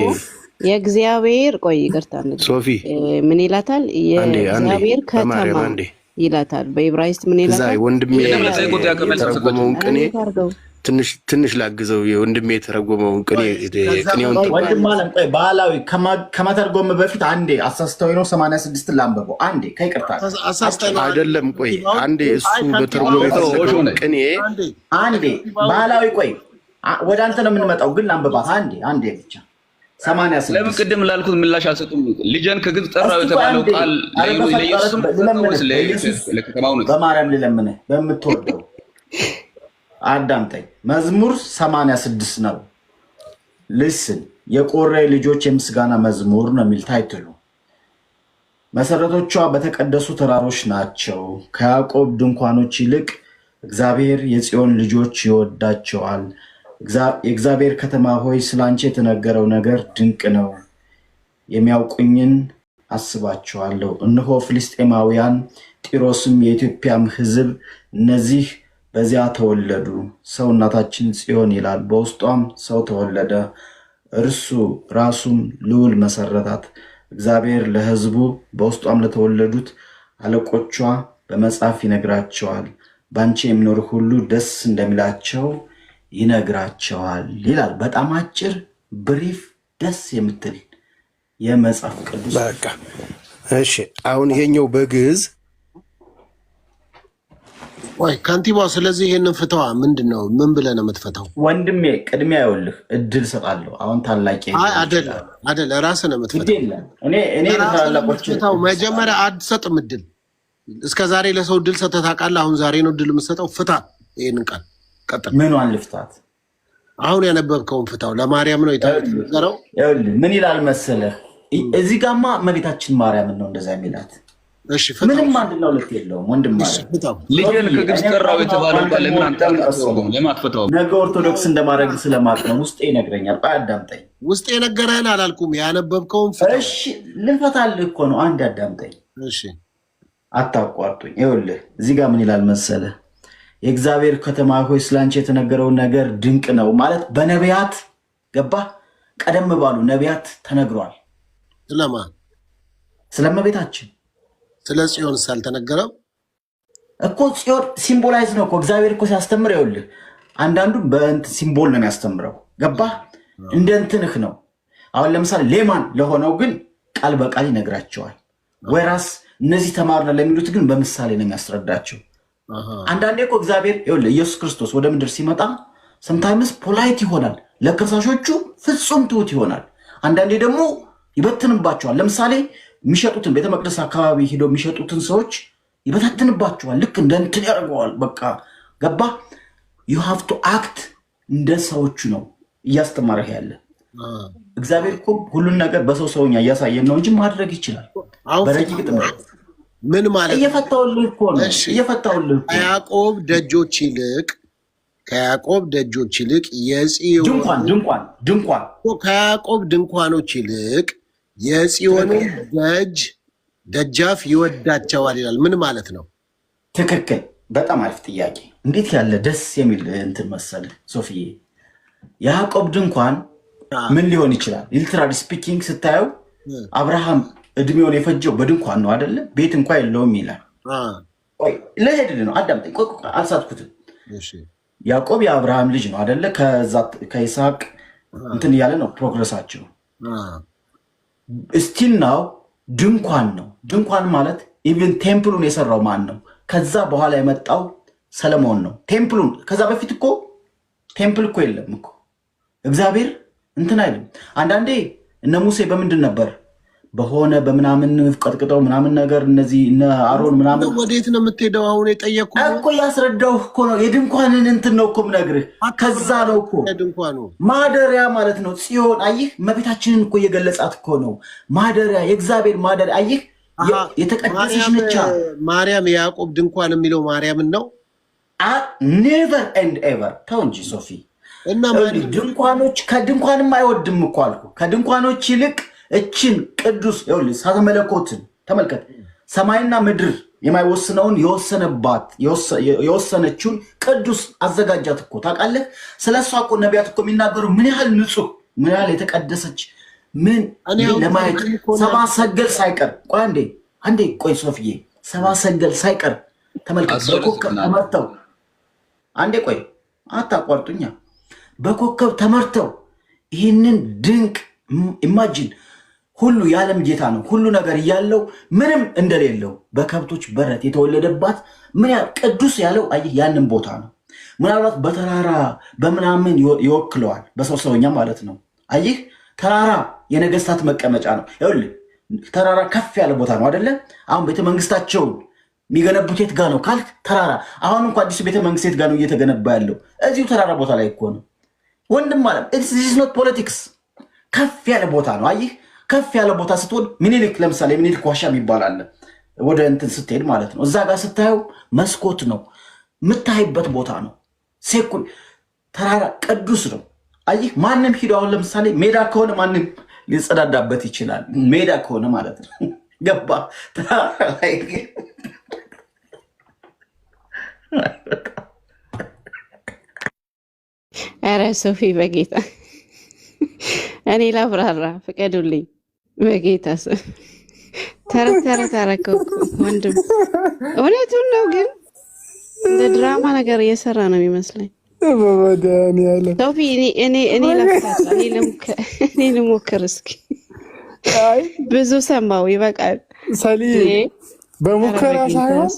የእግዚአብሔር ቆይ ይቅርታ ሶፊ ምን ይላታል? የእግዚአብሔር ከተማ ይላታል። በዕብራይስጥ ምን ይላታል? ወንድሜ ተረጉመውን ቅኔ ትንሽ ላግዘው የወንድሜ የተረጎመውን ቅኔውን ወንድም አለም ቆይ ባህላዊ ከመተርጎም በፊት አንዴ አሳስተው ነው 86 ላንበበው አንዴ ከይቅርታ አይደለም ቆይ አንዴ እሱ በተርጎም የተሰጠው ቅኔ አንዴ ባህላዊ ቆይ ወደ አንተ ነው የምንመጣው ግን ላንበባት አንዴ ብቻ 86 ለምን ቅድም ላልኩት ምላሽ አልሰጡም ልጅን ከግብፅ ጠራው የተባለው ቃል በማርያም ልለምንህ በምትወደው አዳምጠኝ መዝሙር 86 ነው ልስን የቆሬ ልጆች የምስጋና መዝሙር ነው የሚል ታይትሉ መሰረቶቿ በተቀደሱ ተራሮች ናቸው ከያዕቆብ ድንኳኖች ይልቅ እግዚአብሔር የጽዮን ልጆች ይወዳቸዋል የእግዚአብሔር ከተማ ሆይ ስላንቺ የተነገረው ነገር ድንቅ ነው የሚያውቁኝን አስባቸዋለሁ እነሆ ፍልስጤማውያን ጢሮስም የኢትዮጵያም ሕዝብ እነዚህ በዚያ ተወለዱ ሰው እናታችን ጽዮን ይላል በውስጧም ሰው ተወለደ እርሱ ራሱም ልዑል መሰረታት እግዚአብሔር ለሕዝቡ በውስጧም ለተወለዱት አለቆቿ በመጽሐፍ ይነግራቸዋል ባንቺ የሚኖር ሁሉ ደስ እንደሚላቸው ይነግራቸዋል ይላል በጣም አጭር ብሪፍ ደስ የምትል የመጽሐፍ ቅዱስ በቃ እሺ አሁን ይሄኛው በግዕዝ ወይ ካንቲባው ስለዚህ ይሄንን ፍታዋ ምንድነው ምን ብለህ ነው የምትፈታው ወንድሜ ቅድሚያ ይኸውልህ እድል ሰጣለሁ አሁን ታላቂ አይደል ራስህ ነው የምትፈታው እኔ ታላቆች ፍታው መጀመሪያ አትሰጥም እድል እስከዛሬ ለሰው እድል ሰጥተህ ታውቃለህ አሁን ዛሬ ነው እድል የምትሰጠው ፍታ ይሄንን ቃል ቀጥል ምኗን ልፍታት አሁን ያነበብከውን ፍታው ለማርያም ነው የተነገረው ይኸውልህ ምን ይላል መሰለህ እዚህ ጋማ እመቤታችን ማርያም ነው እንደዛ የሚላት እሺ ፍታው ምንም አንድነው ልክ የለውም ወንድም ማርያም ልጅን ከግብፅ ጠራው የተባለው ቃል ለምን አንተም ለማትፈታው ነገ ኦርቶዶክስ እንደማድረግ ስለማቅ ነው ውስጤ ይነግረኛል አዳምጠኝ ውስጤ የነገረህን አላልኩም ያነበብከውን ፍታው እሺ ልፈታልህ እኮ ነው አንድ አዳምጠኝ እሺ አታቋርጡኝ ይኸውልህ እዚህ ጋር ምን ይላል መሰለህ የእግዚአብሔር ከተማ ሆይ ስላንቺ የተነገረው ነገር ድንቅ ነው ማለት በነቢያት ገባ ቀደም ባሉ ነቢያት ተነግሯል ስለማ ስለመቤታችን ስለ ጽዮን ሳልተነገረው እኮ ጽዮን ሲምቦላይዝ ነው እኮ እግዚአብሔር እኮ ሲያስተምር ይኸውልህ አንዳንዱ በእንት ሲምቦል ነው የሚያስተምረው ገባ እንደ እንትንህ ነው አሁን ለምሳሌ ሌማን ለሆነው ግን ቃል በቃል ይነግራቸዋል ወራስ እነዚህ ተማርና ለሚሉት ግን በምሳሌ ነው የሚያስረዳቸው አንዳንዴ እኮ እግዚአብሔር ይኸውልህ ኢየሱስ ክርስቶስ ወደ ምድር ሲመጣ sometimes ፖላይት ይሆናል ለክርስቲያኖቹ ፍጹም ትሁት ይሆናል አንዳንዴ ደግሞ ይበትንባቸዋል ለምሳሌ የሚሸጡትን ቤተ መቅደስ አካባቢ ሄደው የሚሸጡትን ሰዎች ይበታትንባቸዋል ልክ እንደ እንትን ያደርገዋል በቃ ገባ you have to act እንደ ሰዎቹ ነው እያስተማረህ ያለ እግዚአብሔር እኮ ሁሉን ነገር በሰው ሰውኛ እያሳየን ነው እንጂ ማድረግ ይችላል በረቂቅ ጥምረት ምን ማለት እየፈታውልህ እኮ ነው እየፈታውልህ ከያዕቆብ ደጆች ይልቅ የጽዮን ድንኳን ከያዕቆብ ድንኳኖች ይልቅ የጽዮን ደጃፍ ይወዳቸዋል ይላል ምን ማለት ነው ትክክል በጣም አሪፍ ጥያቄ እንዴት ያለ ደስ የሚል እንትን መሰለህ ሶፊዬ ያዕቆብ ድንኳን ምን ሊሆን ይችላል ሊትራሊ ስፒኪንግ ስታየው አብርሃም እድሜውን የፈጀው በድንኳን ነው አይደለ ቤት እንኳን የለውም ይላል ቆይ ለሄድልህ ነው አዳምጠኝ ቆይ አልሳትኩትም ያዕቆብ የአብርሃም ልጅ ነው አይደለ ከይስሐቅ እንትን እያለ ነው ፕሮግረሳቸው ስቲል ናው ድንኳን ነው ድንኳን ማለት ኢቭን ቴምፕሉን የሰራው ማን ነው ከዛ በኋላ የመጣው ሰለሞን ነው ቴምፕሉን ከዛ በፊት እኮ ቴምፕል እኮ የለም እኮ እግዚአብሔር እንትን አይልም አንዳንዴ እነ ሙሴ በምንድን ነበር በሆነ በምናምን ቀጥቅጠው ምናምን ነገር እነዚህ እነ አሮን ምናምን ወዴት ነው የምትሄደው አሁን የጠየቅኩህ እኮ ያስረዳው እኮ ነው የድንኳንን እንትን ነው እኮ የምነግርህ ከዛ ነው እኮ ድንኳኑ ማደሪያ ማለት ነው ጽዮን አይህ እመቤታችንን እኮ እየገለጻት እኮ ነው ማደሪያ የእግዚአብሔር ማደሪያ አይህ የተቀደሰች ነች ማርያም የያዕቆብ ድንኳን የሚለው ማርያምን ነው ኔቨር ኤንድ ኤቨር ተው እንጂ ሶፊ እና ድንኳኖች ከድንኳንም አይወድም እኮ አልኩ ከድንኳኖች ይልቅ እችን ቅዱስ ይኸውልህ ሳተ መለኮትን ተመልከት ሰማይና ምድር የማይወስነውን የወሰነችውን ቅዱስ አዘጋጃት እኮ ታውቃለህ ስለሷ እኮ ነቢያት እኮ የሚናገሩ ምን ያህል ንጹህ ምን ያህል የተቀደሰች ምን ለማየት ሰባ ሰገል ሳይቀር ቆይ አንዴ ቆይ ሶፊዬ ሰባ ሰገል ሳይቀር ተመልከት በኮከብ ተመተው አንዴ ቆይ አታቋርጡኛ። በኮከብ ተመርተው ይህንን ድንቅ ኢማጂን ሁሉ የዓለም ጌታ ነው ሁሉ ነገር እያለው ምንም እንደሌለው በከብቶች በረት የተወለደባት ምን ያህል ቅዱስ ያለው አየህ ያንን ቦታ ነው። ምናልባት በተራራ በምናምን ይወክለዋል በሰው ሰውኛ ማለት ነው። አየህ ተራራ የነገስታት መቀመጫ ነው። ይኸውልህ ተራራ ከፍ ያለ ቦታ ነው አይደለ? አሁን ቤተመንግስታቸውን የሚገነቡት የት ጋር ነው ካልክ ተራራ። አሁን እንኳን አዲሱ ቤተመንግስት የት ጋር ነው እየተገነባ ያለው? እዚሁ ተራራ ቦታ ላይ እኮ ነው ወንድም ማለት ኢትስ ኖት ፖለቲክስ። ከፍ ያለ ቦታ ነው። አየህ ከፍ ያለ ቦታ ስትሆን ምኒልክ ለምሳሌ ምኒልክ ዋሻ የሚባል አለ ወደ እንትን ስትሄድ ማለት ነው። እዛ ጋር ስታየው መስኮት ነው የምታይበት ቦታ ነው። ሴኩል ተራራ ቅዱስ ነው። አየህ ማንም ሂዶ አሁን ለምሳሌ ሜዳ ከሆነ ማንም ሊጸዳዳበት ይችላል። ሜዳ ከሆነ ማለት ነው ገባ። ኧረ ሶፊ በጌታ እኔ ላብራራ ፍቀዱልኝ። በጌታ ስም ተረት አደረከው ወንድም። እውነቱን ነው ግን እንደ ድራማ ነገር እየሰራ ነው የሚመስለኝ። ሶፊ እኔ ለፍታታ እኔ ልሞክር እስኪ። ብዙ ሰማው ይበቃል። ሰሊ በሙከራ ሳይሆን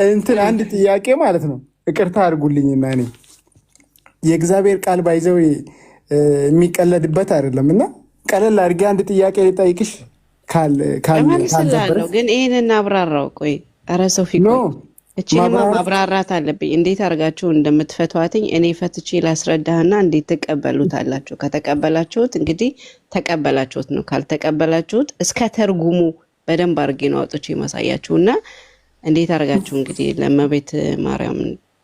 እንትን አንድ ጥያቄ ማለት ነው። ይቅርታ አድርጉልኝና እኔ የእግዚአብሔር ቃል ባይዘው የሚቀለድበት አይደለም እና ቀለል አድርጌ አንድ ጥያቄ ልጠይቅሽ ካልነበረ ግን ይሄንን አብራራው። ቆይ ኧረ ሶፊ እቺንማ ማብራራት አለብኝ። እንዴት አድርጋችሁ እንደምትፈቷትኝ እኔ ፈትቼ ላስረዳህና እንዴት ተቀበሉታላችሁ። ከተቀበላችሁት እንግዲህ ተቀበላችሁት ነው፣ ካልተቀበላችሁት እስከ ተርጉሙ በደንብ አድርጌ ነው አውጥቼ ማሳያችሁና እንዴት አድርጋችሁ እንግዲህ ለእመቤት ማርያም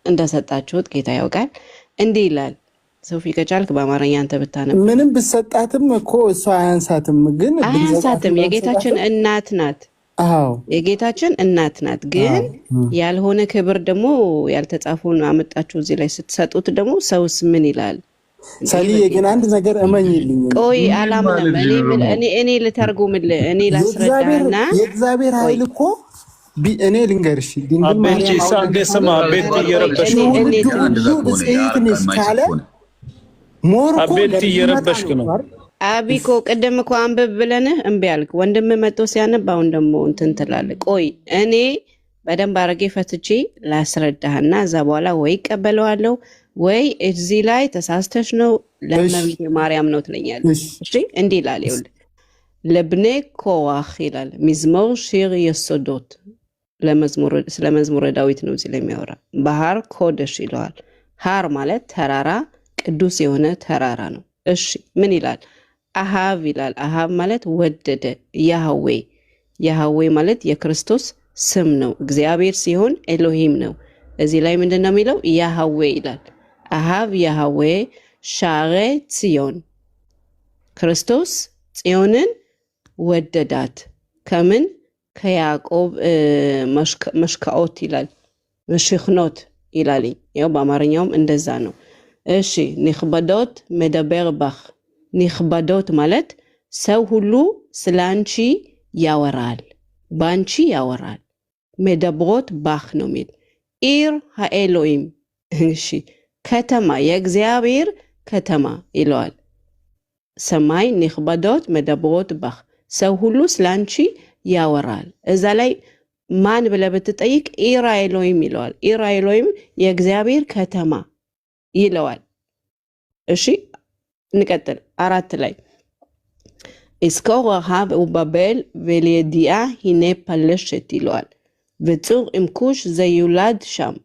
እንደሰጣችሁት ጌታ ያውቃል። እንዲህ ይላል ሶፊ ከቻልክ በአማርኛ አንተ ብታነብ። ምንም ብሰጣትም እኮ እሷ አያንሳትም፣ ግን አያንሳትም። የጌታችን እናት ናት። አዎ የጌታችን እናት ናት። ግን ያልሆነ ክብር ደግሞ ያልተጻፈውን አመጣችሁ እዚህ ላይ ስትሰጡት ደግሞ ሰውስ ምን ይላል? ሰሊዬ ግን አንድ ነገር እመኝልኝ። ቆይ አላምንም። እኔ ልተርጉምልህ፣ እኔ ላስረዳህና የእግዚአብሔር ኃይል እኮ እኔ ልንገርሽ አቤት እየረበሽክ ነው። አቢኮ ቅድም እኮ አንብብ ብለንህ እምቢ አልክ። ወንድም መጥቶ ሲያነብ አሁን ደግሞ እንትን ትላለህ። ቆይ እኔ በደንብ አድርጌ ፈትቼ ላስረዳህና እዛ በኋላ ወይ ይቀበለዋለሁ ወይ እዚህ ላይ ተሳስተሽ ነው ለእመቤቴ ማርያም ነው ትለኛለህ። እሺ እንዲህ ይላል። ይኸውልህ ለብኔ ኮዋህ ይላል ሚዝሞር ሺር የሶዶት ስለ መዝሙረ ዳዊት ነው እዚህ ላይ የሚያወራ። ባህር ኮደሽ ይለዋል። ሃር ማለት ተራራ፣ ቅዱስ የሆነ ተራራ ነው። እሺ ምን ይላል? አሃብ ይላል። አሃብ ማለት ወደደ። ያህዌ ማለት የክርስቶስ ስም ነው። እግዚአብሔር ሲሆን ኤሎሂም ነው። እዚህ ላይ ምንድን ነው የሚለው? ያህዌ ይላል። አሃብ ያህዌ ሻሬ ጽዮን፣ ክርስቶስ ጽዮንን ወደዳት። ከምን? ከያዕቆብ መሽካኦት ይላል፣ መሽክኖት ይላል። ያው በአማርኛውም እንደዛ ነው። እሺ ንክበዶት መደበር ባህ። ንክበዶት ማለት ሰው ሁሉ ስለ አንቺ ያወራል፣ በአንቺ ያወራል። መደብሮት ባህ ነው ሚል ኢር ሃኤሎይም። እሺ ከተማ፣ የእግዚአብሔር ከተማ ይለዋል። ሰማይ ንክበዶት መደብሮት ባህ፣ ሰው ሁሉ ስለ አንቺ ያወራል። እዛ ላይ ማን ብለህ ብትጠይቅ ኢራ ኤሎይም ይለዋል። ኢራ ኤሎይም የእግዚአብሔር ከተማ ይለዋል። እሺ እንቀጥል። 4 ላይ እስኮ ረሃብ ובבל ולידיעה הנה פלשת ይለዋል። וצור עם כוש זה יולד שם።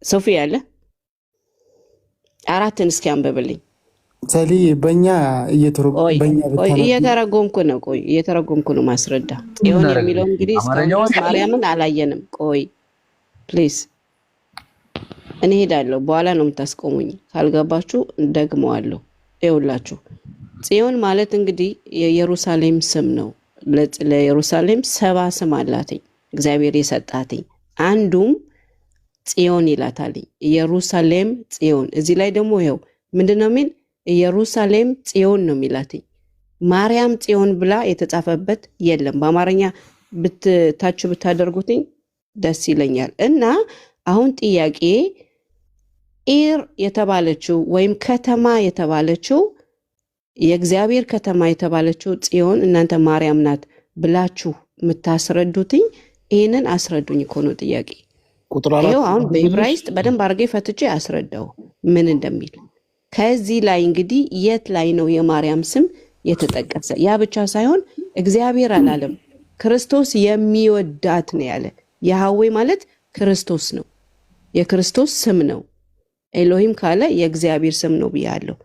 ሶፊ ያለ 4ን እስኪ አንብብልኝ። ሰሊ በእኛ እየተረጎምኩ ነው። ቆይ እየተረጎምኩ ነው ማስረዳ። ጽዮን የሚለው እንግዲህ ማርያምን አላየንም። ቆይ ፕሊዝ እኔ ሄዳለሁ፣ በኋላ ነው የምታስቆሙኝ። ካልገባችሁ ደግመዋለሁ። ይኸውላችሁ ጽዮን ማለት እንግዲህ የኢየሩሳሌም ስም ነው። ለኢየሩሳሌም 7 ስም አላትኝ እግዚአብሔር የሰጣትኝ። አንዱም ጽዮን ይላታልኝ። ኢየሩሳሌም ጽዮን። እዚህ ላይ ደግሞ ይኸው ምንድነው የሚል? ኢየሩሳሌም ጽዮን ነው የሚላትኝ። ማርያም ጽዮን ብላ የተጻፈበት የለም። በአማርኛ ታች ብታደርጉትኝ ደስ ይለኛል። እና አሁን ጥያቄ ኢር የተባለችው ወይም ከተማ የተባለችው የእግዚአብሔር ከተማ የተባለችው ጽዮን እናንተ ማርያም ናት ብላችሁ የምታስረዱትኝ ይሄንን አስረዱኝ እኮ ነው ጥያቄ። ይኸው አሁን በዕብራይስጥ በደንብ አድርጌ ፈትቼ አስረዳው ምን እንደሚል። ከዚህ ላይ እንግዲህ የት ላይ ነው የማርያም ስም የተጠቀሰ? ያ ብቻ ሳይሆን እግዚአብሔር አላለም ክርስቶስ የሚወዳት ነው ያለ። ያህዌ ማለት ክርስቶስ ነው፣ የክርስቶስ ስም ነው። ኤሎሂም ካለ የእግዚአብሔር ስም ነው ብያለሁ።